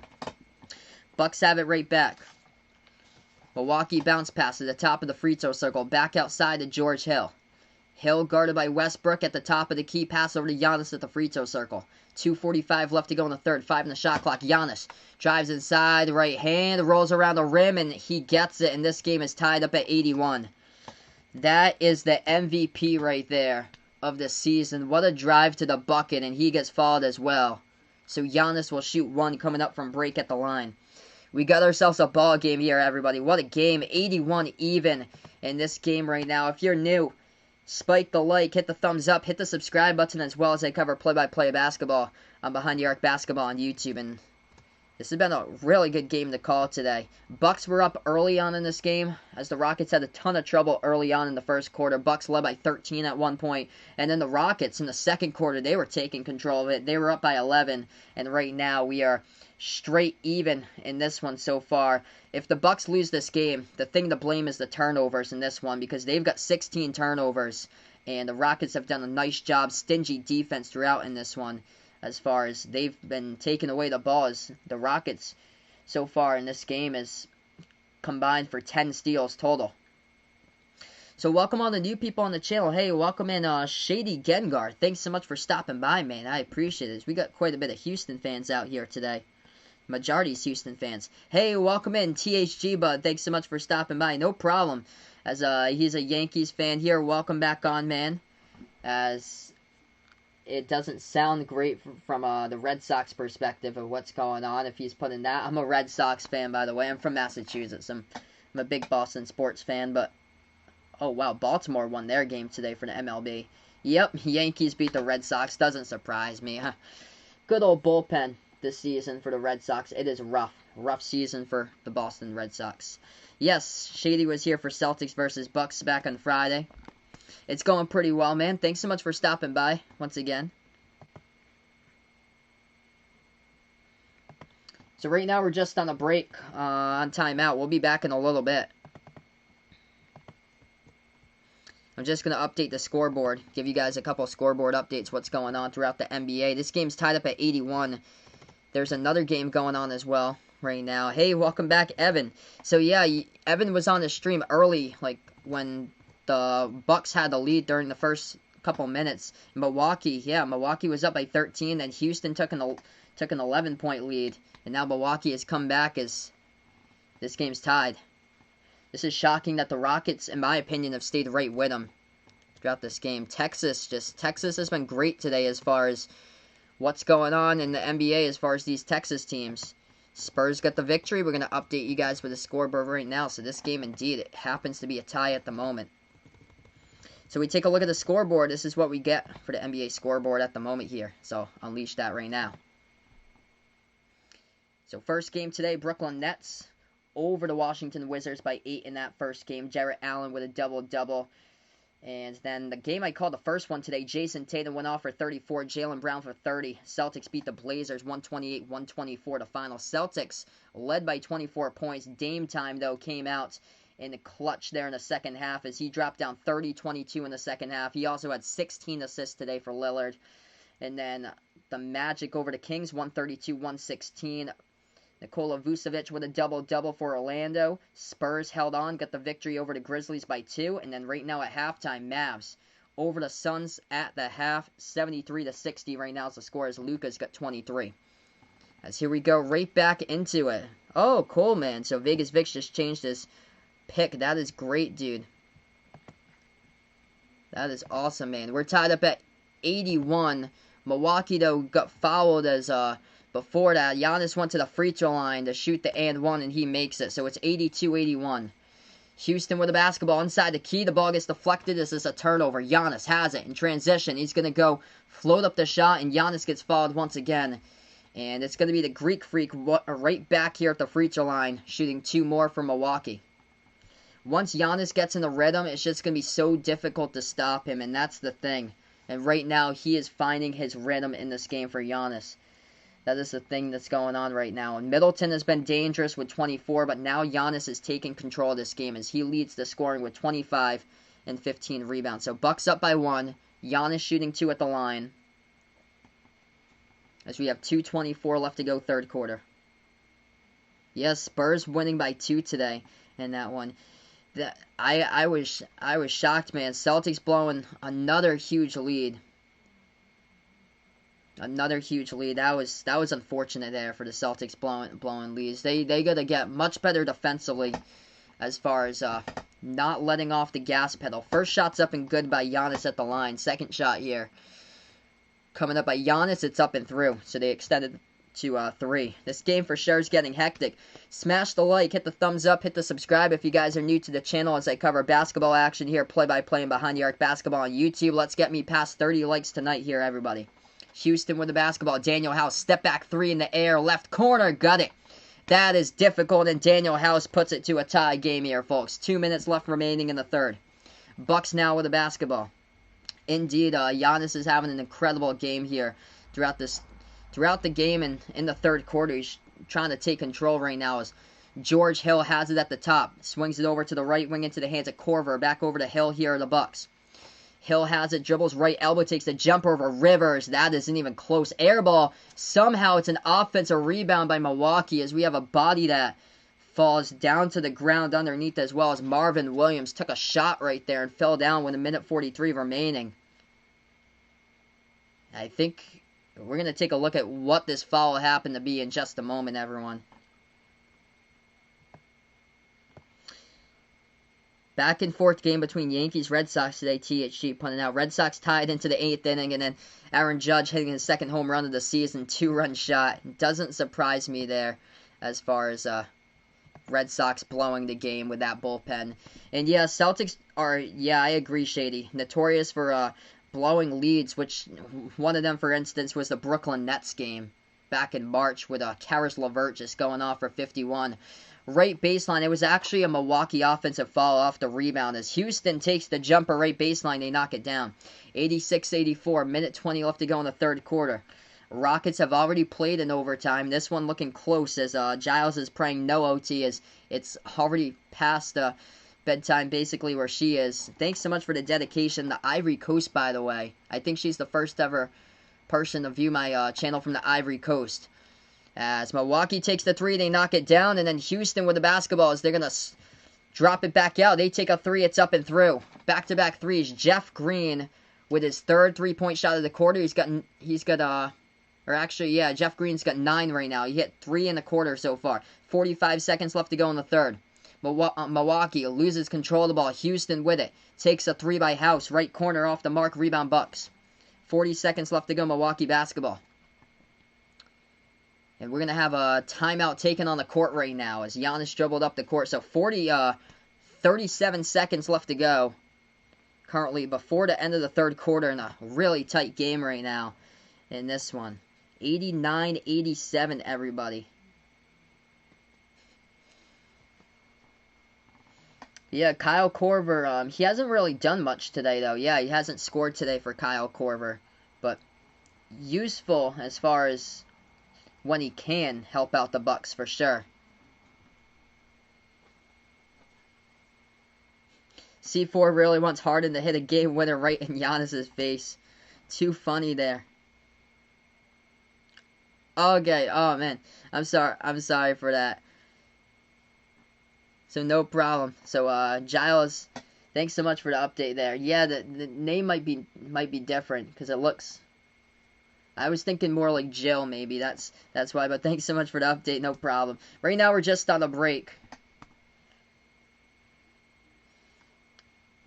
Bucks have it right back. Milwaukee bounce pass to the top of the free throw circle. Back outside to George Hill. Hill guarded by Westbrook at the top of the key. Pass over to Giannis at the free throw circle. 2:45 left to go in the third. 5 in the shot clock. Giannis drives inside. Right hand. Rolls around the rim. And he gets it. And this game is tied up at 81. That is the MVP right there of this season. What a drive to the bucket. And he gets fouled as well. So Giannis will shoot 1 coming up from break at the line. We got ourselves a ball game here, everybody. What a game. 81 even in this game right now. If you're new, spike the like, hit the thumbs up, hit the subscribe button, as well as I cover play-by-play basketball on Behind the Arc Basketball on YouTube. And this has been a really good game to call today. Bucks were up early on in this game, as the Rockets had a ton of trouble early on in the first quarter. Bucks led by 13 at one point, and then the Rockets in the second quarter, they were taking control of it. They were up by 11, and right now we are straight even in this one so far. If the Bucks lose this game, the thing to blame is the turnovers in this one, because they've got 16 turnovers, and the Rockets have done a nice job, stingy defense throughout in this one, as far as they've been taking away the balls. The Rockets so far in this game is combined for 10 steals total. So welcome all the new people on the channel. Hey, welcome in Shady Gengar. Thanks so much for stopping by, man. I appreciate it. We got quite a bit of Houston fans out here today. Majority's Houston fans. Hey, welcome in THG Bud. Thanks so much for stopping by. No problem. As he's a Yankees fan here. Welcome back on, man. As it doesn't sound great from the Red Sox perspective of what's going on if he's putting that. I'm a Red Sox fan, by the way. I'm from Massachusetts. I'm a big Boston sports fan, but oh, wow, Baltimore won their game today for the MLB. Yep, Yankees beat the Red Sox. Doesn't surprise me. Good old bullpen this season for the Red Sox. It is rough. Rough season for the Boston Red Sox. Yes, Shady was here for Celtics versus Bucks back on Friday. It's going pretty well, man. Thanks so much for stopping by once again. So right now we're just on a break, on timeout. We'll be back in a little bit. I'm just going to update the scoreboard, give you guys a couple scoreboard updates, what's going on throughout the NBA. This game's tied up at 81. There's another game going on as well right now. Hey, welcome back, Evan. So, yeah, Evan was on the stream early, like, when the Bucks had the lead during the first couple minutes. Milwaukee was up by 13, and Houston took an 11-point lead. And now Milwaukee has come back as this game's tied. This is shocking that the Rockets, in my opinion, have stayed right with them throughout this game. Texas has been great today as far as what's going on in the NBA as far as these Texas teams. Spurs got the victory. We're going to update you guys with the scoreboard right now. So this game, indeed, it happens to be a tie at the moment. So we take a look at the scoreboard. This is what we get for the NBA scoreboard at the moment here. So unleash that right now. So first game today, Brooklyn Nets over the Washington Wizards by 8 in that first game. Jarrett Allen with a double-double. And then the game I called the first one today, Jason Tatum went off for 34, Jaylen Brown for 30. Celtics beat the Blazers 128-124 to final. Celtics led by 24 points. Dame Time, though, came out in the clutch there in the second half as he dropped down 30-22 in the second half. He also had 16 assists today for Lillard. And then the Magic over the Kings, 132-116. Nikola Vucevic with a double-double for Orlando. Spurs held on, got the victory over the Grizzlies by 2. And then right now at halftime, Mavs over the Suns at the half, 73-60 right now as the score is Luka's got 23. As here we go right back into it. Oh, cool, man. So Vegas Vix just changed his pick. That is great, dude. That is awesome, man. We're tied up at 81. Milwaukee, though, got fouled as before that, Giannis went to the free throw line to shoot the and one, and he makes it. So it's 82-81. Houston with the basketball inside the key. The ball gets deflected. This is a turnover. Giannis has it in transition. He's going to go float up the shot, and Giannis gets fouled once again. And it's going to be the Greek Freak right back here at the free throw line, shooting 2 more for Milwaukee. Once Giannis gets in the rhythm, it's just going to be so difficult to stop him, and that's the thing. And right now, he is finding his rhythm in this game for Giannis. That is the thing that's going on right now. And Middleton has been dangerous with 24, but now Giannis is taking control of this game as he leads the scoring with 25 and 15 rebounds. So Bucks up by 1. Giannis shooting 2 at the line. As we have 2:24 left to go third quarter. Yes, Spurs winning by 2 today in that one. I was shocked, man. Celtics blowing another huge lead. Another huge lead. That was unfortunate there for the Celtics blowing leads. They got to get much better defensively as far as not letting off the gas pedal. First shot's up and good by Giannis at the line. Second shot here coming up by Giannis. It's up and through. So they extended to 3. This game for sure is getting hectic. Smash the like, hit the thumbs up, hit the subscribe if you guys are new to the channel as I cover basketball action here, play-by-play and behind the arc basketball on YouTube. Let's get me past 30 likes tonight here, everybody. Houston with the basketball. Daniel House, step back 3 in the air, left corner, got it. That is difficult, and Daniel House puts it to a tie game here, folks. 2 minutes left remaining in the third. Bucks now with the basketball. Indeed, Giannis is having an incredible game here throughout the game and in the third quarter. He's trying to take control right now as George Hill has it at the top. Swings it over to the right wing into the hands of Corver. Back over to Hill here are the Bucks. Hill has it, dribbles right elbow, takes a jumper over Rivers. That isn't even close. Air ball. Somehow it's an offensive rebound by Milwaukee as we have a body that falls down to the ground underneath, as well as Marvin Williams took a shot right there and fell down with 1:43 remaining. I think we're going to take a look at what this foul happened to be in just a moment, everyone. Back and forth game between Yankees Red Sox today. THG punting out. Red Sox tied into the 8th inning, and then Aaron Judge hitting his second home run of the season, 2-run shot. Doesn't surprise me there as far as Red Sox blowing the game with that bullpen. And yeah, Celtics are, yeah, I agree, Shady, notorious for blowing leads, which one of them, for instance, was the Brooklyn Nets game back in March with Karis LeVert just going off for 51. Right baseline, it was actually a Milwaukee offensive foul off the rebound as Houston takes the jumper right baseline, they knock it down. 86-84, minute 20 left to go in the third quarter. Rockets have already played in overtime. This one looking close as Giles is praying no OT as it's already past bedtime basically where she is. Thanks so much for the dedication. The Ivory Coast, by the way. I think she's the first ever person to view my channel from the Ivory Coast. As Milwaukee takes the 3, they knock it down, and then Houston with the basketball as they're going to drop it back out. They take a 3, it's up and through. Back-to-back threes. Jeff Green with his third three-point shot of the quarter. Jeff Green's got 9 right now. He hit 3 in the quarter so far. 45 seconds left to go in the third. Milwaukee loses control of the ball. Houston with it. Takes a 3 by House. Right corner off the mark. Rebound Bucks. 40 seconds left to go. Milwaukee basketball. And we're going to have a timeout taken on the court right now as Giannis dribbled up the court. So 37 seconds left to go. Currently before the end of the third quarter in a really tight game right now in this one. 89-87, everybody. Yeah, Kyle Korver, he hasn't really done much today, though. Yeah, he hasn't scored today for Kyle Korver. But useful as far as when he can help out the Bucks for sure. C4 really wants Harden to hit a game winner right in Giannis's face. Too funny there. Okay, oh man. I'm sorry for that. So no problem. So Giles, thanks so much for the update there. Yeah, the name might be different because it looks, I was thinking more like Jill, maybe. That's why. But thanks so much for the update. No problem. Right now, we're just on a break.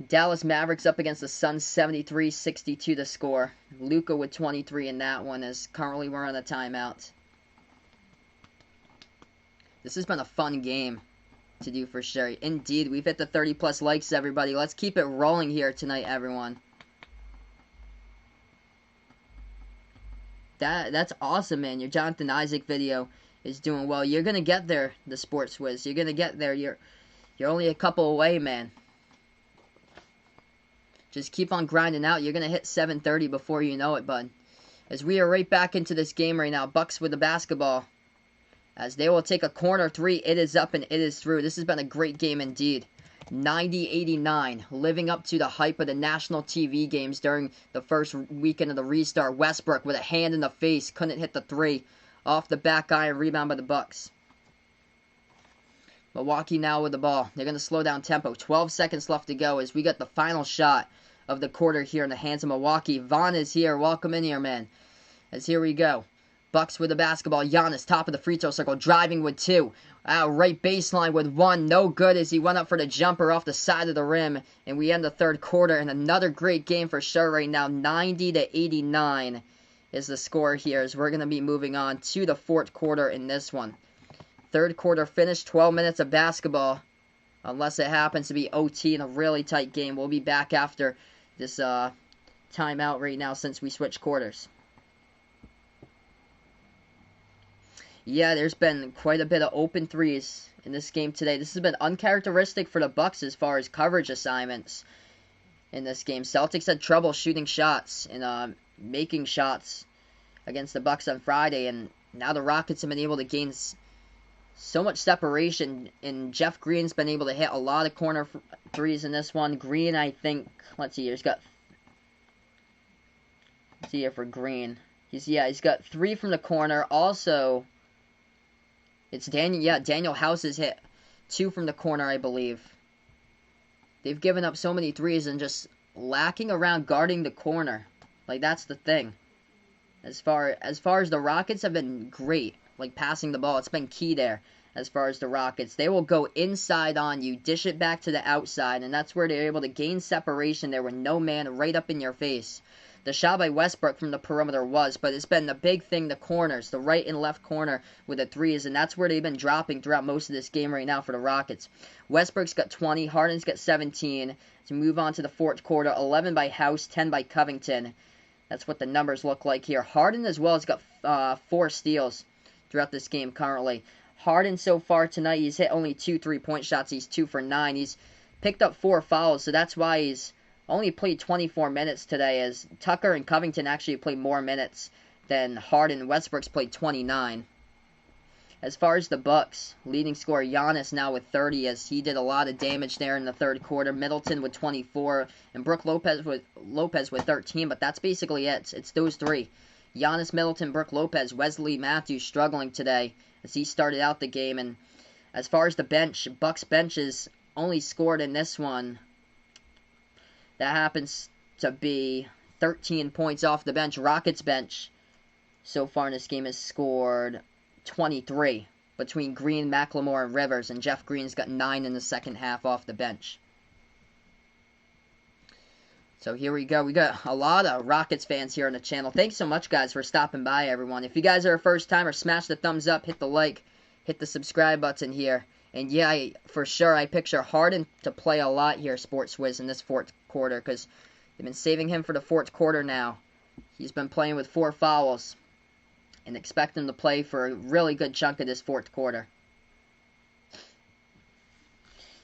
Dallas Mavericks up against the Suns, 73-62 to score. Luka with 23 in that one, as currently we're on a timeout. This has been a fun game to do for sure. Indeed, we've hit the 30+ likes, everybody. Let's keep it rolling here tonight, everyone. That's awesome, man. Your Jonathan Isaac video is doing well. You're gonna get there, the Sports Wiz. You're gonna get there. You're only a couple away, man. Just keep on grinding out. You're gonna hit 730 before you know it, bud. As we are right back into this game right now. Bucks with the basketball. As they will take a corner 3. It is up and it is through. This has been a great game indeed. 90-89, living up to the hype of the national TV games during the first weekend of the restart. Westbrook with a hand in the face, couldn't hit the 3. Off the back iron, rebound by the Bucks. Milwaukee now with the ball. They're going to slow down tempo. 12 seconds left to go as we got the final shot of the quarter here in the hands of Milwaukee. Vaughn is here. Welcome in here, man. As here we go. Bucks with the basketball. Giannis, top of the free throw circle, driving with 2. Right baseline with 1. No good as he went up for the jumper off the side of the rim. And we end the third quarter. And another great game for sure right now. 90-89 is the score here as we're going to be moving on to the fourth quarter in this one. Third quarter finished. 12 minutes of basketball. Unless it happens to be OT in a really tight game. We'll be back after this timeout right now since we switched quarters. Yeah, there's been quite a bit of open threes in this game today. This has been uncharacteristic for the Bucks as far as coverage assignments in this game. Celtics had trouble shooting shots and making shots against the Bucks on Friday, and now the Rockets have been able to gain so much separation, and Jeff Green's been able to hit a lot of corner threes in this one. Green, I think, let's see, he's got See here for Green. He's got 3 from the corner. Also, it's Daniel House has hit 2 from the corner, I believe. They've given up so many threes and just lacking around guarding the corner. Like, that's the thing. As far as the Rockets have been great, like passing the ball, it's been key there. As far as the Rockets, they will go inside on you, dish it back to the outside, and that's where they're able to gain separation there with no man right up in your face. The shot by Westbrook from the perimeter was, but it's been the big thing, the corners, the right and left corner with the threes, and that's where they've been dropping throughout most of this game right now for the Rockets. Westbrook's got 20, Harden's got 17. To move on to the fourth quarter, 11 by House, 10 by Covington. That's what the numbers look like here. Harden as well has got 4 steals throughout this game currently. Harden so far tonight, he's hit only 2 3-point shots. He's 2 for 9. He's picked up 4 fouls, so that's why he's only played 24 minutes today, as Tucker and Covington actually played more minutes than Harden. Westbrook's played 29. As far as the Bucks, leading scorer Giannis now with 30, as he did a lot of damage there in the third quarter. Middleton with 24, and Brook Lopez with 13, but that's basically it. It's those 3. Giannis, Middleton, Brook Lopez, Wesley Matthews struggling today as he started out the game. And as far as the bench, Bucks benches only scored in this one. That happens to be 13 points off the bench. Rockets bench so far in this game has scored 23 between Green, McLemore, and Rivers, and Jeff Green's got 9 in the second half off the bench. So here we go. We got a lot of Rockets fans here on the channel. Thanks so much, guys, for stopping by, everyone. If you guys are a first timer, smash the thumbs up, hit the like, hit the subscribe button here. And yeah, for sure, I picture Harden to play a lot here, Sports Wiz, in this fourth quarter, because they've been saving him for the fourth quarter now. He's been playing with 4 fouls, and expect him to play for a really good chunk of this fourth quarter.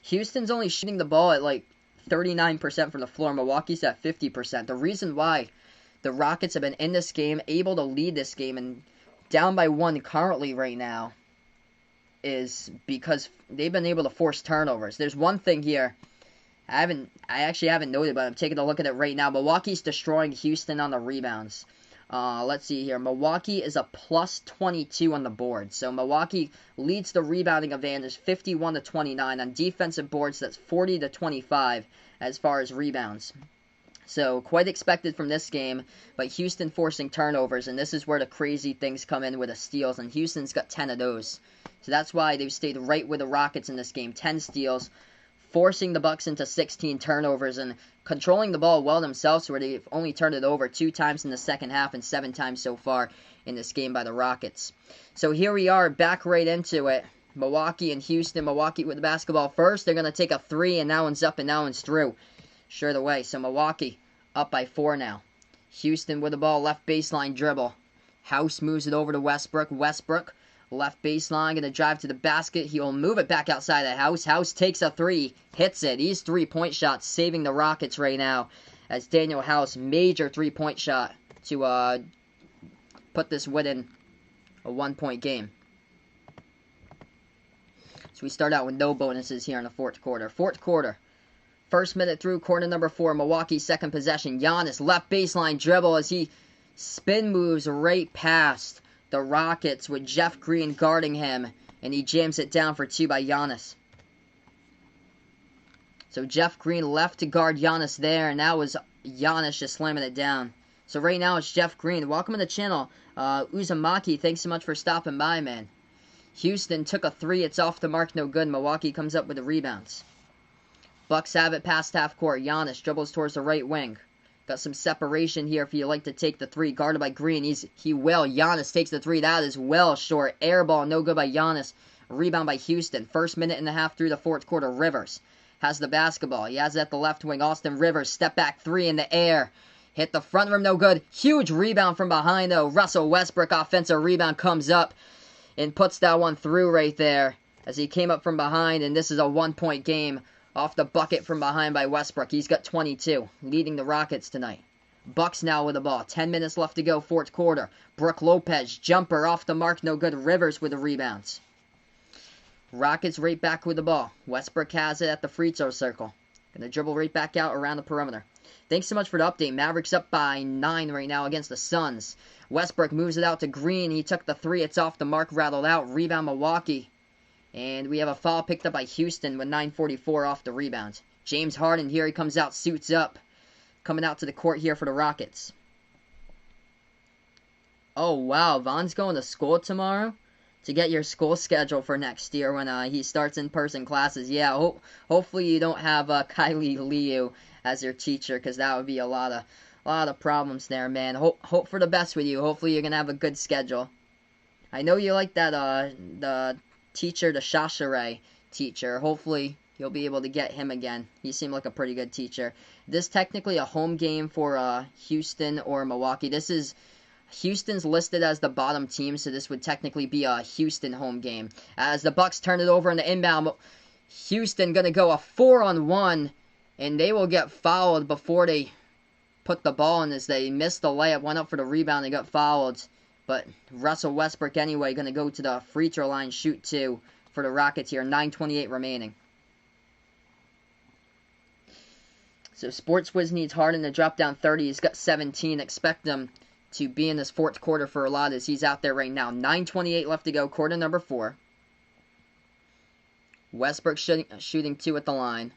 Houston's only shooting the ball at like 39% from the floor. Milwaukee's at 50%. The reason why the Rockets have been in this game, able to lead this game, and down by 1 currently right now, is because they've been able to force turnovers. There's one thing here I actually haven't noted, but I'm taking a look at it right now. Milwaukee's destroying Houston on the rebounds. Let's see here. Milwaukee is a plus 22 on the board. So Milwaukee leads the rebounding advantage 51 to 29. On defensive boards, that's 40 to 25 as far as rebounds. So quite expected from this game, but Houston forcing turnovers, and this is where the crazy things come in with the steals, and Houston's got 10 of those. So that's why they've stayed right with the Rockets in this game. 10 steals, forcing the Bucks into 16 turnovers, and controlling the ball well themselves, where they've only turned it over 2 times in the second half and 7 times so far in this game by the Rockets. So here we are, back right into it. Milwaukee and Houston. Milwaukee with the basketball first. They're going to take a 3, and that one's up and that one's through. Sure the way. So Milwaukee up by 4 now. Houston with the ball, left baseline dribble. House moves it over to Westbrook. Westbrook, left baseline, going to drive to the basket. He'll move it back outside the House. House takes a 3, hits it. He's 3-point shots, saving the Rockets right now. As Daniel House, major 3-point shot to put this within a 1-point game. So we start out with no bonuses here in the fourth quarter. Fourth quarter. First minute through, quarter number 4, Milwaukee second possession. Giannis, left baseline dribble as he spin moves right past the Rockets with Jeff Green guarding him, and he jams it down for 2 by Giannis. So Jeff Green left to guard Giannis there, and that was Giannis just slamming it down. So right now it's Jeff Green. Welcome to the channel. Uzumaki, thanks so much for stopping by, man. Houston took a 3. It's off the mark, no good. Milwaukee comes up with the rebounds. Bucks have it past half court. Giannis dribbles towards the right wing. Got some separation here if you like to take the 3. Guarded by Green. He will. Giannis takes the 3. That is well short. Air ball, no good by Giannis. Rebound by Houston. First minute and a half through the fourth quarter. Rivers has the basketball. He has it at the left wing. Austin Rivers, step back 3 in the air. Hit the front rim, no good. Huge rebound from behind, though. Russell Westbrook, offensive rebound, comes up and puts that one through right there as he came up from behind, and this is a 1-point game off the bucket from behind by Westbrook. He's got 22, leading the Rockets tonight. Bucks now with the ball. 10 minutes left to go, fourth quarter. Brook Lopez, jumper off the mark, no good. Rivers with the rebounds. Rockets right back with the ball. Westbrook has it at the free throw circle. Gonna dribble right back out around the perimeter. Thanks so much for the update. Mavericks up by 9 right now against the Suns. Westbrook moves it out to Green. He took the 3. It's off the mark, rattled out. Rebound Milwaukee. And we have a foul picked up by Houston with 9:44 off the rebound. James Harden, here he comes out, suits up. Coming out to the court here for the Rockets. Oh, wow. Von's going to school tomorrow? To get your school schedule for next year when he starts in-person classes. Yeah, hopefully you don't have Kylie Liu as your teacher, because that would be a lot of problems there, man. Hope for the best with you. Hopefully you're going to have a good schedule. I know you like that, the teacher, the Shasharay teacher. Hopefully you'll be able to get him again. He seemed like a pretty good teacher. This is technically a home game for Houston or Milwaukee. This is... Houston's listed as the bottom team, so this would technically be a Houston home game. As the Bucks turn it over in the inbound, Houston going to go a 4-on-1, and they will get fouled before they put the ball in as they missed the layup, went up for the rebound, and got fouled. But Russell Westbrook anyway going to go to the free throw line, shoot 2 for the Rockets here, 9:28 remaining. So Sports Wiz needs Harden to drop down 30. He's got 17. Expect him to be in this fourth quarter for a lot as he's out there right now. 9:28 left to go, quarter number 4. Westbrook shooting 2 at the line.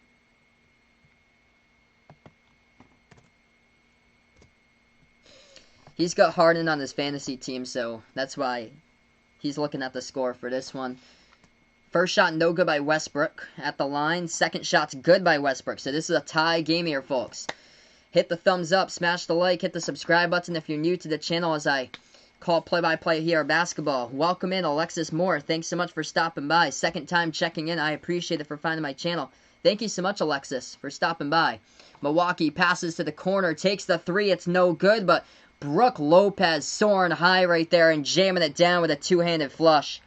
He's got Harden on his fantasy team, so that's why he's looking at the score for this one. First shot no good by Westbrook at the line. Second shot's good by Westbrook, so this is a tie game here, folks. Hit the thumbs up, smash the like, hit the subscribe button if you're new to the channel as I call play-by-play here basketball. Welcome in, Alexis Moore. Thanks so much for stopping by. Second time checking in. I appreciate it for finding my channel. Thank you so much, Alexis, for stopping by. Milwaukee passes to the corner, takes the 3. It's no good, but Brook Lopez soaring high right there and jamming it down with a two-handed flush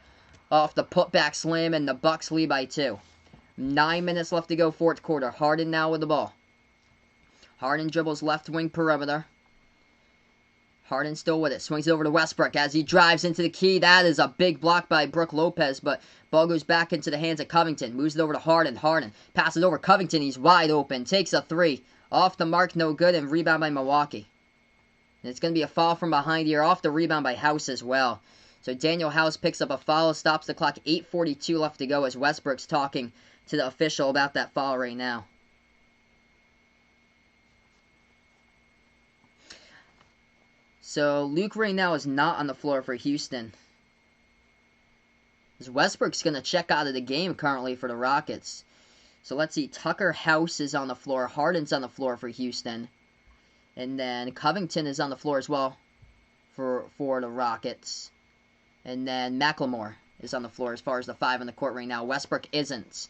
off the putback slam, and the Bucks lead by 2. 9 minutes left to go, fourth quarter. Harden now with the ball. Harden dribbles left wing perimeter. Harden still with it. Swings over to Westbrook as he drives into the key. That is a big block by Brook Lopez, but ball goes back into the hands of Covington. Moves it over to Harden. Harden passes over Covington. He's wide open. Takes a 3. Off the mark, no good, and rebound by Milwaukee. And it's going to be a foul from behind here. Off the rebound by House as well. So Daniel House picks up a foul. Stops the clock. 8:42 left to go as Westbrook's talking to the official about that foul right now. So Luke right now is not on the floor for Houston. As Westbrook's going to check out of the game currently for the Rockets. So let's see. Tucker House is on the floor. Harden's on the floor for Houston. And then Covington is on the floor as well for the Rockets. And then McLemore is on the floor as far as the 5 on the court right now. Westbrook isn't.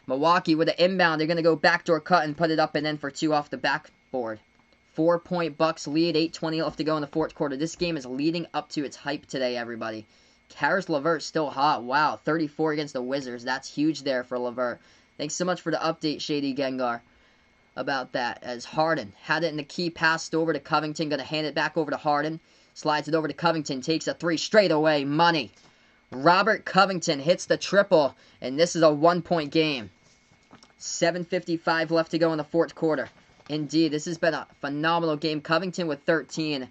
Milwaukee with the inbound. They're going to go backdoor cut and put it up and in for 2 off the backboard. 4-point Bucks lead, 8:20 left to go in the fourth quarter. This game is leading up to its hype today, everybody. Karis LeVert still hot. Wow, 34 against the Wizards. That's huge there for LeVert. Thanks so much for the update, Shady Gengar, about that. As Harden had it in the key, passed over to Covington. Going to hand it back over to Harden. Slides it over to Covington. Takes a 3 straight away. Money. Robert Covington hits the triple, and this is a 1-point game. 7:55 left to go in the fourth quarter. Indeed, this has been a phenomenal game. Covington with 13.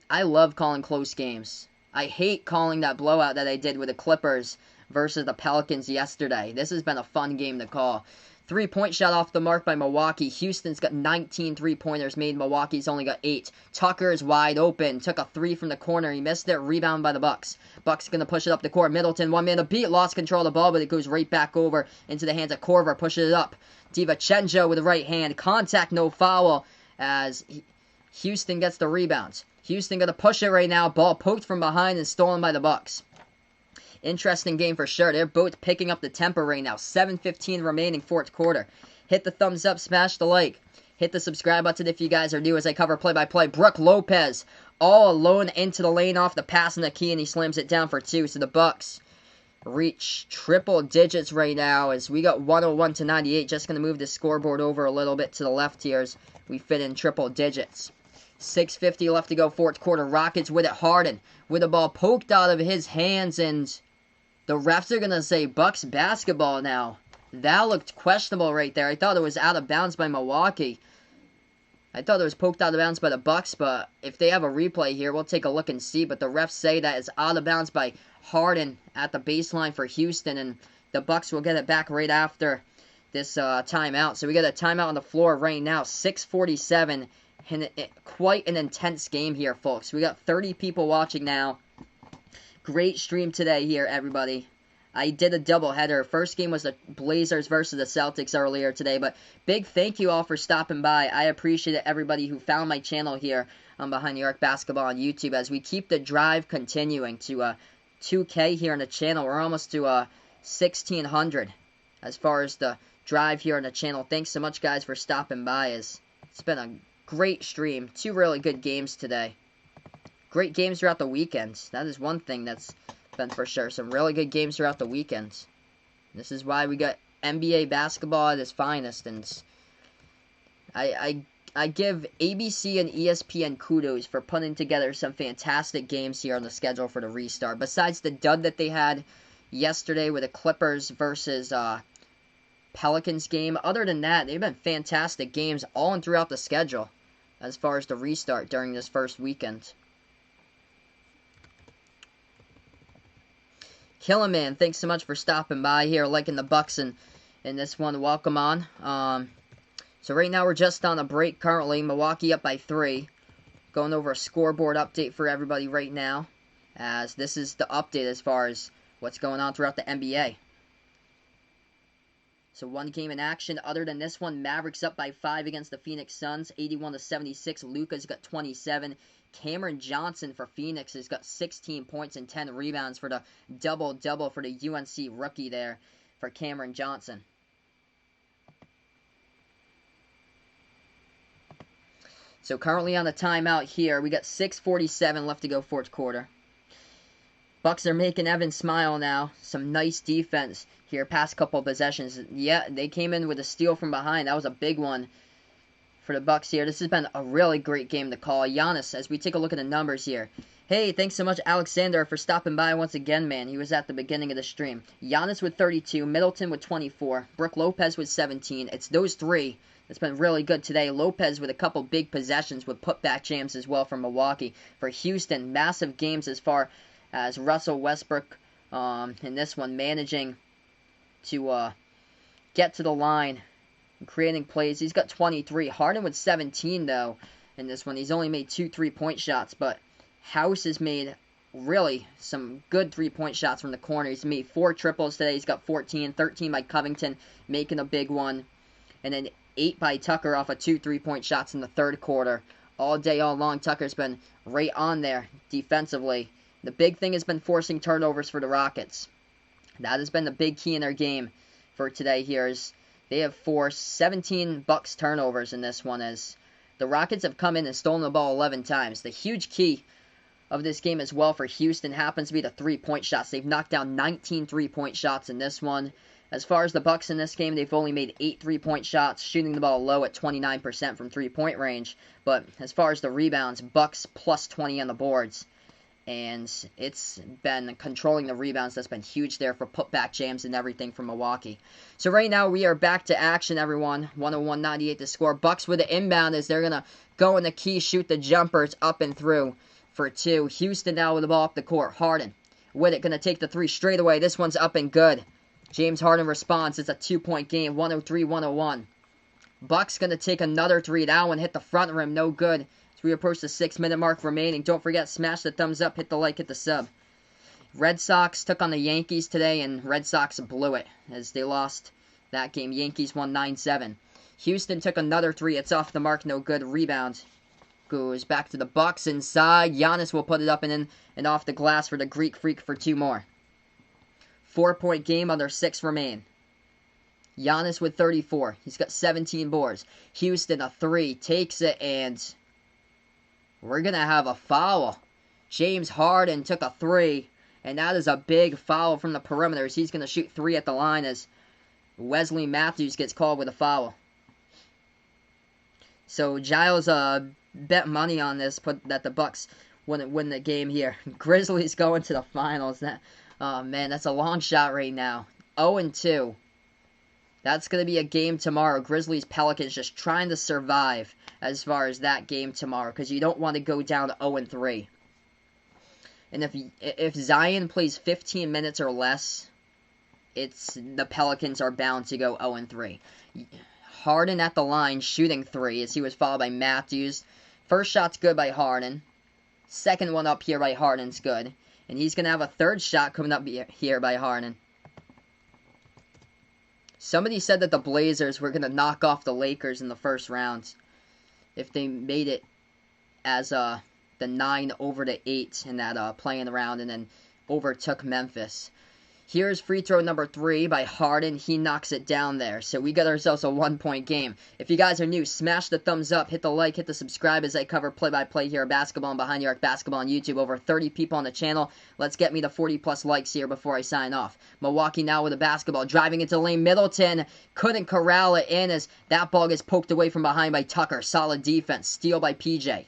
I love calling close games. I hate calling that blowout that I did with the Clippers versus the Pelicans yesterday. This has been a fun game to call. 3-point shot off the mark by Milwaukee. Houston's got 19 3-pointers made. Milwaukee's only got 8. Tucker is wide open. Took a 3 from the corner. He missed it. Rebound by the Bucks. Bucks going to push it up the court. Middleton, 1 man to beat. Lost control of the ball, but it goes right back over into the hands of Korver. Pushes it up. DiVincenzo with the right hand. Contact, no foul, as Houston gets the rebounds. Houston going to push it right now. Ball poked from behind and stolen by the Bucks. Interesting game for sure. They're both picking up the tempo right now. 7:15 remaining, fourth quarter. Hit the thumbs up, smash the like. Hit the subscribe button if you guys are new as I cover play-by-play. Brook Lopez all alone into the lane off the pass in the key, and he slams it down for 2. So the Bucks reach triple digits right now as we got 101-98. Just going to move the scoreboard over a little bit to the left here as we fit in triple digits. 6:50 left to go, fourth quarter. Rockets with it. Harden with the ball poked out of his hands, and the refs are going to say Bucks basketball now. That looked questionable right there. I thought it was out of bounds by Milwaukee. I thought it was poked out of bounds by the Bucks, but if they have a replay here, we'll take a look and see. But the refs say that it's out of bounds by Harden at the baseline for Houston, and the Bucks will get it back right after this timeout. So we got a timeout on the floor right now, 6:47, and quite an intense game here, folks. We got 30 people watching now. Great stream today here, everybody. I did a doubleheader. First game was the Blazers versus the Celtics earlier today, but big thank you all for stopping by. I appreciate everybody who found my channel here on Behind New York Basketball on YouTube as we keep the drive continuing to 2K here on the channel. We're almost to 1,600 as far as the drive here on the channel. Thanks so much, guys, for stopping by. It's been a great stream. 2 really good games today. Great games throughout the weekends. That is one thing that's been for sure. Some really good games throughout the weekends. This is why we got NBA basketball at its finest. And I give ABC and ESPN kudos for putting together some fantastic games here on the schedule for the restart. Besides the dud that they had yesterday with the Clippers versus Pelicans game, other than that, they've been fantastic games all and throughout the schedule as far as the restart during this first weekend. Killerman, thanks so much for stopping by here, liking the Bucks in this one. Welcome on. So right now we're just on a break currently. Milwaukee up by 3. Going over a scoreboard update for everybody right now, as this is the update as far as what's going on throughout the NBA. So one game in action. Other than this one, Mavericks up by 5 against the Phoenix Suns, 81-76. Luka's got 27. Cameron Johnson for Phoenix has got 16 points and 10 rebounds for the double-double for the UNC rookie there for Cameron Johnson. So currently on the timeout here, we got 6:47 left to go fourth quarter. Bucks are making Evan smile now. Some nice defense here past couple possessions. Yeah, they came in with a steal from behind. That was a big one for the Bucks here. This has been a really great game to call. Giannis, as we take a look at the numbers here. Hey, thanks so much, Alexander, for stopping by once again, man. He was at the beginning of the stream. Giannis with 32, Middleton with 24, Brook Lopez with 17. It's those 3 that's been really good today. Lopez with a couple big possessions with putback jams as well from Milwaukee. For Houston, massive games as far as Russell Westbrook in this one, managing to get to the line, creating plays. He's got 23. Harden with 17, though, in this one. He's only made 2 3-point shots, but House has made really some good 3-point shots from the corner. He's made 4 triples today. He's got 14, 13 by Covington, making a big one, and then 8 by Tucker off of 2 3-point shots in the third quarter. All day, all long, Tucker's been right on there defensively. The big thing has been forcing turnovers for the Rockets. That has been the big key in their game for today here. Is they have forced 17 Bucks turnovers in this one, as the Rockets have come in and stolen the ball 11 times. The huge key of this game as well for Houston happens to be the 3-point shots. They've knocked down 19 3-point shots in this one. As far as the Bucks in this game, they've only made 8 3-point shots, shooting the ball low at 29% from 3-point range. But as far as the rebounds, Bucks plus 20 on the boards. And it's been controlling the rebounds. That's been huge there for putback jams and everything from Milwaukee. So right now we are back to action, everyone. 101-98 to score. Bucks with the inbound as they're going to go in the key, shoot the jumpers up and through for 2. Houston now with the ball up the court. Harden with it, going to take the 3 straight away. This one's up and good. James Harden responds. It's a 2-point game, 103-101. Bucks going to take another 3. That one hit the front rim, no good. As we approach the 6-minute mark remaining. Don't forget, smash the thumbs up, hit the like, hit the sub. Red Sox took on the Yankees today, and Red Sox blew it as they lost that game. Yankees won 9-7. Houston took another 3. It's off the mark, no good. Rebound goes back to the Bucks inside. Giannis will put it up and in and off the glass for the Greek Freak for 2 more. 4-point game, under 6 remain. Giannis with 34. He's got 17 boards. Houston, a 3. Takes it, and we're going to have a foul. James Harden took a 3, and that is a big foul from the perimeters. He's going to shoot 3 at the line as Wesley Matthews gets called with a foul. So Giles bet money on this, put that the Bucks wouldn't win the game here. Grizzlies going to the finals. Oh man, that's a long shot right now. 0-2. That's going to be a game tomorrow. Grizzlies Pelicans just trying to survive as far as that game tomorrow, because you don't want to go down to 0-3. And if Zion plays 15 minutes or less, the Pelicans are bound to go 0-3. Harden at the line shooting 3 as he was followed by Matthews. First shot's good by Harden. Second one up here by Harden's good. And he's going to have a third shot coming up here by Harden. Somebody said that the Blazers were going to knock off the Lakers in the first round if they made it as the 9-8 in that playing round and then overtook Memphis. Here's free throw number 3 by Harden. He knocks it down there. So we got ourselves a 1-point game. If you guys are new, smash the thumbs up, hit the like, hit the subscribe as I cover play-by-play here at Basketball and Behind the Arc Basketball on YouTube. Over 30 people on the channel. Let's get me to 40-plus likes here before I sign off. Milwaukee now with a basketball. Driving into the lane. Middleton couldn't corral it in as that ball gets poked away from behind by Tucker. Solid defense. Steal by PJ.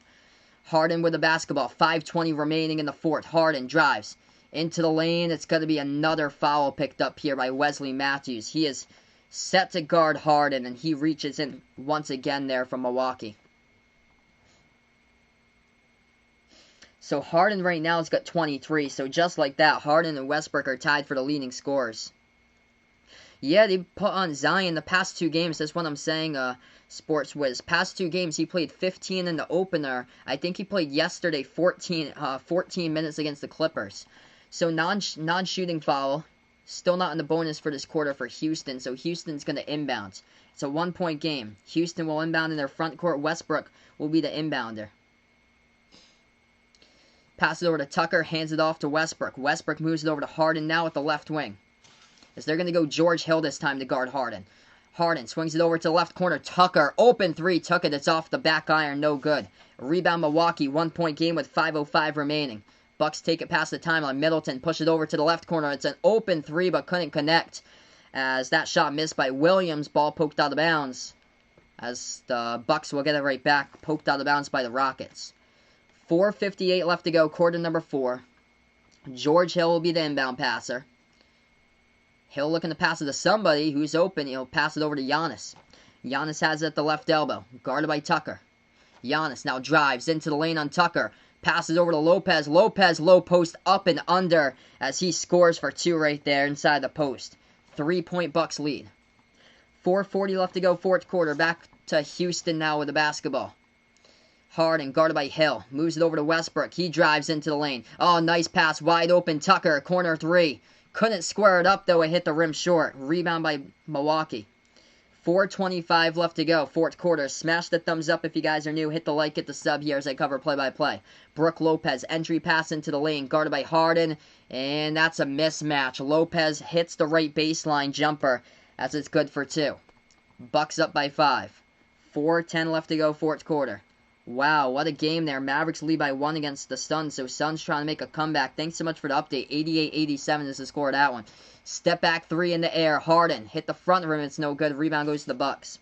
Harden with the basketball. 5:20 remaining in the fourth. Harden drives into the lane. It's going to be another foul picked up here by Wesley Matthews. He is set to guard Harden, and he reaches in once again there from Milwaukee. So Harden right now has got 23. So just like that, Harden and Westbrook are tied for the leading scorers. Yeah, they put on Zion the past 2 games. That's what I'm saying, Sports Wiz. Past 2 games, he played 15 in the opener. I think he played yesterday 14 minutes against the Clippers. So non-shooting foul. Still not in the bonus for this quarter for Houston. So Houston's going to inbound. It's a 1-point game. Houston will inbound in their front court. Westbrook will be the inbounder. Passes it over to Tucker. Hands it off to Westbrook. Westbrook moves it over to Harden now at the left wing. As they're going to go George Hill this time to guard Harden. Harden swings it over to the left corner. Tucker, open 3. Took it. It's off the back iron. No good. Rebound Milwaukee. 1-point game with 5:05 remaining. Bucks take it past the timeline. Middleton push it over to the left corner. It's an open 3 but couldn't connect as that shot missed by Williams. Ball poked out of bounds as the Bucks will get it right back. Poked out of bounds by the Rockets. 4:58 left to go. Quarter number 4. George Hill will be the inbound passer. Hill looking to pass it to somebody who's open. He'll pass it over to Giannis. Giannis has it at the left elbow. Guarded by Tucker. Giannis now drives into the lane on Tucker. Passes over to Lopez. Lopez low post up and under as he scores for 2 right there inside the post. 3-point Bucks lead. 4:40 left to go, fourth quarter. Back to Houston now with the basketball. Harden guarded by Hill. Moves it over to Westbrook. He drives into the lane. Oh, nice pass. Wide open. Tucker. Corner 3. Couldn't square it up though. It hit the rim short. Rebound by Milwaukee. 4:25 left to go, fourth quarter. Smash the thumbs up if you guys are new. Hit the like, hit the sub here as I cover play-by-play. Brook Lopez, entry pass into the lane, guarded by Harden, and that's a mismatch. Lopez hits the right baseline jumper as it's good for 2. Bucks up by 5. 4:10 left to go, fourth quarter. Wow, what a game there. Mavericks lead by 1 against the Suns, so Suns trying to make a comeback. Thanks so much for the update. 88-87 is the score of that one. Step back 3 in the air. Harden hit the front rim. It's no good. Rebound goes to the Bucks.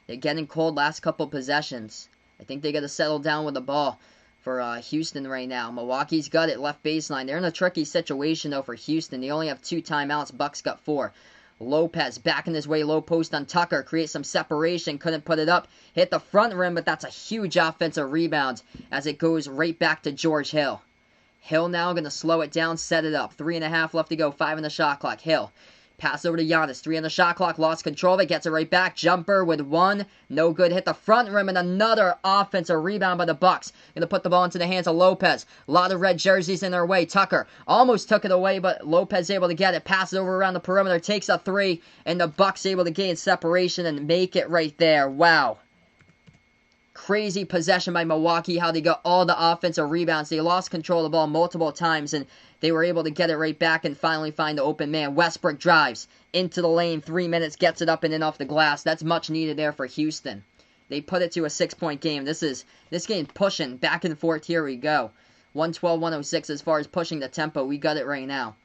They're getting cold last couple possessions. I think they got to settle down with the ball for Houston right now. Milwaukee's got it left baseline. They're in a tricky situation though for Houston. They only have 2 timeouts. Bucks got 4. Lopez backing his way, low post on Tucker. Creates some separation. Couldn't put it up. Hit the front rim, but that's a huge offensive rebound as it goes right back to George Hill. Hill now going to slow it down, set it up. 3.5 left to go, 5 on the shot clock. Hill. Pass over to Giannis. 3 on the shot clock. Lost control of it. Gets it right back. Jumper with 1. No good. Hit the front rim and another offensive rebound by the Bucks. Going to put the ball into the hands of Lopez. A lot of red jerseys in their way. Tucker almost took it away, but Lopez able to get it. Passes over around the perimeter. Takes a 3. And the Bucks able to gain separation and make it right there. Wow. Crazy possession by Milwaukee, how they got all the offensive rebounds. They lost control of the ball multiple times, and they were able to get it right back and finally find the open man. Westbrook drives into the lane, 3 minutes, gets it up and in off the glass. That's much needed there for Houston. They put it to a 6-point game. This game pushing back and forth. Here we go. 112-106 as far as pushing the tempo. We got it right now.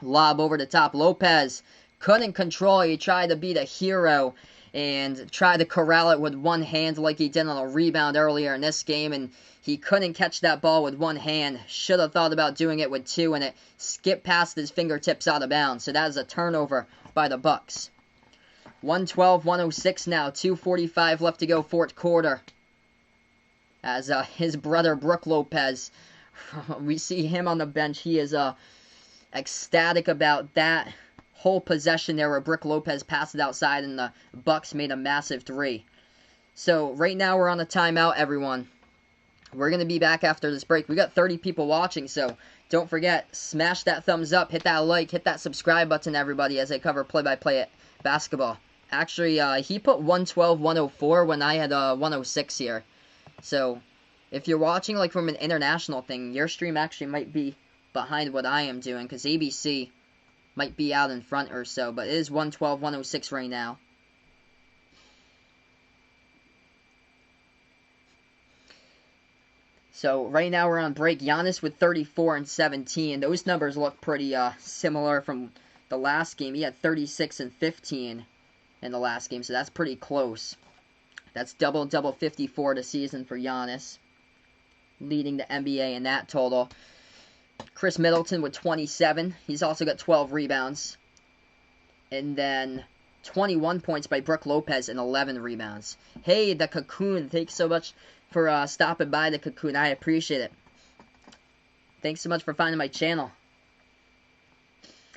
Lob over the top. Lopez couldn't control. He tried to be the hero and try to corral it with one hand like he did on a rebound earlier in this game, and he couldn't catch that ball with one hand. Should have thought about doing it with 2, and it skipped past his fingertips out of bounds. So that is a turnover by the Bucks. 112-106 now. 2:45 left to go, fourth quarter. As his brother, Brook Lopez, we see him on the bench. He is ecstatic about that whole possession there where Brook Lopez passed it outside and the Bucks made a massive three. So right now we're on a timeout, everyone. We're going to be back after this break. We got 30 people watching, so don't forget, smash that thumbs up, hit that like, hit that subscribe button, everybody, as I cover play-by-play basketball. Actually, he put 112-104 when I had 106 here. So if you're watching like from an international thing, your stream actually might be behind what I am doing, because ABC might be out in front or so, but it is 112-106 right now. So right now we're on break. Giannis with 34 and 17. Those numbers look pretty similar from the last game. He had 36 and 15 in the last game, so that's pretty close. That's double 54 this season for Giannis, leading the NBA in that total. Chris Middleton with 27. He's also got 12 rebounds. And then 21 points by Brook Lopez and 11 rebounds. Hey, the Cocoon. Thanks so much for stopping by, the Cocoon. I appreciate it. Thanks so much for finding my channel.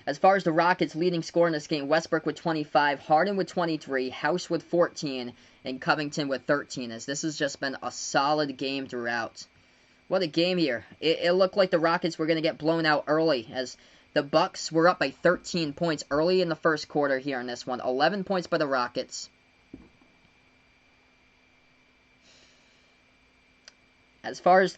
As far as the Rockets' leading scorer in this game, Westbrook with 25, Harden with 23, House with 14, and Covington with 13, as this has just been a solid game throughout. What a game here. It looked like the Rockets were going to get blown out early, as the Bucks were up by 13 points early in the first quarter here in this one. 11 points by the Rockets. As far as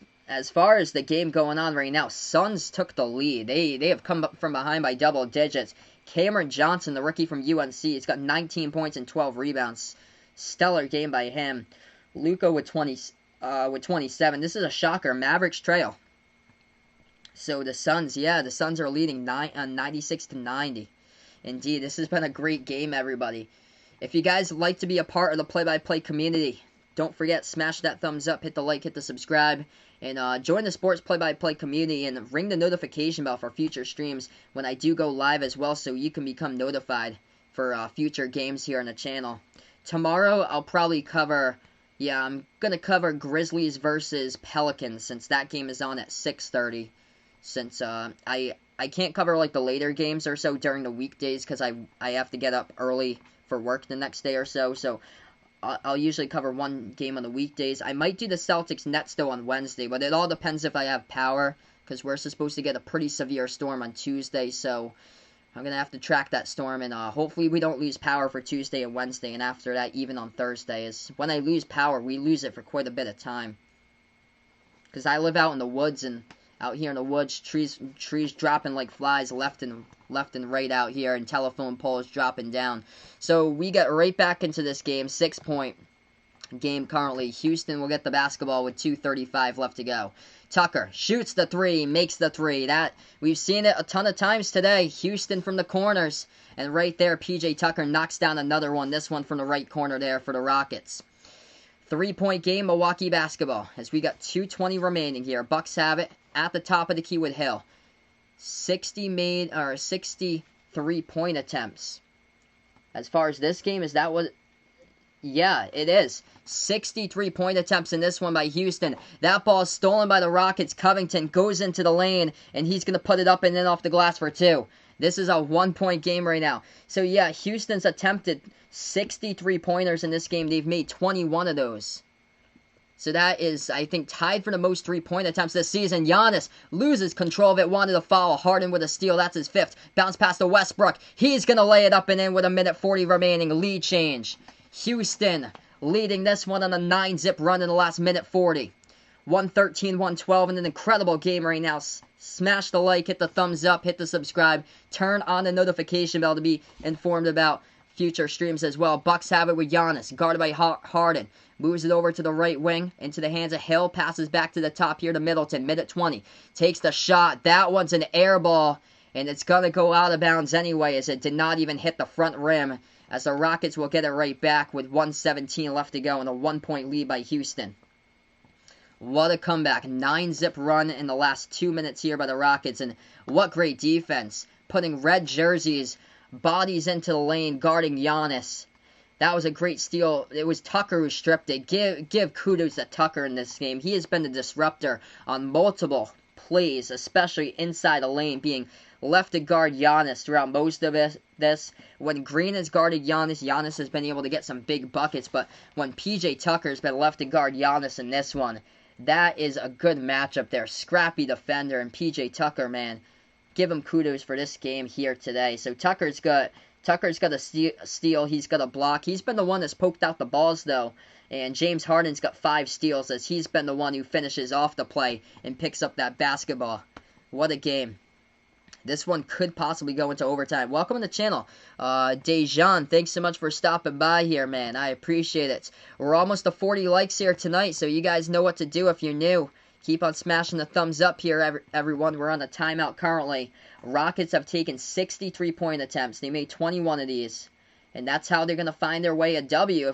the game going on right now, Suns took the lead. They have come up from behind by double digits. Cameron Johnson, the rookie from UNC, has got 19 points and 12 rebounds. Stellar game by him. Luka with 27. This is a shocker. Mavericks trail. So the Suns, the Suns are leading 96-90. Indeed, this has been a great game, everybody. If you guys would like to be a part of the play-by-play community, don't forget, smash that thumbs up, hit the like, hit the subscribe, and join the sports play-by-play community and ring the notification bell for future streams when I do go live as well, so you can become notified for future games here on the channel. Tomorrow, I'll probably cover, I'm going to cover Grizzlies versus Pelicans, since that game is on at 6:30. Since I can't cover like the later games or so during the weekdays, because I have to get up early for work the next day or so, so I'll usually cover one game on the weekdays. I might do the Celtics-Nets, though, on Wednesday, but it all depends if I have power, because we're supposed to get a pretty severe storm on Tuesday, so I'm going to have to track that storm, and hopefully we don't lose power for Tuesday and Wednesday, and after that, even on Thursday. Is when I lose power, we lose it for quite a bit of time, because I live out in the woods, and out here in the woods, trees dropping like flies left and right out here, and telephone poles dropping down. So we get right back into this game, 6-point game currently. Houston will get the basketball with 2:35 left to go. Tucker shoots the three, makes the three. That we've seen it a ton of times today. Houston from the corners, and right there, PJ Tucker knocks down another one. This one from the right corner there for the Rockets. 3-point game, Milwaukee basketball, as we got 2:20 remaining here. Bucks have it at the top of the key with Hill. 63-point attempts. As far as this game, is that what? Yeah, it is. 63-point attempts in this one by Houston. That ball is stolen by the Rockets. Covington goes into the lane, and he's going to put it up and in off the glass for 2. This is a 1-point game right now. So yeah, Houston's attempted 63-pointers in this game. They've made 21 of those. So that is, I think, tied for the most 3-point attempts this season. Giannis loses control of it, wanted to foul. Harden with a steal, that's his 5th. Bounce pass to Westbrook. He's going to lay it up and in with 1:40 remaining. Lead change. Houston leading this one on a 9-zip run in the last 1:40. 113-112 in an incredible game right now. Smash the like, hit the thumbs up, hit the subscribe. Turn on the notification bell to be informed about future streams as well. Bucks have it with Giannis, guarded by Harden. Moves it over to the right wing, into the hands of Hill. Passes back to the top here to Middleton. Mid at 20. Takes the shot. That one's an air ball, and it's going to go out of bounds anyway, as it did not even hit the front rim, as the Rockets will get it right back with 1:17 left to go and a 1-point lead by Houston. What a comeback. 9-zip run in the last 2 minutes here by the Rockets, and what great defense. Putting red jerseys, bodies into the lane, guarding Giannis. That was a great steal. It was Tucker who stripped it. Give kudos to Tucker in this game. He has been the disruptor on multiple plays, especially inside the lane, being left to guard Giannis throughout most of this. When Green has guarded Giannis, Giannis has been able to get some big buckets, but when PJ Tucker has been left to guard Giannis in this one, that is a good matchup there. Scrappy defender, and PJ Tucker, man, give him kudos for this game here today. So Tucker's got a steal. He's got a block. He's been the one that's poked out the balls, though. And James Harden's got 5 steals, as he's been the one who finishes off the play and picks up that basketball. What a game. This one could possibly go into overtime. Welcome to the channel. Dejan, thanks so much for stopping by here, man. I appreciate it. We're almost to 40 likes here tonight, so you guys know what to do if you're new. Keep on smashing the thumbs up here, everyone. We're on a timeout currently. Rockets have taken 60 3-point attempts. They made 21 of these. And that's how they're going to find their way a W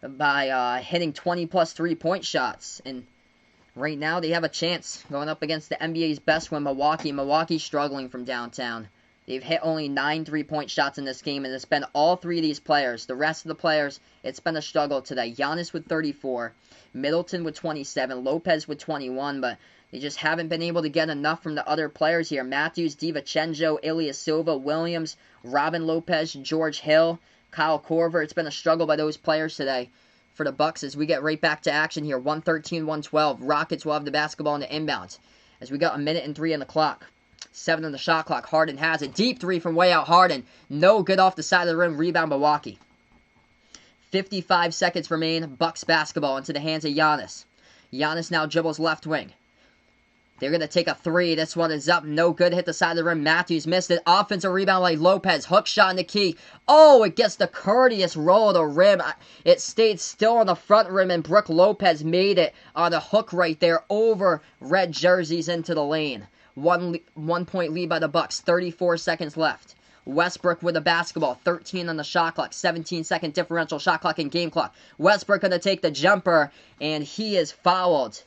by hitting 20-plus 3-point shots. And right now, they have a chance going up against the NBA's best one, Milwaukee. Milwaukee's struggling from downtown. They've hit only 9 3-point shots in this game, and it's been all 3 of these players. The rest of the players, it's been a struggle today. Giannis with 34, Middleton with 27, Lopez with 21, but they just haven't been able to get enough from the other players here. Matthews, DiVincenzo, Ilyasova, Williams, Robin Lopez, George Hill, Kyle Korver. It's been a struggle by those players today for the Bucks as we get right back to action here. 113-112. Rockets will have the basketball in the inbounds as we got 1:03 on the clock. 7 on the shot clock. Harden has a deep 3 from way out. Harden. No good off the side of the rim. Rebound Milwaukee. 55 seconds remain. Bucks basketball into the hands of Giannis. Giannis now dribbles left wing. They're going to take a 3. This one is up. No good. Hit the side of the rim. Matthews missed it. Offensive rebound by Lopez. Hook shot in the key. Oh, it gets the courteous roll of the rim. It stayed still on the front rim, and Brook Lopez made it on a hook right there over red jerseys into the lane. 1-point lead by the Bucks. 34 seconds left. Westbrook with the basketball. 13 on the shot clock. 17-second differential shot clock and game clock. Westbrook going to take the jumper, and he is fouled.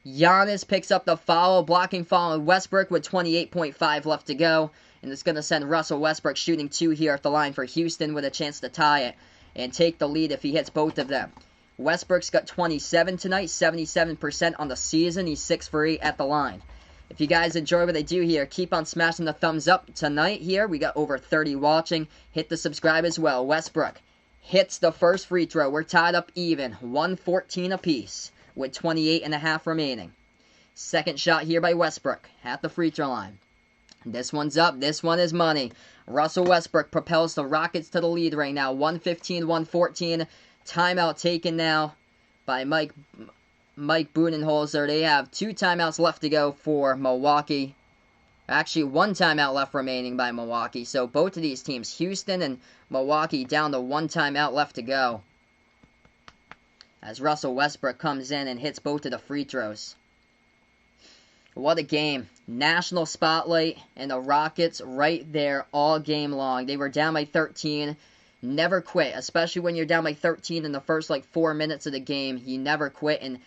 Giannis picks up the foul, blocking foul on Westbrook with 28.5 left to go. And it's going to send Russell Westbrook shooting 2 here at the line for Houston with a chance to tie it and take the lead if he hits both of them. Westbrook's got 27 tonight, 77% on the season. He's 6 for 8 at the line. If you guys enjoy what I do here, keep on smashing the thumbs up tonight here. We got over 30 watching. Hit the subscribe as well. Westbrook hits the first free throw. We're tied up even, 114 apiece, with 28.5 remaining. Second shot here by Westbrook at the free throw line. This one's up. This one is money. Russell Westbrook propels the Rockets to the lead right now. 115-114. Timeout taken now by Mike Budenholzer. They have 2 timeouts left to go for Milwaukee. Actually, 1 timeout left remaining by Milwaukee. So both of these teams, Houston and Milwaukee, down to 1 timeout left to go, as Russell Westbrook comes in and hits both of the free throws. What a game. National spotlight, and the Rockets right there all game long. They were down by 13. Never quit, especially when you're down by 13 in the first 4 minutes of the game. You never quit, and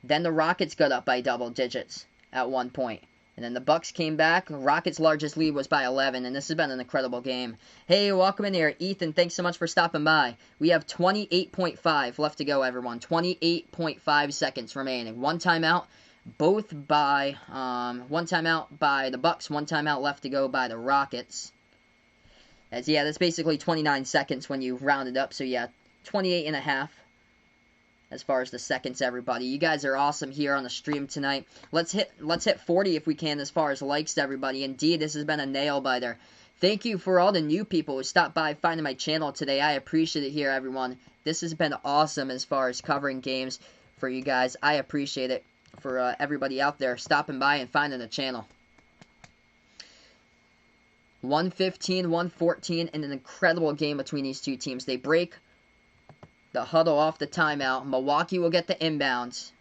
then the Rockets got up by double digits at one point. And then the Bucks came back. Rockets' largest lead was by 11, and this has been an incredible game. Hey, welcome in here. Ethan, thanks so much for stopping by. We have 28.5 left to go, everyone. 28.5 seconds remaining. 1 timeout, one timeout by the Bucks, 1 timeout left to go by the Rockets. That's basically 29 seconds when you round it up. So, 28.5. As far as the seconds, everybody. You guys are awesome here on the stream tonight. Let's hit 40 if we can as far as likes, everybody. Indeed, this has been a nail-biter. Thank you for all the new people who stopped by finding my channel today. I appreciate it here, everyone. This has been awesome as far as covering games for you guys. I appreciate it for everybody out there stopping by and finding the channel. 115-114 in an incredible game between these two teams. They break the huddle off the timeout. Milwaukee will get the inbounds.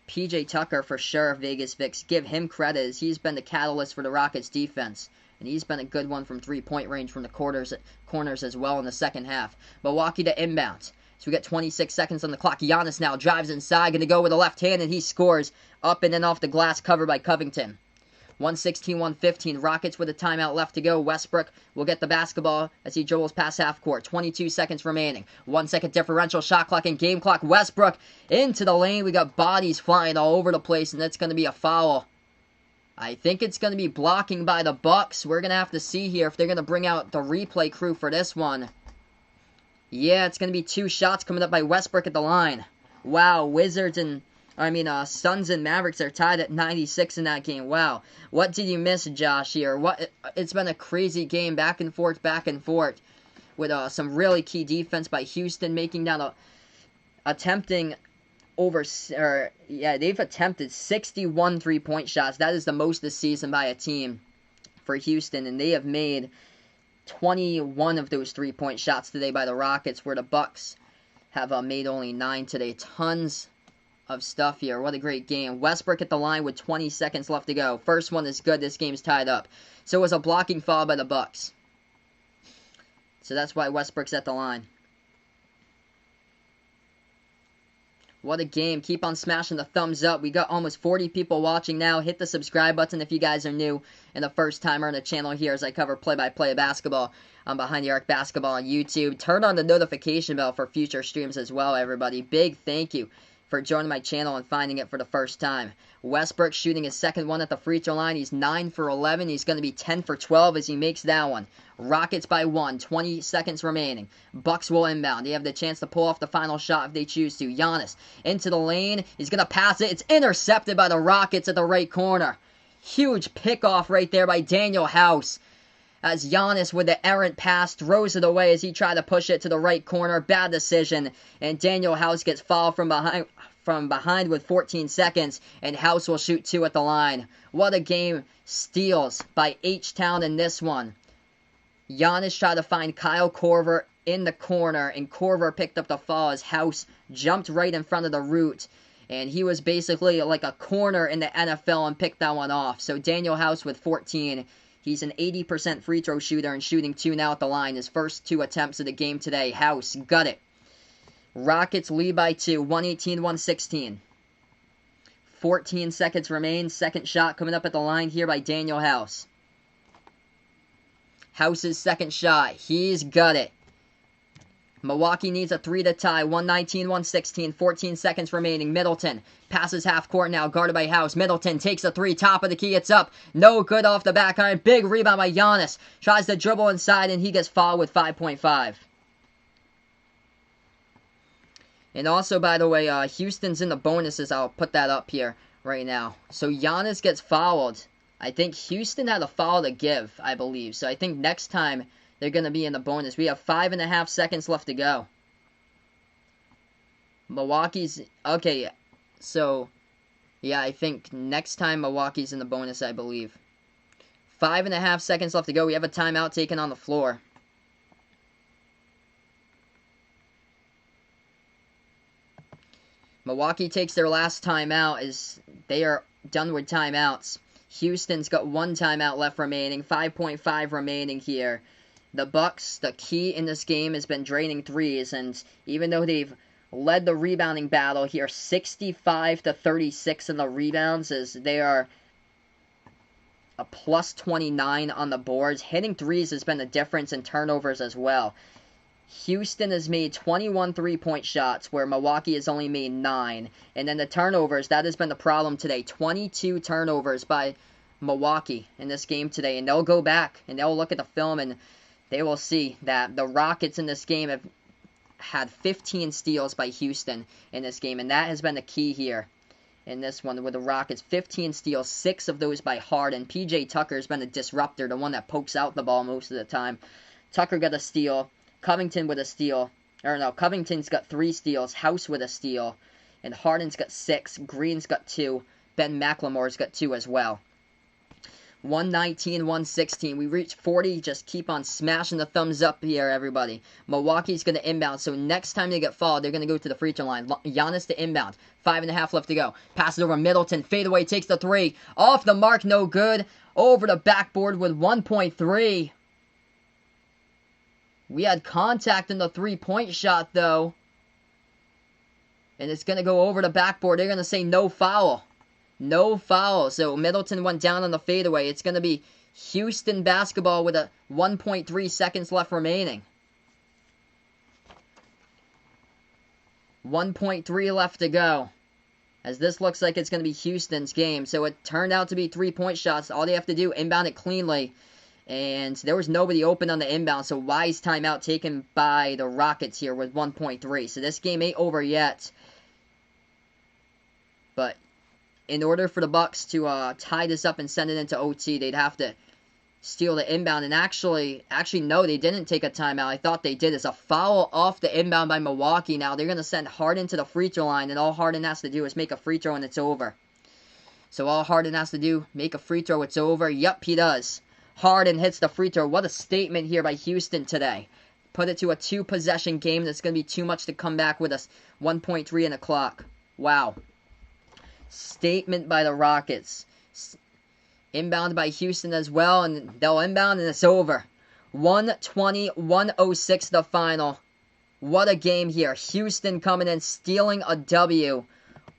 PJ Tucker for sure, Vegas Vix. Give him credit as he's been the catalyst for the Rockets defense. And he's been a good one from 3-point range from the corners as well in the second half. Milwaukee to inbounds. So we got 26 seconds on the clock. Giannis now drives inside. Going to go with the left hand, and he scores up and then off the glass, covered by Covington. 116-115. Rockets with a timeout left to go. Westbrook will get the basketball as he dribbles past half court. 22 seconds remaining. 1 second differential, shot clock and game clock. Westbrook into the lane. We got bodies flying all over the place, and that's going to be a foul. I think it's going to be blocking by the Bucks. We're going to have to see here if they're going to bring out the replay crew for this one. Yeah, it's going to be 2 shots coming up by Westbrook at the line. Wow, Suns and Mavericks are tied at 96 in that game. Wow. What did you miss, Josh, here? It's been a crazy game, back and forth, with some really key defense by Houston, making down they've attempted 61 three-point shots. That is the most this season by a team for Houston, and they have made 21 of those three-point shots today by the Rockets, where the Bucks have made only 9 today. Tons of stuff here. What a great game. Westbrook at the line with 20 seconds left to go. First one is good. This game's tied up. So it was a blocking foul by the Bucks. So that's why Westbrook's at the line. What a game. Keep on smashing the thumbs up. We got almost 40 people watching now. Hit the subscribe button if you guys are new and the first timer on the channel here as I cover play-by-play basketball on Behind the Arc Basketball on YouTube. Turn on the notification bell for future streams as well, everybody. Big thank you for joining my channel and finding it for the first time. Westbrook shooting his second one at the free throw line. He's 9 for 11. He's going to be 10 for 12 as he makes that one. Rockets by 1. 20 seconds remaining. Bucks will inbound. They have the chance to pull off the final shot if they choose to. Giannis into the lane. He's going to pass it. It's intercepted by the Rockets at the right corner. Huge pickoff right there by Daniel House, as Giannis with the errant pass throws it away as he tried to push it to the right corner. Bad decision, and Daniel House gets fouled from behind with 14 seconds, and House will shoot 2 at the line. What a game. Steals by H-Town in this one. Giannis tried to find Kyle Korver in the corner, and Korver picked up the foul as House jumped right in front of the root, and he was basically like a corner in the NFL and picked that one off. So Daniel House with 14. He's an 80% free throw shooter and shooting 2 now at the line. His first 2 attempts of the game today. House got it. Rockets lead by 2. 118-116. 14 seconds remain. Second shot coming up at the line here by Daniel House. House's second shot. He's got it. Milwaukee needs a 3 to tie. 119-116. 14 seconds remaining. Middleton passes half court now. Guarded by House. Middleton takes a 3. Top of the key. It's up. No good off the back iron. Big rebound by Giannis. Tries to dribble inside, and he gets fouled with 5.5. And also, by the way, Houston's in the bonuses. I'll put that up here right now. So Giannis gets fouled. I think Houston had a foul to give, I believe. So I think next time they're going to be in the bonus. We have 5.5 seconds left to go. Milwaukee's... Okay, so... Yeah, I think next time Milwaukee's in the bonus, I believe. 5.5 seconds left to go. We have a timeout taken on the floor. Milwaukee takes their last timeout as they are done with timeouts. Houston's got 1 timeout left remaining. 5.5 remaining here. The Bucks, the key in this game has been draining threes, and even though they've led the rebounding battle here, 65-36 in the rebounds, as they are a plus 29 on the boards. Hitting threes has been the difference in turnovers as well. Houston has made 21 three-point shots, where Milwaukee has only made 9. And then the turnovers, that has been the problem today. 22 turnovers by Milwaukee in this game today. And they'll go back and they'll look at the film and they will see that the Rockets in this game have had 15 steals by Houston in this game. And that has been the key here in this one with the Rockets. 15 steals, 6 of those by Harden. PJ Tucker has been a disruptor, the one that pokes out the ball most of the time. Tucker got a steal. Covington with a steal. Or no, Covington's got 3 steals. House with a steal. And Harden's got 6. Green's got 2. Ben McLemore's got 2 as well. 119-116. We reached 40. Just keep on smashing the thumbs up here, everybody. Milwaukee's going to inbound. So next time they get fouled, they're going to go to the free throw line. Giannis to inbound. 5.5 left to go. Passes over Middleton. Fadeaway takes the 3. Off the mark, no good. Over the backboard with 1.3. We had contact in the 3-point shot, though. And it's going to go over the backboard. They're going to say no foul. No foul. So Middleton went down on the fadeaway. It's going to be Houston basketball with a 1.3 seconds left remaining. 1.3 left to go. As this looks like it's going to be Houston's game. So it turned out to be 3-point shots. All they have to do, inbound it cleanly. And there was nobody open on the inbound. So wise timeout taken by the Rockets here with 1.3. So this game ain't over yet. But in order for the Bucks to tie this up and send it into OT, they'd have to steal the inbound. And actually, no, they didn't take a timeout. I thought they did. It's a foul off the inbound by Milwaukee. Now they're going to send Harden to the free throw line, and all Harden has to do is make a free throw and it's over. So all Harden has to do, make a free throw, it's over. Yup, he does. Harden hits the free throw. What a statement here by Houston today. Put it to a 2-possession game. That's going to be too much to come back with us. 1.3 in the clock. Wow. Statement by the Rockets. Inbound by Houston as well, and they'll inbound, and it's over. 120-106 the final. What a game here. Houston coming in, stealing a W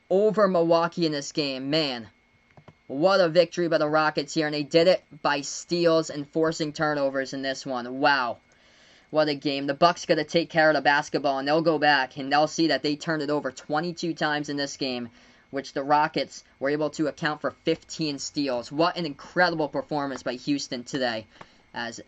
over Milwaukee in this game. Man, what a victory by the Rockets here, and they did it by steals and forcing turnovers in this one. Wow. What a game. The Bucks got to take care of the basketball, and they'll go back, and they'll see that they turned it over 22 times in this game, which the Rockets were able to account for 15 steals. What an incredible performance by Houston today. As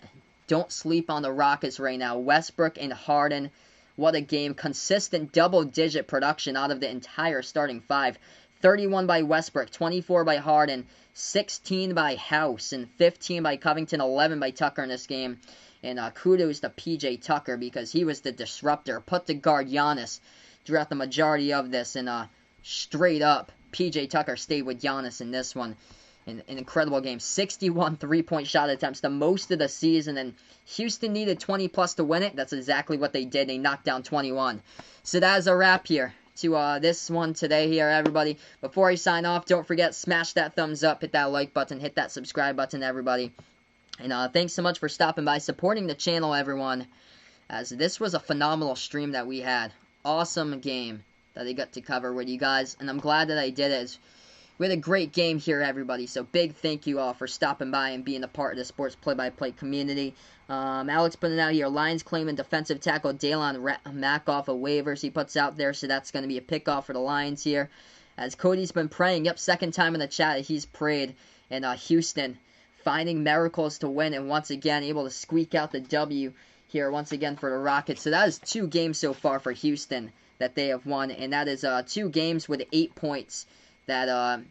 don't sleep on the Rockets right now. Westbrook and Harden, what a game. Consistent double-digit production out of the entire starting five. 31 by Westbrook, 24 by Harden, 16 by House, and 15 by Covington, 11 by Tucker in this game. And kudos to P.J. Tucker because he was the disruptor. Put to guard Giannis throughout the majority of this, and straight up, P.J. Tucker stayed with Giannis in this one. An incredible game. 61 3-point shot attempts, the most of the season, and Houston needed 20-plus to win it. That's exactly what they did. They knocked down 21. So that is a wrap here to this one today here, everybody. Before I sign off, don't forget, smash that thumbs up, hit that like button, hit that subscribe button, everybody. And thanks so much for stopping by, supporting the channel, everyone, as this was a phenomenal stream that we had. Awesome game that I got to cover with you guys, and I'm glad that I did it. We had a great game here, everybody, so big thank you all for stopping by and being a part of the sports play-by-play community. Alex putting out here, Lions claiming defensive tackle Daylon Mack off of waivers he puts out there, so that's going to be a pickoff for the Lions here. As Cody's been praying, yep, second time in the chat he's prayed, and Houston finding miracles to win, and once again able to squeak out the W here once again for the Rockets. So that is 2 games so far for Houston that they have won, and that is 2 games with 8 points that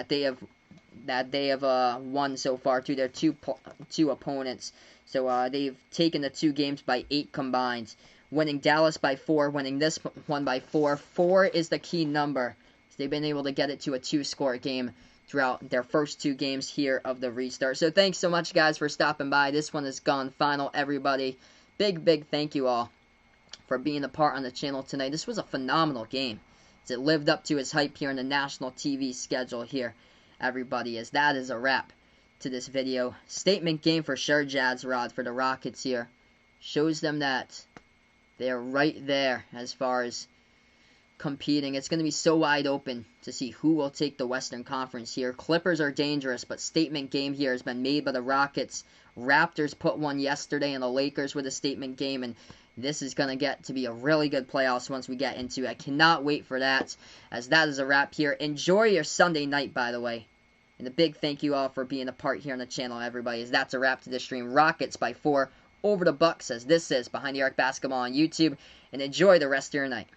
they have won so far to their two opponents. So they've taken the 2 games by 8 combined, winning Dallas by 4, winning this one by 4. 4 is the key number. So they've been able to get it to a 2-score game throughout their first 2 games here of the restart. So thanks so much, guys, for stopping by. This one is gone final, everybody. Big thank you all for being a part on the channel tonight. This was a phenomenal game, as it lived up to its hype here in the national TV schedule here, everybody, as that is a wrap to this video. Statement game for sure, Jazzrod, for the Rockets here. Shows them that they're right there as far as competing. It's going to be so wide open to see who will take the Western Conference here. Clippers are dangerous, but statement game here has been made by the Rockets. Raptors put one yesterday, and the Lakers with a statement game, and this is going to get to be a really good playoffs once we get into it. I cannot wait for that, as that is a wrap here. Enjoy your Sunday night, by the way. And a big thank you all for being a part here on the channel, everybody, as that's a wrap to this stream. Rockets by 4 over the Bucks, as this is Behind the Arc Basketball on YouTube. And enjoy the rest of your night.